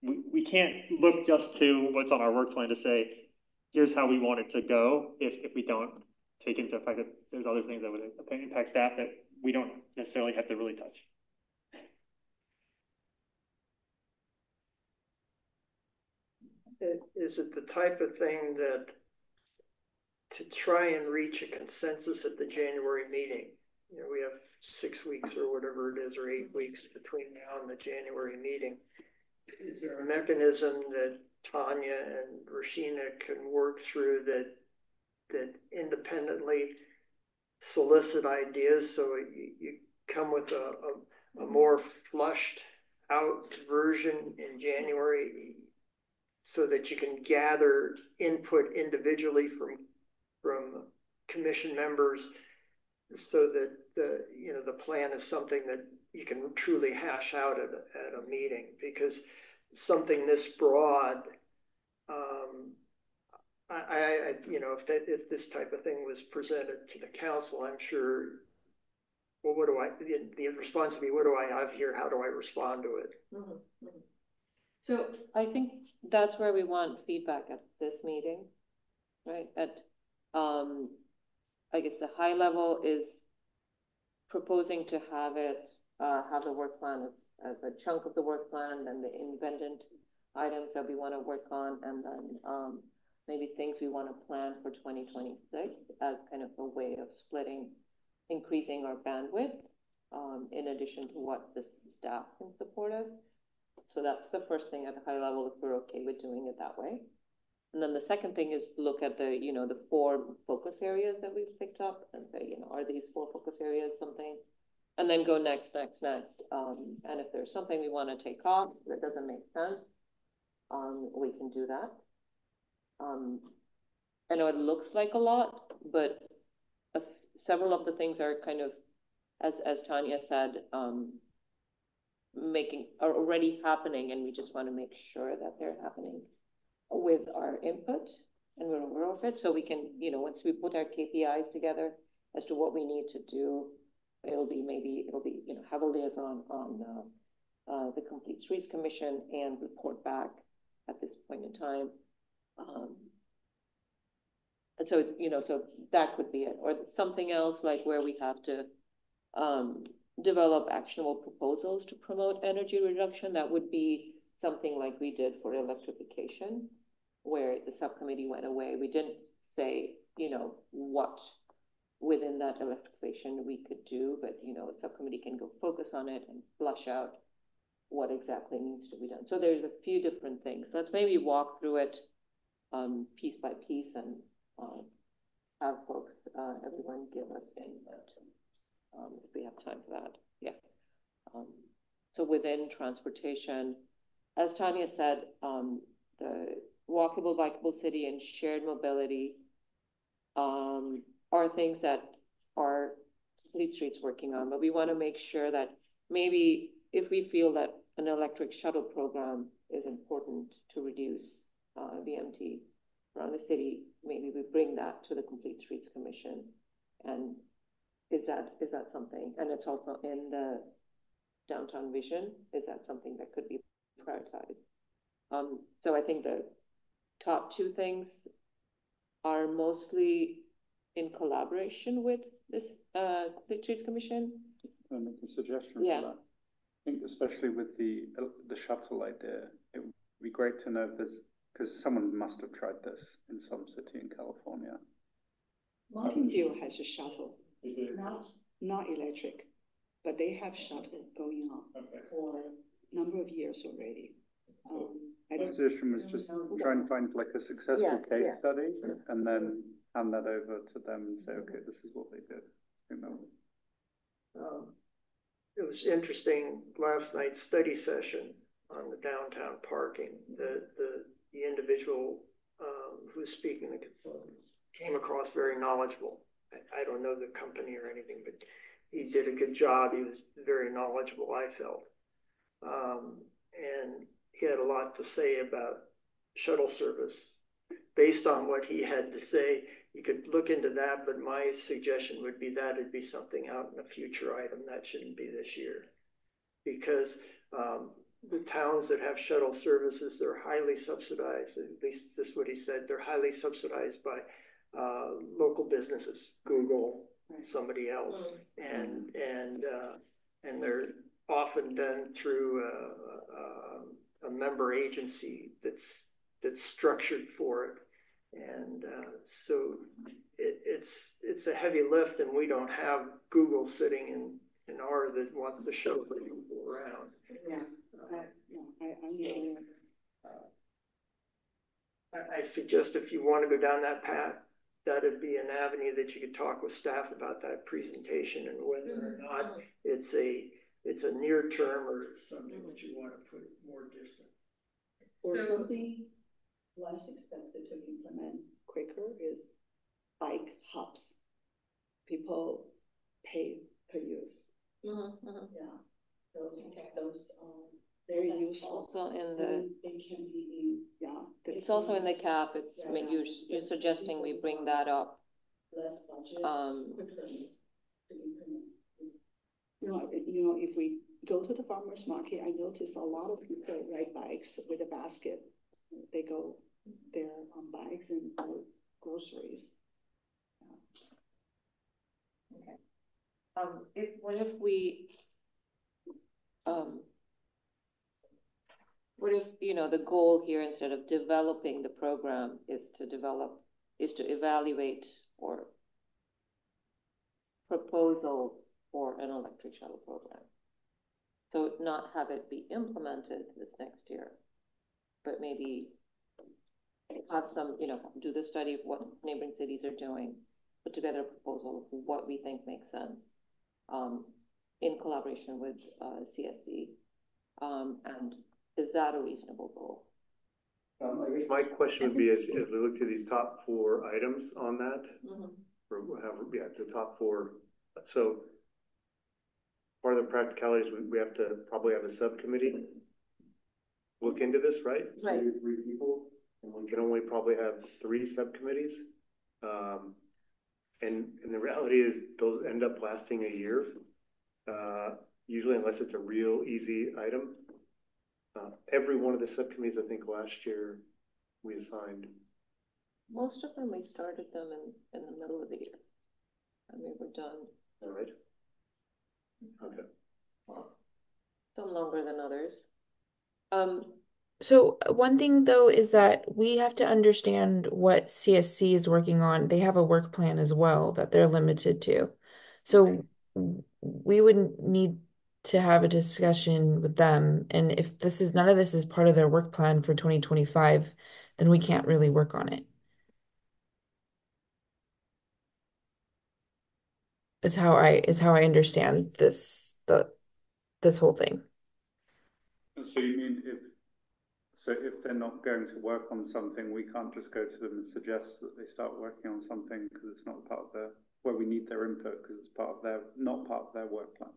we can't look just to what's on our work plan to say, here's how we want it to go, if we don't take into effect that there's other things that would impact staff that we don't necessarily have to really touch. Is it the type of thing that to try and reach a consensus at the January meeting? You know, we have 6 weeks or whatever it is, or 8 weeks between now and the January meeting. Is there a mechanism that Tanya and Rashina can work through that independently solicit ideas, so you come with a more flushed out version in January, so that you can gather input individually from commission members, so that the plan is something that you can truly hash out at a meeting? Because something this broad, if this type of thing was presented to the council, I'm sure, well, the response would be, what do I have here? How do I respond to it? Mm-hmm. Mm-hmm. So I think that's where we want feedback at this meeting, right? At, I guess the high level is proposing to have the work plan as a chunk of the work plan, and the independent items that we want to work on, and then maybe things we want to plan for 2026 as kind of a way of increasing our bandwidth, in addition to what the staff can support us. So that's the first thing at a high level, if we're okay with doing it that way. And then the second thing is look at the, the 4 focus areas that we've picked up and say, are these 4 focus areas something? And then go next. And if there's something we want to take off that doesn't make sense, we can do that. I know it looks like a lot, but several of the things are kind of, as Tanya said, are already happening, and we just want to make sure that they're happening with our input and we're aware of it, so we can, once we put our KPIs together as to what we need to do, it'll be have a liaison on the Complete Streets Commission and report back at this point in time. And so, so that could be it, or something else like where we have to develop actionable proposals to promote energy reduction. That would be something like we did for electrification, where the subcommittee went away. We didn't say, what within that electrification we could do, but, a subcommittee can go focus on it and flush out what exactly needs to be done. So there's a few different things. Let's maybe walk through it piece by piece, and have folks, everyone give us input if we have time for that. Yeah. So within transportation, as Tanya said, the walkable, bikeable city and shared mobility are things that are Complete Streets working on, but we want to make sure that maybe if we feel that an electric shuttle program is important to reduce VMT around the city, maybe we bring that to the Complete Streets Commission. And is that something? And it's also in the downtown vision. Is that something that could be prioritized? So I think the top 2 things are mostly in collaboration with this Complete Streets Commission. Can I make a suggestion? Yeah. For that? I think especially with the shuttle idea, it would be great to know if there's, because someone must have tried this in some city in California. Mountain View has a shuttle. Not electric, but they have shuttle going on for a number of years already. My position was just try and find like a successful case study and then hand that over to them and say, okay, this is what they did. It was interesting last night's study session on the downtown parking. The individual who's speaking, the consultant, came across very knowledgeable. I don't know the company or anything, but he did a good job. He was very knowledgeable, I felt. And he had a lot to say about shuttle service. Based on what he had to say, you could look into that, but my suggestion would be that it'd be something out in a future item. That shouldn't be this year. Because the towns that have shuttle services, they're highly subsidized. At least this is what he said. They're highly subsidized by local businesses, Google, somebody else, and they're often done through a member agency that's structured for it, and so it's a heavy lift, and we don't have Google sitting in our that wants to show people around. I suggest if you want to go down that path, that'd be an avenue that you could talk with staff about that presentation and whether or not it's a near term or it's something that you want to put more distant. Or something less expensive to implement quicker is bike hubs. People pay per use. Yeah, those very useful. Also in the. They can be It's also in the cap. It's. I mean, you're suggesting we bring that up. Less budget. Quicker to implement. If we go to the farmers market, I notice a lot of people ride bikes with a basket. They go there on bikes and buy groceries. Okay. What if we, the goal here, instead of developing the program, is to evaluate or proposals for an electric shuttle program. So not have it be implemented this next year, but maybe have some, do the study of what neighboring cities are doing, put together a proposal of what we think makes sense, in collaboration with CSC, and is that a reasonable goal? I guess my question would be, as we look to these top 4 items on that, or however, the top 4. So part of the practicalities, we have to probably have a subcommittee look into this, right? Right. 2 to 3 people, and we can only probably have 3 subcommittees. And the reality is those end up lasting a year, usually, unless it's a real easy item. Every one of the subcommittees, I think last year we assigned. Most of them, we started them in the middle of the year. I mean, we're done. All right. Okay. Well, some longer than others. So one thing though is that we have to understand what CSC is working on. They have a work plan as well that they're limited to. So we would need to have a discussion with them. And if none of this is part of their work plan for 2025, then we can't really work on it. Is how I understand this whole thing. So you mean if they're not going to work on something, we can't just go to them and suggest that they start working on something because it's not part of their, where we need their input because it's not part of their work plan.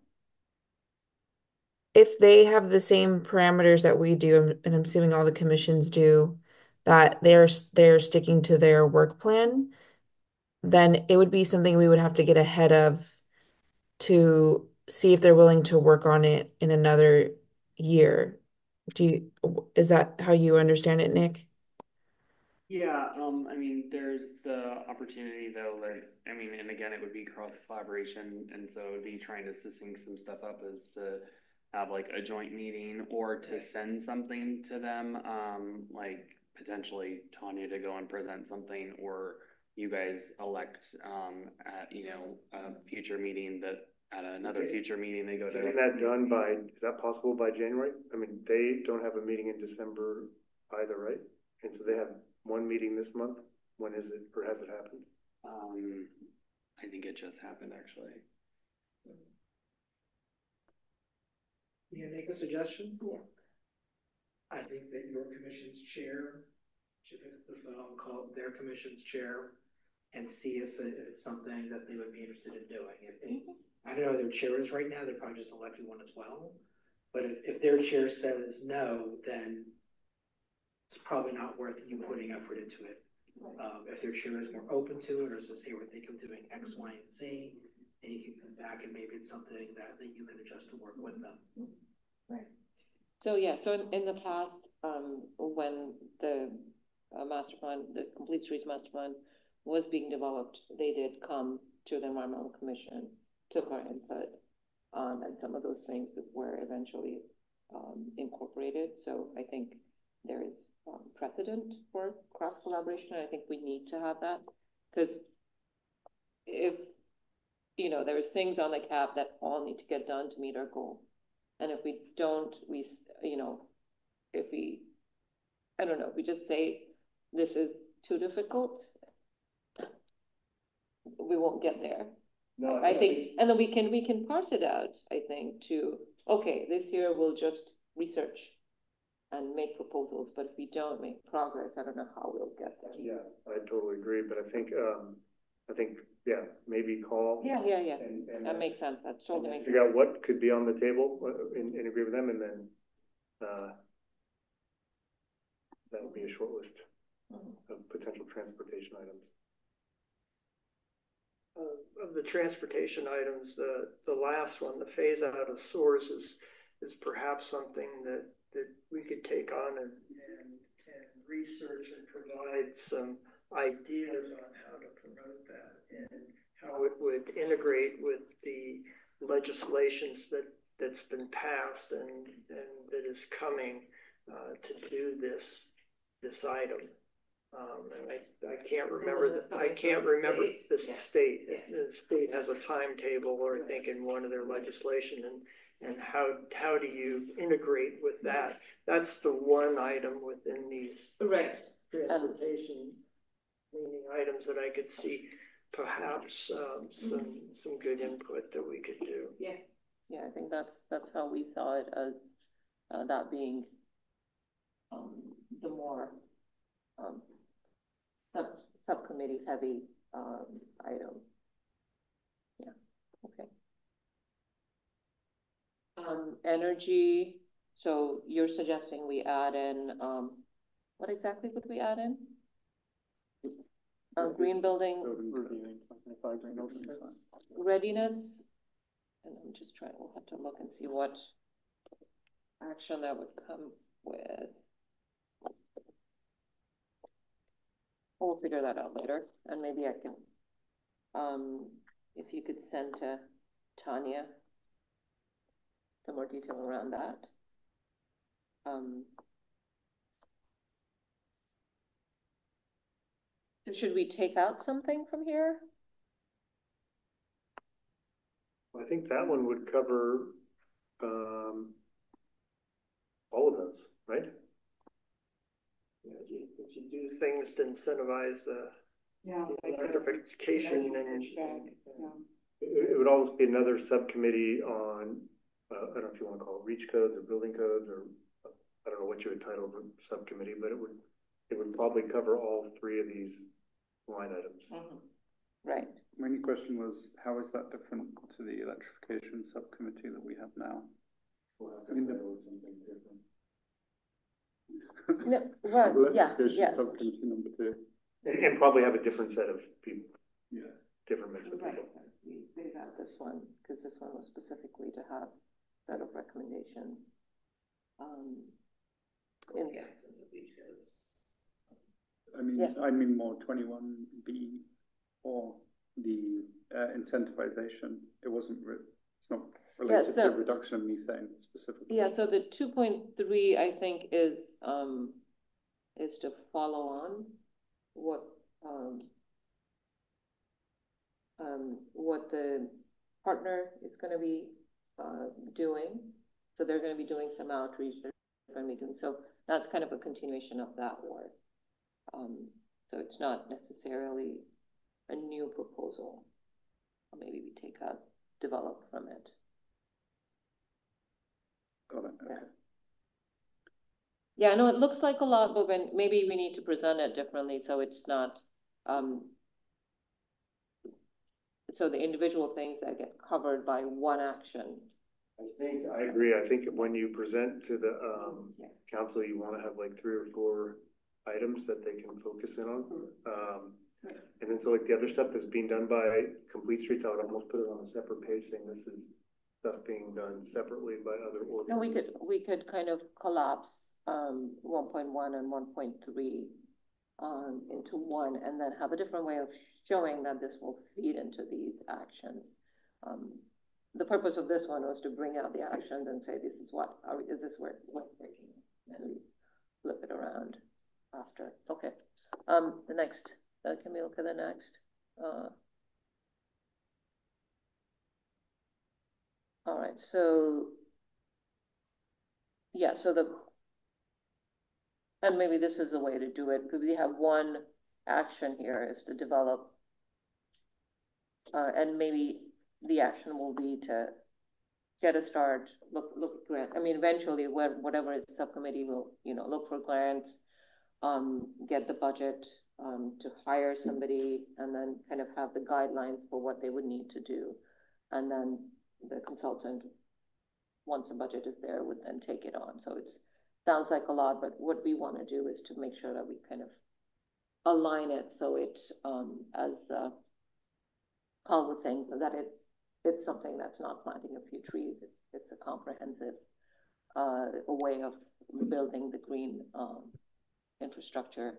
If they have the same parameters that we do, and I'm assuming all the commissions do, that they're sticking to their work plan, then it would be something we would have to get ahead of to see if they're willing to work on it in another year. Is that how you understand it, Nick? Yeah, I mean, there's the opportunity though, and again, it would be cross collaboration, and so it would be trying to sync some stuff up as to have like a joint meeting or to send something to them, like potentially Tanya to go and present something or you guys elect, at, you know, a future meeting that at another future meeting, they go to. Getting that done by, is that possible by January? I mean, they don't have a meeting in December either, right? And so they have one meeting this month. When is it, or has it happened? I think it just happened, actually. May I make a suggestion? Yeah. I think that your commission's chair should pick up the phone, call their commission's chair, and see if it's something that they would be interested in doing. I don't know who their chair is right now, they're probably just elected one as well. But if their chair says no, then it's probably not worth you putting effort into it. If their chair is more open to it, or says, hey, we're thinking of doing X, Y, and Z, and you can come back and maybe it's something that you can adjust to work with them. Right. So yeah, so in the past, when the master plan, the Complete Streets master plan was being developed, they did come to the Environmental Commission, took our input, and some of those things were eventually incorporated. So I think there is precedent for cross collaboration. I think we need to have that, because if you know, there's things on the cap that all need to get done to meet our goal, and if we don't, you know, if we, I don't know, if we just say this is too difficult, we won't get there. No, I think, and then we can parse it out, I think, to, okay, this year we'll just research and make proposals, but if we don't make progress, I don't know how we'll get there. Yeah, I totally agree, but I think, yeah, maybe call. Yeah. And that makes sense. That totally makes sense. Figure out what could be on the table and agree with them, and then that would be a short list of potential transportation items. Of the transportation items, the last one, the phase out of SOARS is perhaps something that we could take on and research and provide some ideas on how to promote that and how it would integrate with the legislations that's been passed and that is coming to do this item. And I can't remember the state. The state has a timetable, or I think in one of their legislation, and how do you integrate with that? That's the one item within these transportation meaning items that I could see perhaps some good input that we could do. Yeah, I think that's how we saw it, as that being the more subcommittee heavy item. Yeah, okay. Energy, so you're suggesting we add in, what exactly would we add in? Green building. Readiness, and I'm just trying, we'll have to look and see what action that would come with. We'll figure that out later, and maybe I can, if you could send to Tanya some more detail around that. Should we take out something from here? I think that one would cover all of those, right? Yeah, if you do things to incentivize the electrification, and it would almost be another subcommittee on, I don't know if you want to call it reach codes or building codes, or I don't know what you would title the subcommittee, but it would probably cover all three of these line items. Right. My only question was, how is that different to the electrification subcommittee that we have now? I mean, there was something different. No, well, yes. Subcommittee number 2. And probably have a different set of people. Yeah. Different mix of people. We phase out this one, because this one was specifically to have a set of recommendations. In the absence of each I mean more 21B or the incentivization. It's not related to reduction of methane specifically. Yeah, so the 2.3 I think is to follow on what what the partner is going to be doing. So they're going to be doing some outreach. They're going to be doing so. That's kind of a continuation of that work. So it's not necessarily a new proposal. Or maybe we take out develop from it. Got it. Okay. Yeah, no, it looks like a lot, but maybe we need to present it differently so it's not so the individual things that get covered by one action. I agree. I think when you present to the council, you want to have like 3 or 4 items that they can focus in on. And then so like the other stuff that's being done by Complete Streets, I would almost put it on a separate page saying this is stuff being done separately by other organizations. No, we could kind of collapse 1.1 and 1.3 into one, and then have a different way of showing that this will feed into these actions. The purpose of this one was to bring out the actions and say, this is what, is this where we're breaking? And we flip it around after. Okay. The next, can we look at the next? All right, so, yeah, so and maybe this is a way to do it, because we have one action here is to develop, and maybe the action will be to get a start, look grant. I mean, eventually, whatever is subcommittee will, look for grants, get the budget to hire somebody, and then kind of have the guidelines for what they would need to do, and then the consultant, once the budget is there, would then take it on. So it sounds like a lot, but what we want to do is to make sure that we kind of align it so it's as Carl was saying, so that it's something that's not planting a few trees. It's a comprehensive a way of building the green infrastructure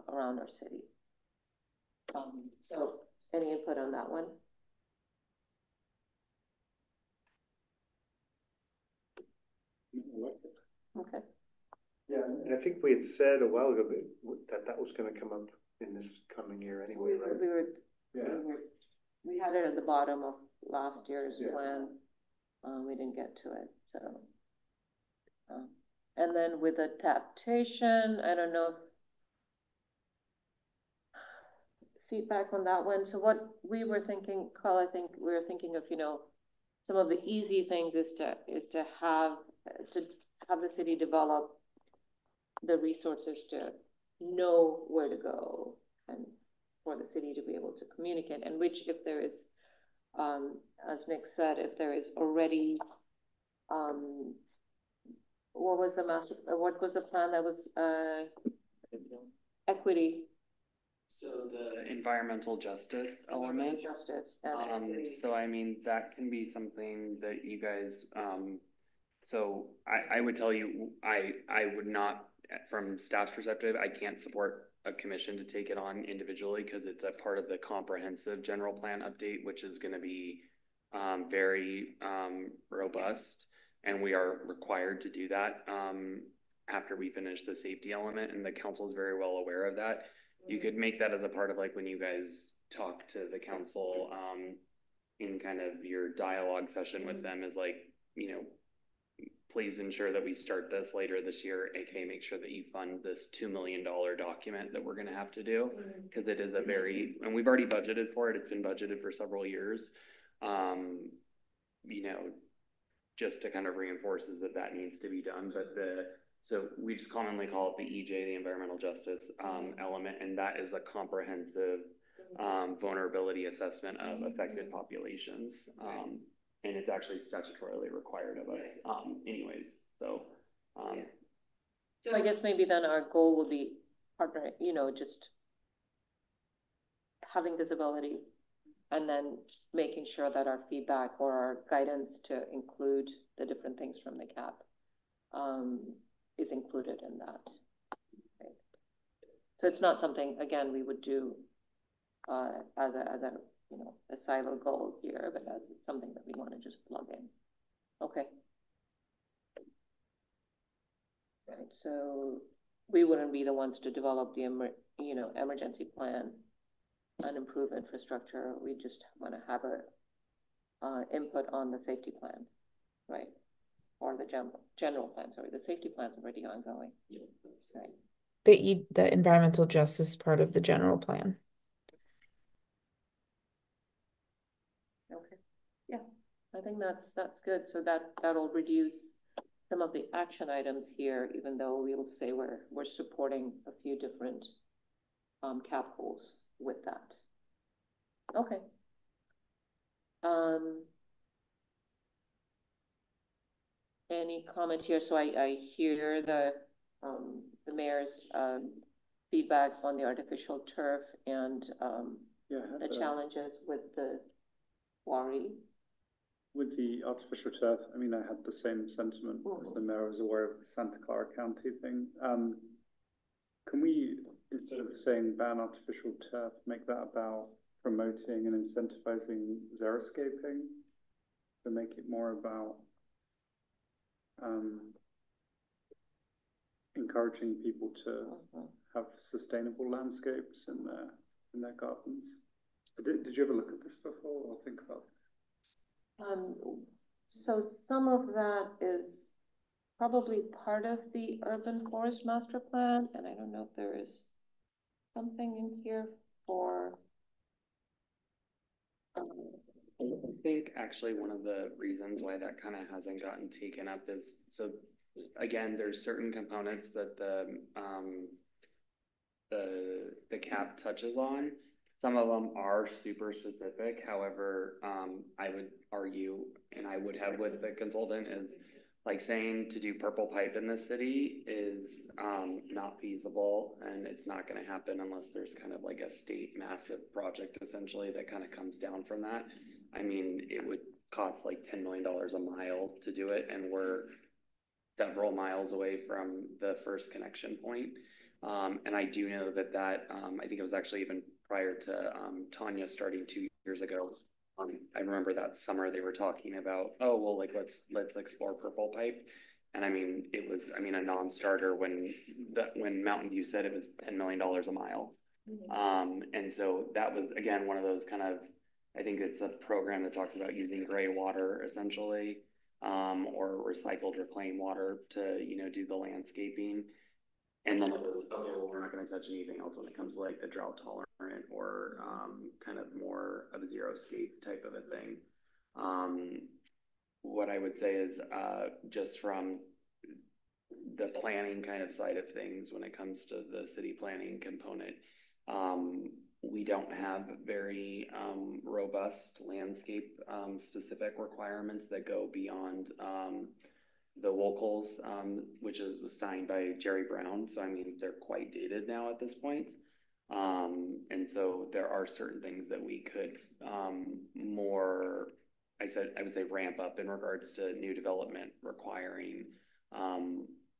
around our city. So any input on that one? Okay. Yeah, and I think we had said a while ago that was going to come up in this coming year anyway, right? We had it at the bottom of last year's plan. We didn't get to it, so. And then with adaptation, I don't know. Feedback on that one. So what we were thinking, Carl, I think we were thinking of, some of the easy things is to have the city develop the resources to know where to go and for the city to be able to communicate, and which, if there is, as Nick said, if there is already, what was the plan that was equity? So the environmental justice element. So I mean, that can be something that you guys, so I would tell you, I would not, from staff's perspective, I can't support a commission to take it on individually because it's a part of the comprehensive general plan update, which is going to be very robust, and we are required to do that after we finish the safety element, and the council is very well aware of that. You could make that as a part of like when you guys talk to the council in kind of your dialogue session with them, is like, please ensure that we start this later this year, aka make sure that you fund this $2 million document that we're going to have to do, because it is a very, and we've already budgeted for it. It's been budgeted for several years. Just to kind of reinforces that needs to be done. But so we just commonly call it the EJ, the environmental justice element, and that is a comprehensive vulnerability assessment of affected populations. And it's actually statutorily required of us anyways. So, So I guess maybe then our goal would be partner, just having visibility and then making sure that our feedback or our guidance to include the different things from the CAP is included in that. Right? So it's not something, again, we would do as a silo goal here, but as something that we want to just plug in. Okay. Right. So we wouldn't be the ones to develop the emergency plan. and improve infrastructure. We just want to have a input on the safety plan, right? Or the general plan, sorry, the safety plan's already ongoing. Yeah, that's right. The environmental justice part of the general plan. Okay, yeah, I think that's good. So that'll reduce some of the action items here, even though we will say we're supporting a few different cap holes with that. Okay. Any comment here? So I hear the mayor's feedback on the artificial turf and the challenges with the quarry. With the artificial turf, I mean, I had the same sentiment as the mayor. Was aware of the Santa Clara County thing. Can we, instead of saying ban artificial turf, make that about promoting and incentivizing xeriscaping? To make it more about encouraging people to have sustainable landscapes in their gardens. Did you ever look at this before or think about this? So some of that is probably part of the urban forest master plan, and I don't know if there is something in here for. I think actually one of the reasons why that kind of hasn't gotten taken up is, so again, there's certain components that the cap touches on. Some of them are super specific. However, I would argue, and I would have with the consultant, is like saying to do purple pipe in the city is not feasible, and it's not going to happen unless there's kind of like a state massive project essentially that kind of comes down from that. I mean, it would cost like $10 million a mile to do it, and we're several miles away from the first connection point. And I do know that I think it was actually even prior to Tanya starting 2 years ago. I remember that summer they were talking about, oh, well, like let's explore purple pipe. And I mean, it was, I mean, a non-starter when Mountain View said it was $10 million a mile. And so that was, again, one of those kind of, I think it's a program that talks about using gray water essentially, or recycled reclaimed water to, do the landscaping. And then it was, okay, well, we're not going to touch anything else when it comes to like the drought tolerant or kind of more of a xeriscape type of a thing. What I would say is just from the planning kind of side of things, when it comes to the city planning component, we don't have very robust landscape specific requirements that go beyond the locals, which was signed by Jerry Brown. So, I mean, they're quite dated now at this point. And so there are certain things that we could more, I would say ramp up in regards to new development requiring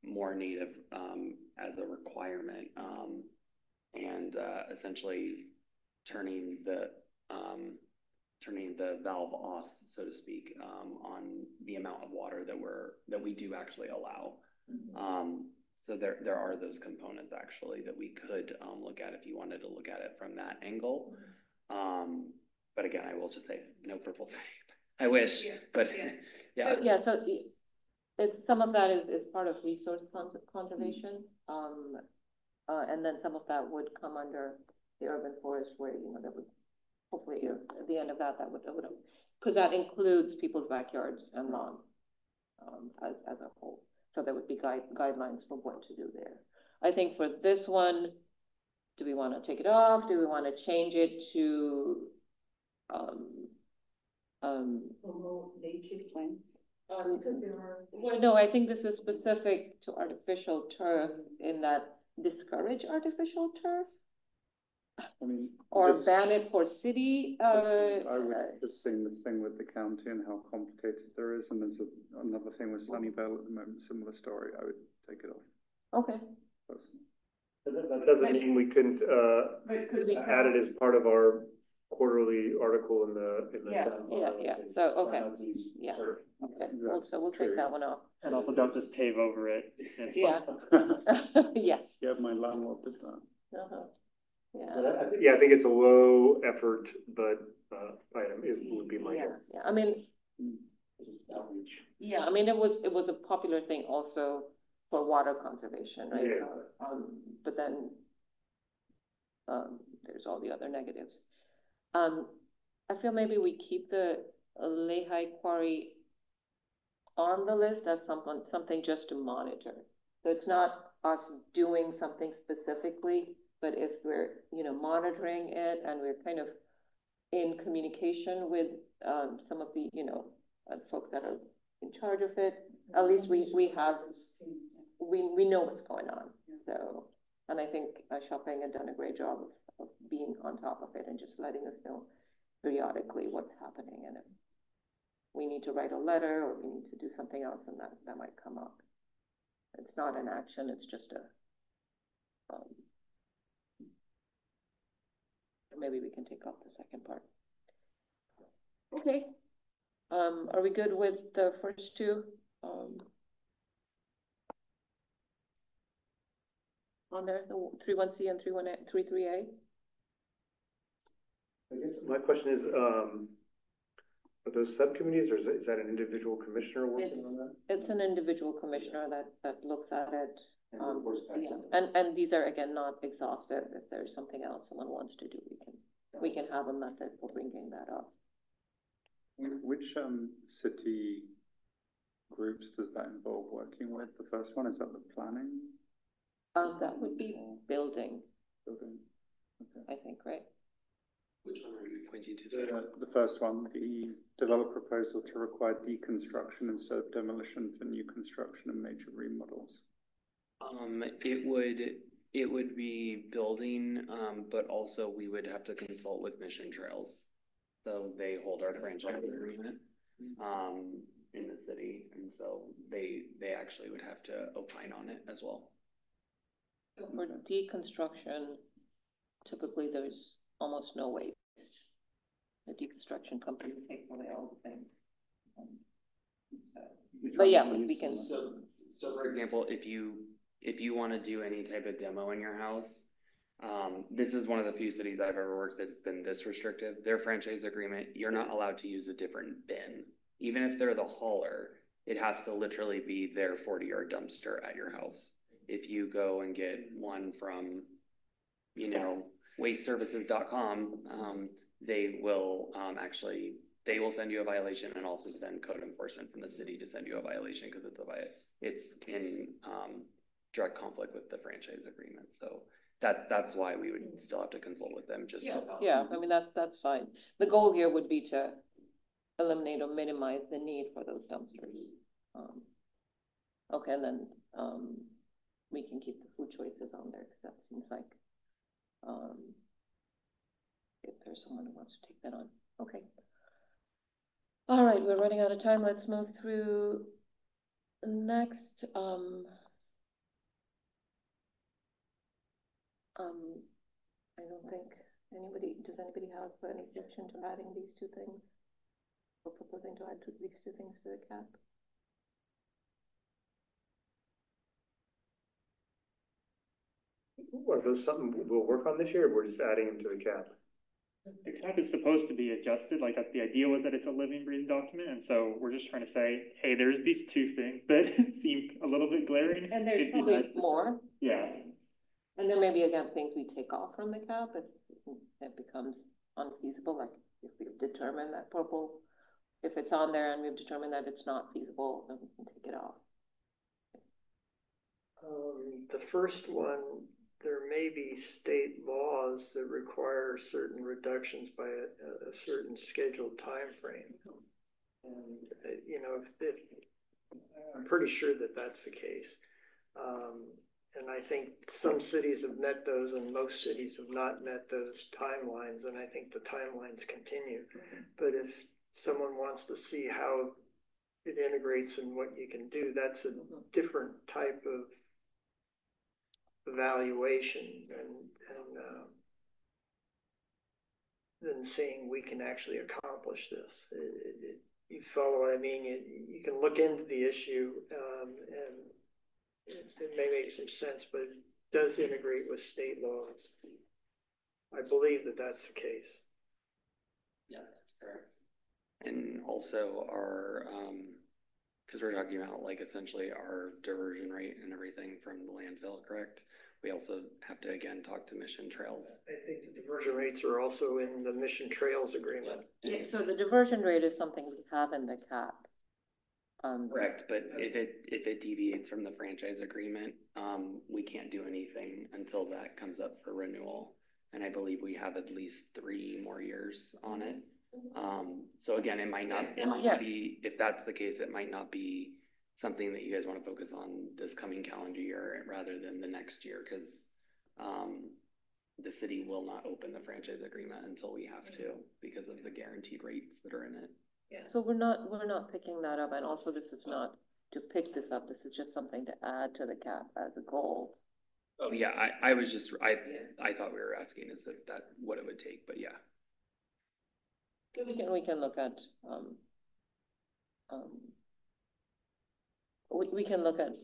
more native as a requirement, and essentially turning the valve off, so to speak, on the amount of water that we do actually allow. So there are those components actually that we could look at if you wanted to look at it from that angle. But again, I will just say no purple tape. I wish, but yeah. So some of that is part of resource conservation, and then some of that would come under the urban forest, where that would hopefully at the end of that would because that includes people's backyards and lawns as a whole. So there would be guidelines for what to do there. I think for this one, do we want to take it off? Do we want to change it to promote native plants? Because there are. Well, no, I think this is specific to artificial turf in that discourage artificial turf. I mean, or ban it for city. I would just sing this thing with the county and how complicated there is, and there's another thing with Sunnyvale at the moment, similar story. I would take it off. Okay. That doesn't mean we couldn't add it as part of our quarterly article in the yeah. So okay, yeah. Okay. So we'll take that one off. And also, don't just pave over it. Yeah. Yes. Yeah, my landlord did that. Yeah, I think it's a low effort, but, item would be my guess. Yeah, I mean, yeah, I mean, it was a popular thing also for water conservation, right? Yeah. But then, there's all the other negatives. I feel maybe we keep the Lehi Quarry on the list as something just to monitor. So it's not us doing something specifically, but if we're, monitoring it and we're kind of in communication with some of the, folks that are in charge of it, at least we know what's going on. So, and I think Xiaopeng had done a great job of being on top of it and just letting us know periodically what's happening, and if we need to write a letter or we need to do something else, and that might come up. It's not an action, it's just a maybe we can take off the second part. Okay. Are we good with the first two? On there, the 31C and 33A? I guess my question is, are those subcommittees, or is that an individual commissioner working on that? It's an individual commissioner that looks at it. Yeah. And these are, again, not exhaustive. If there's something else someone wants to do, we can have a method for bringing that up. Which city groups does that involve working with? The first one, is that the planning? That would be building. Building. Okay. I think, right? Which one are you pointing to? The first one, the develop proposal to require deconstruction instead of demolition for new construction and major remodels. It would be building, but also we would have to consult with Mission Trails. So they hold our franchise agreement in the city, and so they actually would have to opine on it as well. For deconstruction, typically there's almost no waste. The deconstruction company takes away all the things. But yeah, we can. So for example, if you want to do any type of demo in your house, this is one of the few cities I've ever worked that's been this restrictive. Their franchise agreement, you're not allowed to use a different bin. Even if they're the hauler, it has to literally be their 40-yard dumpster at your house. If you go and get one from, wasteservices.com, they will they will send you a violation and also send code enforcement from the city to send you a violation because it's in direct conflict with the franchise agreement. So that's why we would still have to consult with them. Yeah. I mean, that's fine. The goal here would be to eliminate or minimize the need for those dumpsters. Okay, and then we can keep the food choices on there because that seems like if there's someone who wants to take that on. Okay. All right, we're running out of time. Let's move through next. I don't think does anybody have any objection to adding these two things? Or proposing to add these two things to the cap? Are those something we'll work on this year, or we're just adding them to the cap? The cap is supposed to be adjusted. Like the idea was that it's a living, breathing document, and so we're just trying to say, hey, there's these two things that seem a little bit glaring. And there's probably more. Yeah. And then maybe again things we take off from the cap if it becomes unfeasible. Like if we've determined that if it's on there and we've determined that it's not feasible, then we can take it off. The first one, there may be state laws that require certain reductions by a certain scheduled time frame. And, if I'm pretty sure that that's the case. And I think some cities have met those and most cities have not met those timelines. And I think the timelines continue. But if someone wants to see how it integrates and what you can do, that's a different type of evaluation than saying we can actually accomplish this. You follow what I mean? You can look into the issue and it may make some sense, but it does integrate with state laws. I believe that that's the case. Yeah, that's correct. And also our, because we're talking about like essentially our diversion rate and everything from the landfill, correct? We also have to again talk to Mission Trails. I think the diversion rates are also in the Mission Trails agreement. Yeah, so the diversion rate is something we have in the cap. Correct, but if it deviates from the franchise agreement, we can't do anything until that comes up for renewal. And I believe we have at least 3 more years on it. So again, it might not be, if that's the case, it might not be something that you guys want to focus on this coming calendar year rather than the next year, because the city will not open the franchise agreement until we have to because of the guaranteed rates that are in it. Yeah. So we're not picking that up, and also this is not to pick this up. This is just something to add to the cap as a goal. Oh yeah, I was just I thought we were asking is that what it would take, but yeah. So we can look at we can look at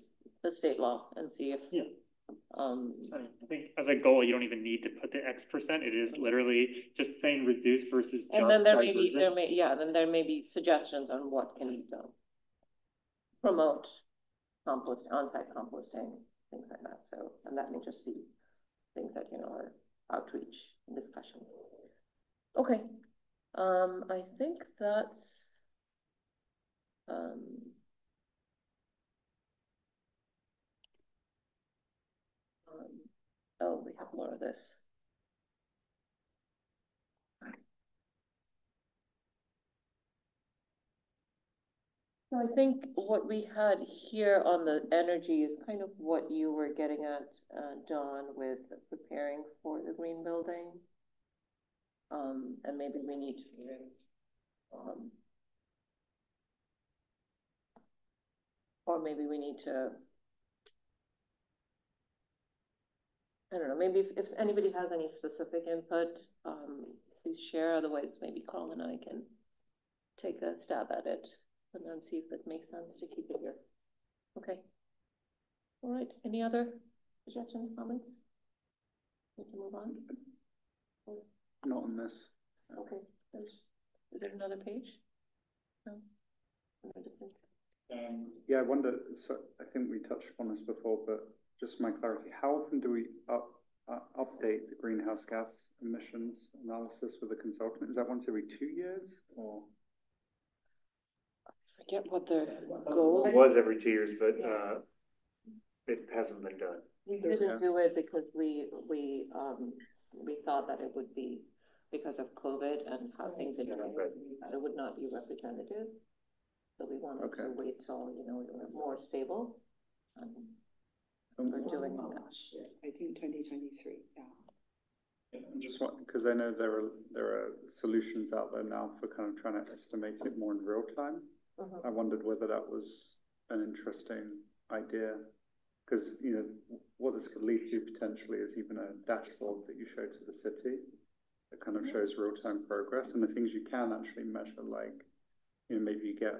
the state law and see if I think as a goal you don't even need to put the X%. It is literally just saying reduce versus and then there may be suggestions on what can be done. Promote on-site composting, things like that. So, and that may just be things that are outreach and discussion. Okay. I think that's oh, we have more of this. So I think what we had here on the energy is kind of what you were getting at, Don, with preparing for the green building. And maybe we need to or maybe we need to, I don't know, maybe if anybody has any specific input, please share. Otherwise, maybe Carl and I can take a stab at it and then see if it makes sense to keep it here. Okay. All right. Any other suggestions, comments? We can move on. Not on this. Okay. Is there another page? No. Yeah, I wonder. So I think we touched upon this before, but just my clarity: how often do we update the greenhouse gas emissions analysis with a consultant? Is that once every 2 years, or? I forget what the goal It was every 2 years, but it hasn't been done. We didn't do it because we thought that it would be because of COVID and how things are going, that it would not be representative. So we wanted to wait till we were more stable. We're doing I think 2023. Yeah. I'm just because I know there are solutions out there now for kind of trying to estimate it more in real time. I wondered whether that was an interesting idea, because what this could lead to potentially is even a dashboard that you show to the city that kind of shows real-time progress, and the things you can actually measure, like maybe you get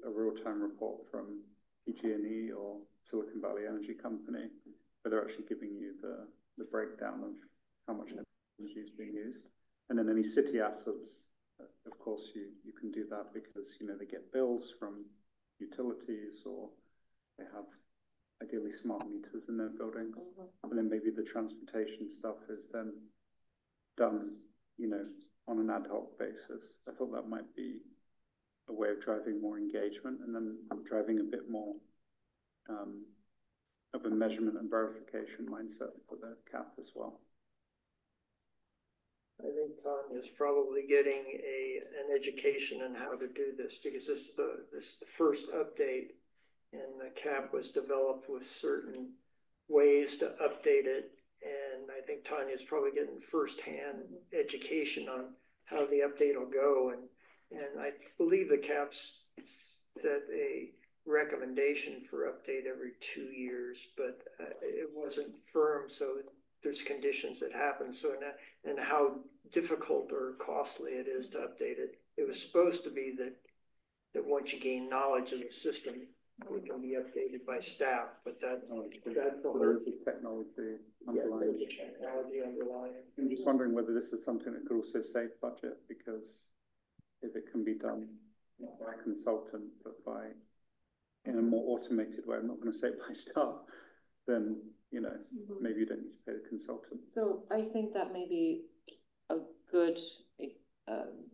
a real-time report from PG&E or Silicon Valley Energy Company, where they're actually giving you the breakdown of how much energy is being used. And then any city assets, of course, you can do that because they get bills from utilities, or they have ideally smart meters in their buildings. And then maybe the transportation stuff is then done, on an ad hoc basis. I thought that might be a way of driving more engagement and then driving a bit more of a measurement and verification mindset for the CAP as well. I think Tanya's probably getting an education on how to do this, because this is the first update, and the CAP was developed with certain ways to update it. And I think Tanya's probably getting firsthand education on how the update will go. And I believe the CAP's set a recommendation for update every 2 years, but it wasn't firm, so there's conditions that happen. So and how difficult or costly it is to update it. It was supposed to be that once you gain knowledge of the system, we can be updated by staff, but that's So the there is a technology underlying. there's a technology underlying. I'm just wondering whether this is something that could also save budget, because if it can be done not by a consultant, but by in a more automated way, I'm not going to say by staff, then, you know, maybe you don't need to pay the consultant. So I think that may be a good, um,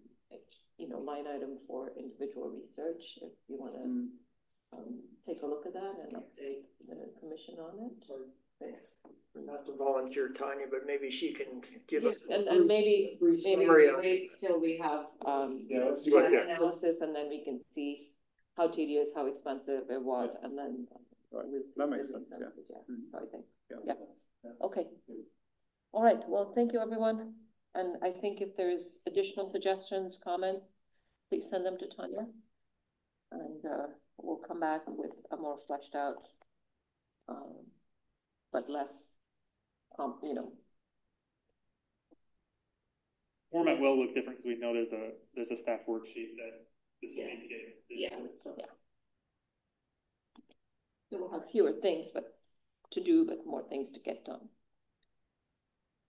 you know, line item for individual research, if you want to take a look at that and update the commission on it. Not to volunteer Tanya, but maybe she can give Yes, us and maybe we wait till we have let's do it, yeah. analysis, and then we can see how tedious, how expensive it was, and then we'll That makes sense. Yeah. So I think. Yeah. Okay. All right. Well, thank you, everyone. And I think if there's additional suggestions, comments, please send them to Tanya, and we'll come back with a more fleshed out, but less, you know. Format will look different because we know there's a staff worksheet that the city gave. Yeah. So we'll have fewer things, to do, but more things to get done.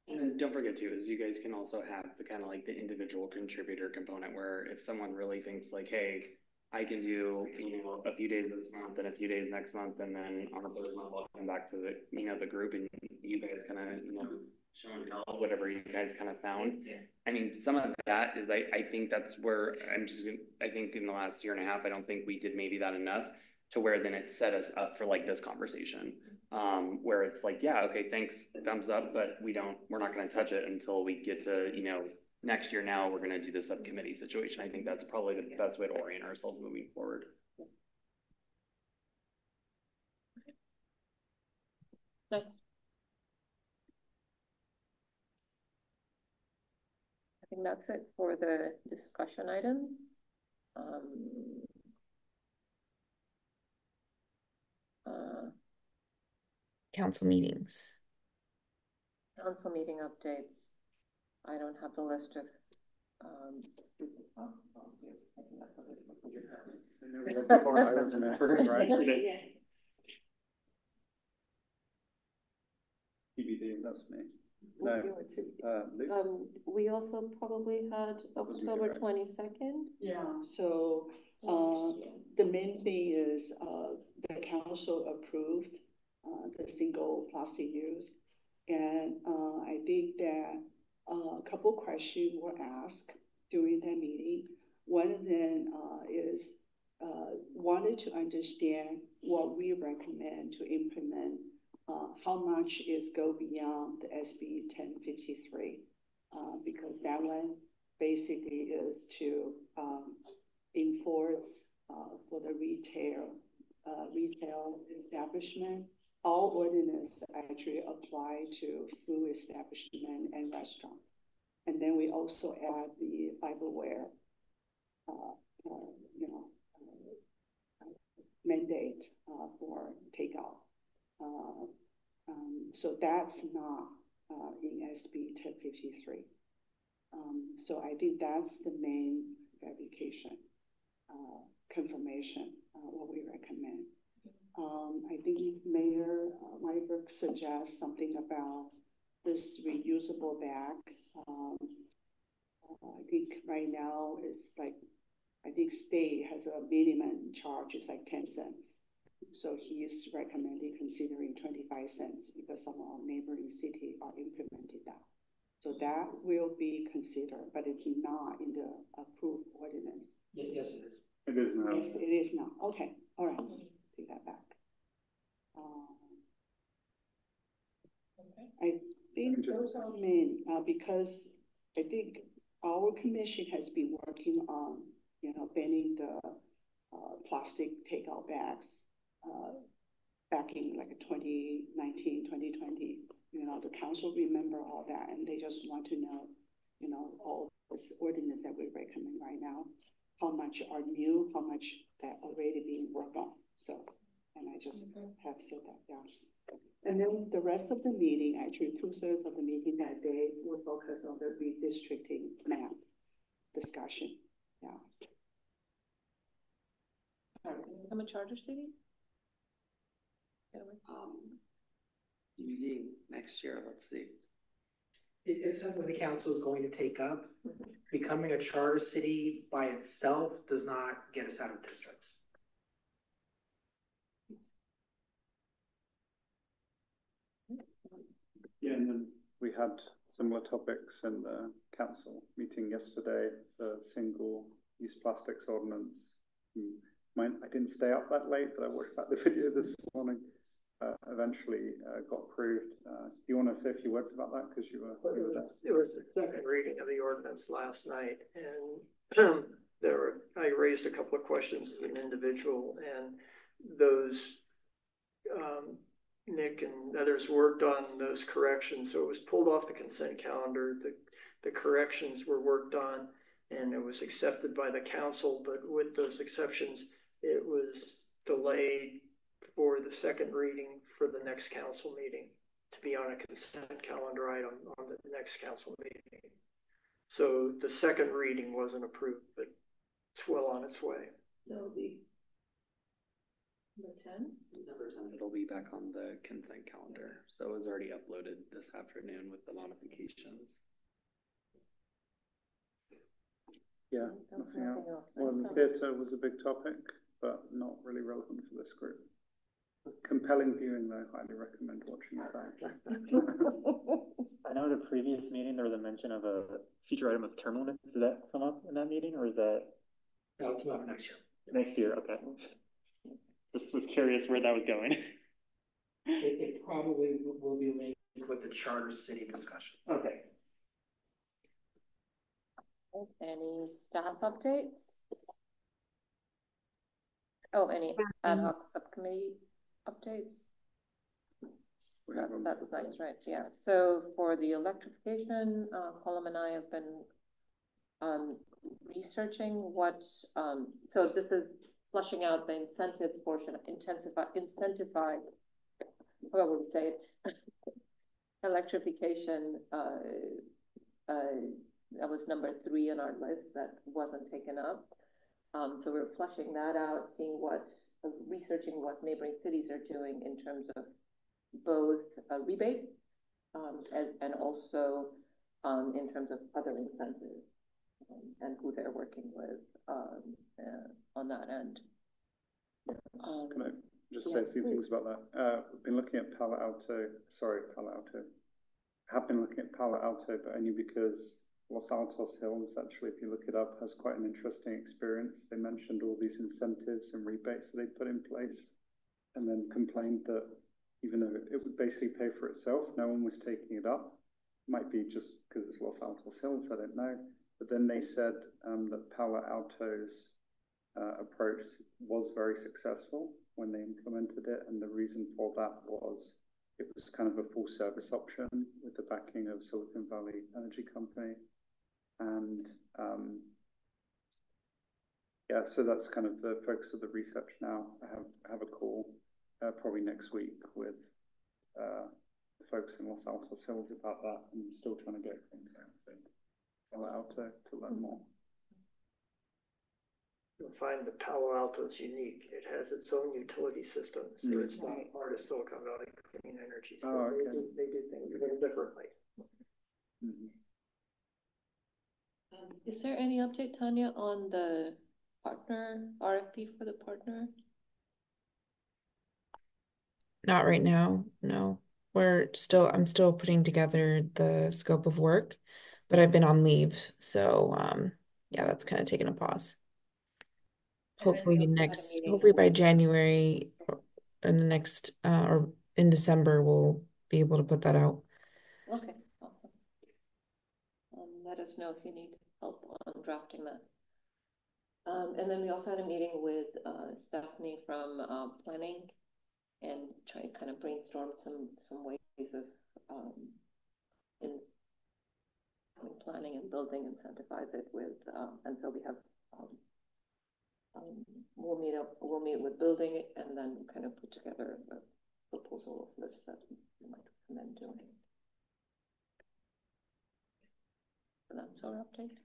And then don't forget too, is you guys can also have the kind of like the individual contributor component where if someone really thinks like, hey, I can do, you know, a few days this month and a few days next month, and then on the third month I'll come back to the, you know, the group, and you guys kind of, you know, show and tell whatever you guys kind of found. I mean, some of that is, I think that's where I think in the last year and a half, I don't think we did maybe that enough to where then it set us up for like this conversation, where it's like, yeah, okay, thanks, thumbs up, but we're not going to touch it until we get to, you know, next year. Now we're going to do the subcommittee situation. I think that's probably the best way to orient ourselves moving forward. Nice. I think that's it for the discussion items. Council meetings. Council meeting updates. I don't have the list of TBD, that's me. No, we also probably had October 22nd. Yeah, so the main thing is the council approves the single plastic use. And I think that a couple questions were asked during that meeting. One of them is wanted to understand what we recommend to implement, how much is go beyond the SB 1053, because that one basically is to enforce for the retail establishment. All ordinance actually apply to food establishment and restaurant. And then we also add the fiberware, mandate for takeout. So that's not in SB 1053. So I think that's the main verification, confirmation, what we recommend. I think Mayor Myberg suggests something about this reusable bag. I think right now is like, I think state has a minimum charge, it's like 10 cents. So he is recommending considering 25 cents because some of our neighboring cities are implementing that. So that will be considered, but it's not in the approved ordinance. Yes, it is. it is now. Yes, it is now. Okay, all right, take that back. I think those are main, because I think our commission has been working on, banning the plastic takeout bags back in like 2019, 2020. The council remember all that, and they just want to know, all this ordinance that we recommend right now, how much are new, how much that already being worked on. So, and I just have said that, yeah. And then the rest of the meeting, actually 2/3 of the meeting that day will focus on the redistricting map discussion. Yeah. Become a charter city? using next year? Let's see. It's something the council is going to take up. Becoming a charter city by itself does not get us out of districts. Yeah, and then we had similar topics in the council meeting yesterday, the single use plastics ordinance. I didn't stay up that late, but I watched back the video this morning. Eventually got approved. Do you want to say a few words about that? Because you were there. It was the second reading of the ordinance last night, and I raised a couple of questions as an individual, and those Nick and others worked on those corrections, so it was pulled off the consent calendar. The corrections were worked on, and it was accepted by the council, but with those exceptions, it was delayed for the second reading for the next council meeting to be on a consent calendar item on the next council meeting. So the second reading wasn't approved, but it's well on its way. That'll be the 10th? December 10th, it'll be back on the consent calendar. So it was already uploaded this afternoon with the modifications. Yeah, nothing else. Well, the theatre was a big topic, but not really relevant for this group. Compelling viewing, though. Highly recommend watching it back. I know in the previous meeting there was a mention of a future item of term limits. Did that come up in that meeting, or is that? That'll come up next year. Next year, okay. Just was curious where that was going. It probably will be linked with the charter city discussion. Okay. Any staff updates? Oh, any ad hoc subcommittee updates? That's nice, right? Yeah. So for the electrification, Colum and I have been researching what. So this is flushing out the incentives portion, incentivize. How would we say it? Electrification. That was number 3 on our list that wasn't taken up. So we're flushing that out, seeing researching what neighboring cities are doing in terms of both rebate and also in terms of other incentives and who they're working with on that end. Can I just say a few things about that? We've been looking at Palo Alto. I have been looking at Palo Alto, but only because Los Altos Hills, actually, if you look it up, has quite an interesting experience. They mentioned all these incentives and rebates that they put in place, and then complained that even though it would basically pay for itself, no one was taking it up. Might be just because it's Los Altos Hills, I don't know. But then they said that Palo Alto's approach was very successful when they implemented it, and the reason for that was it was kind of a full service option with the backing of Silicon Valley Energy Company. And yeah, so that's kind of the focus of the research now. I have a call probably next week with folks in Los Altos Hills about that. And I'm still trying to get Palo Alto to learn more. You'll find that Palo Alto is unique. It has its own utility system, so it's not part of Silicon Valley Clean Energy. So okay. they do things a little differently. Is there any update, Tanya, on the partner RFP for the partner? Not right now, no. I'm still putting together the scope of work, but I've been on leave, so yeah, that's kind of taken a pause. Hopefully by January or in the next or in December we'll be able to put that out. Okay, awesome. Let us know if you need help on drafting that. And then we also had a meeting with Stephanie from planning and try to kind of brainstorm some ways of in planning and building, incentivize it with, and so we have we'll meet with building and then kind of put together a proposal list that we might recommend doing. So that's our update.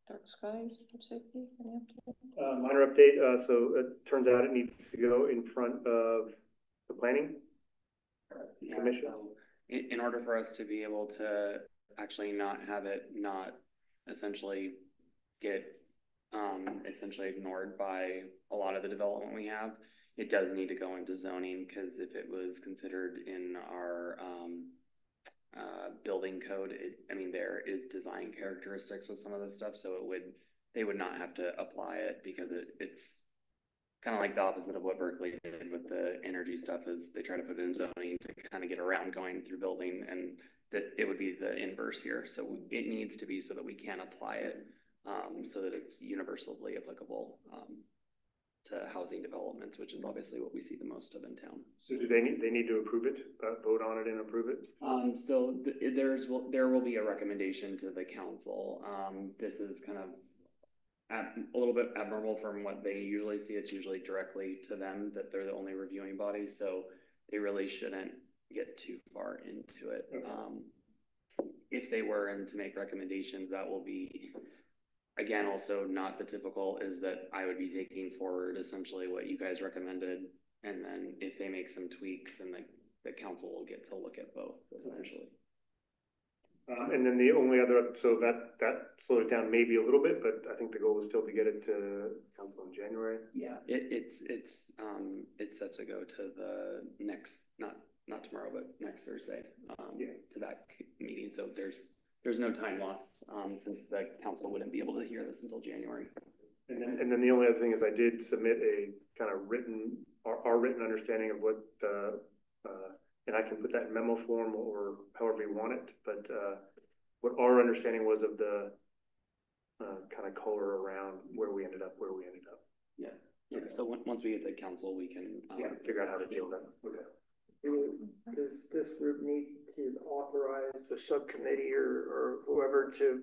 Dark skies for safety, any update? Minor update. So it turns out it needs to go in front of planning Yeah, commission? so in order for us to be able to actually not have it not essentially get essentially ignored by a lot of the development we have, it does need to go into zoning, because if it was considered in our building code, I mean, there is design characteristics with some of this stuff, so they would not have to apply it, because it's kind of like the opposite of what Berkeley did with the energy stuff, is they try to put it in zoning to kind of get around going through building, and that it would be the inverse here. So it needs to be so that we can apply it, so that it's universally applicable to housing developments, which is obviously what we see the most of in town. So do they need to approve it, vote on it and approve it? There will be a recommendation to the council. This is kind of a little bit abnormal from what they usually see. It's usually directly to them, that they're the only reviewing body, so they really shouldn't get too far into it. Okay. If they were and to make recommendations, that will be, again, also not the typical, is that I would be taking forward essentially what you guys recommended, and then if they make some tweaks, then the council will get to look at both essentially. And then the only other, so that slowed it down maybe a little bit, but I think the goal is still to get it to council in January. Yeah, it's set to go to the next, not tomorrow, but next Thursday, to that meeting. So there's no time loss, since the council wouldn't be able to hear this until January. And then the only other thing is I did submit a kind of our written understanding of what and I can put that in memo form or however you want it, but what our understanding was of the kind of color around where we ended up. Yeah. Okay. So once we get to council, we can figure out how to deal with that. Okay. Does this group need to authorize the subcommittee or whoever to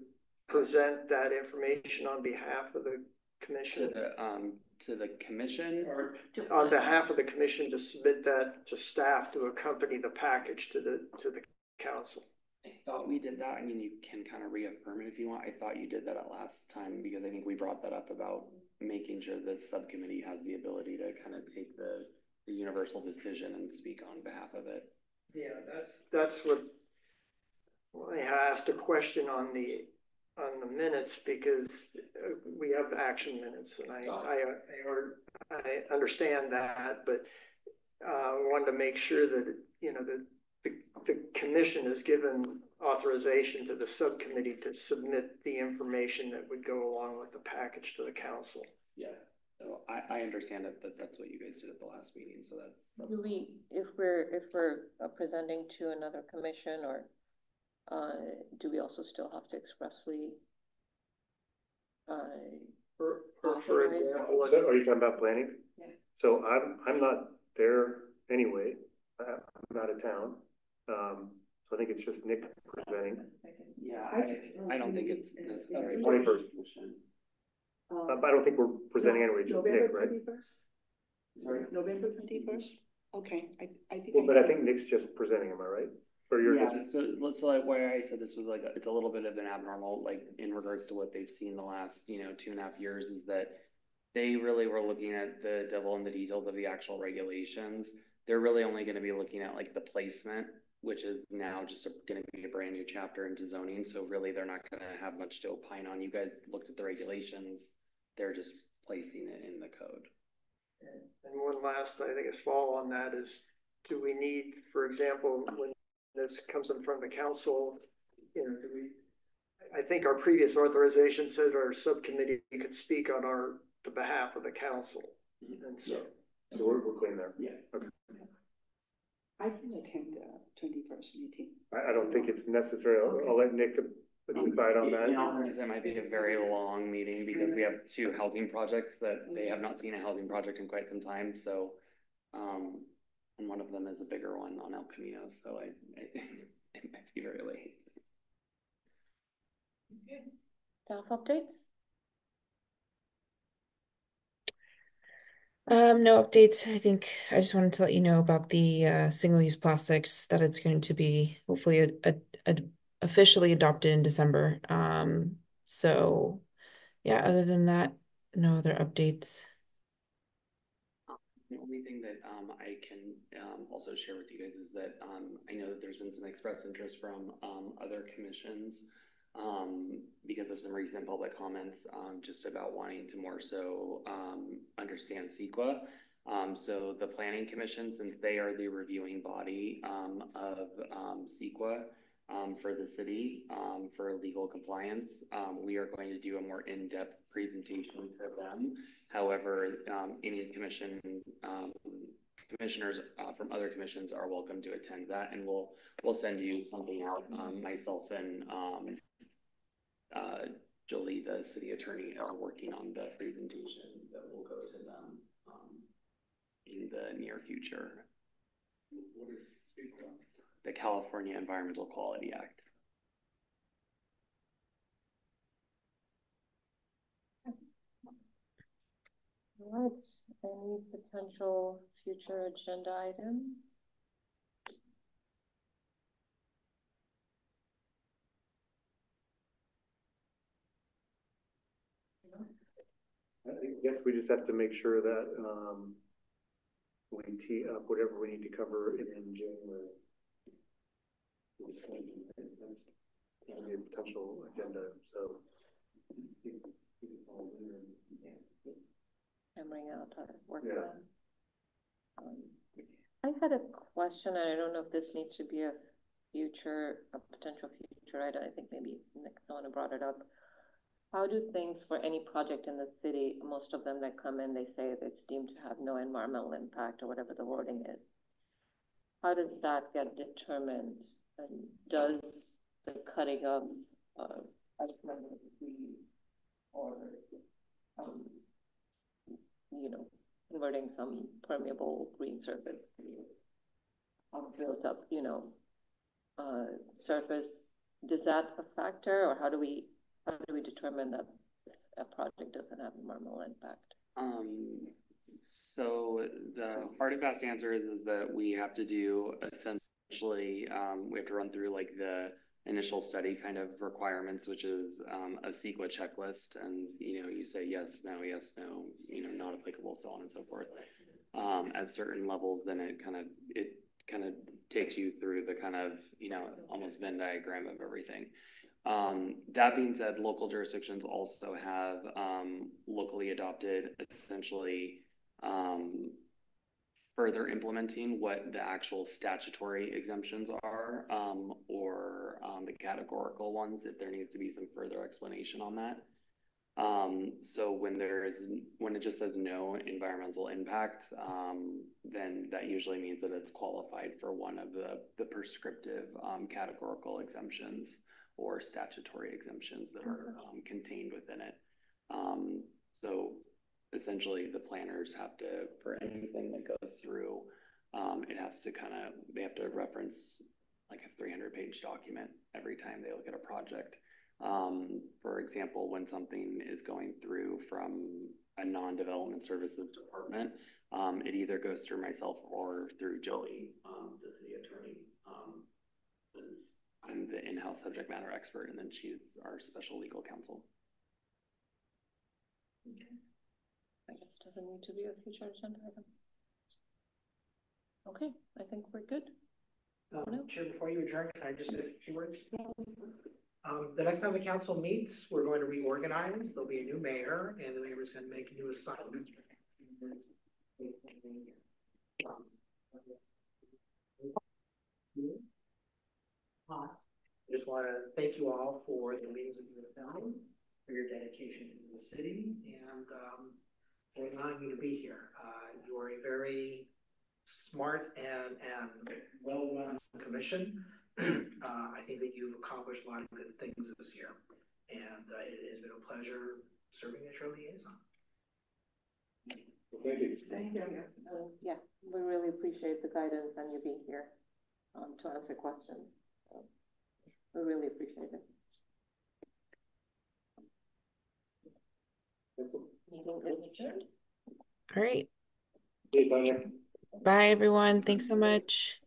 present that information on behalf of the commission? To the commission, or on behalf of the commission, to submit that to staff to accompany the package to the council? I thought we did that. I mean, you can kind of reaffirm it if you want. I thought you did that at last time, because I think we brought that up about making sure the subcommittee has the ability to kind of take the universal decision and speak on behalf of it. Yeah, that's what I asked a question on the minutes, because we have action minutes, and I understand that, but wanted to make sure that the commission is given authorization to the subcommittee to submit the information that would go along with the package to the council. Yeah. So I understand it, that that's what you guys did at the last meeting. So that's do we, if we're presenting to another commission, or do we also still have to expressly for example, so are you talking about planning? Yeah. So I'm not there anyway. I'm out of town. So I think it's just Nick presenting. Yeah, I don't think it's necessary. 21st. But I don't think we're presenting anyway, just November Nick, right? 21st? Sorry? November 21st? Okay, I think. Well, but I think Nick's just presenting, am I right? Or you're just... So like why I said this was like it's a little bit of an abnormal, like in regards to what they've seen the last 2.5 years, is that they really were looking at the devil in the details of the actual regulations. They're really only going to be looking at like the placement, which is now just going to be a brand new chapter into zoning. So really, they're not going to have much to opine on. You guys looked at the regulations. They're just placing it in the code. And one last, I think, is follow on that is, do we need, for example, when this comes in front of the council, I think our previous authorization said our subcommittee could speak on the behalf of the council. And so, so we're clean there. Yeah. Okay. I can attend the 21st meeting. I don't think it's necessary. I'll let Nick decide on that. It might be a very long meeting, because we have 2 housing projects that they have not seen a housing project in quite some time. So, and one of them is a bigger one on El Camino. So it might be very late. Staff updates? No updates. I think I just wanted to let you know about the single-use plastics, that it's going to be hopefully officially adopted in December. So yeah, other than that, no other updates. The only thing that I can also share with you guys is that I know that there's been some expressed interest from other commissions because of some recent public comments just about wanting to more so understand CEQA. So the Planning Commission, since they are the reviewing body of CEQA for the city for legal compliance, we are going to do a more in-depth presentation to them. However, any commissioners from other commissions are welcome to attend that, and we'll send you something out. Myself and Jolie, the city attorney, are working on the presentation that will go to them in the near future. What is CEQA? The California Environmental Quality Act. All right, any potential future agenda items? I guess we just have to make sure that we tee up whatever we need to cover in January. That's a potential agenda, so Hammering out our work plan. I had a question, and I don't know if this needs to be a potential future item. I think maybe someone brought it up. How do things for any project in the city, most of them that come in, they say that it's deemed to have no environmental impact or whatever the wording is. How does that get determined? And does the cutting of isolated trees or converting some permeable green surface built up, surface, does that a factor, or how do we determine that a project doesn't have environmental impact? So the hard and fast answer is that we have to do essentially, we have to run through like the initial study kind of requirements, which is a CEQA checklist, and you say yes, no, not applicable, so on and so forth. At certain levels, then it kind of takes you through the kind of almost Venn diagram of everything. That being said, local jurisdictions also have locally adopted essentially further implementing what the actual statutory exemptions are, or the categorical ones, if there needs to be some further explanation on that. So when it just says no environmental impact, then that usually means that it's qualified for one of the prescriptive categorical exemptions or statutory exemptions that are contained within it. So essentially the planners have to, for anything that goes through, they have to reference like a 300-page document every time they look at a project. For example, when something is going through from a non-development services department, it either goes through myself or through Jolie, the city attorney, since I'm the in-house subject matter expert, and then she's our special legal counsel. Okay. I guess it doesn't need to be a future agenda item. Okay, I think we're good. Chair, before you adjourn, can I just say a few words? The next time the council meets, we're going to reorganize. There'll be a new mayor, and the mayor is going to make new assignments. I just want to thank you all for the meetings that you have done, for your dedication to the city, and for allowing me to be here. You are a very smart and well-run commission. I think that you've accomplished a lot of good things this year, and it has been a pleasure serving as your liaison. Thank you. Thank you. Yeah, we really appreciate the guidance and you being here to answer questions. So we really appreciate it. Meeting is adjourned. All right. Hey, Tanya. Bye, everyone. Thanks so much.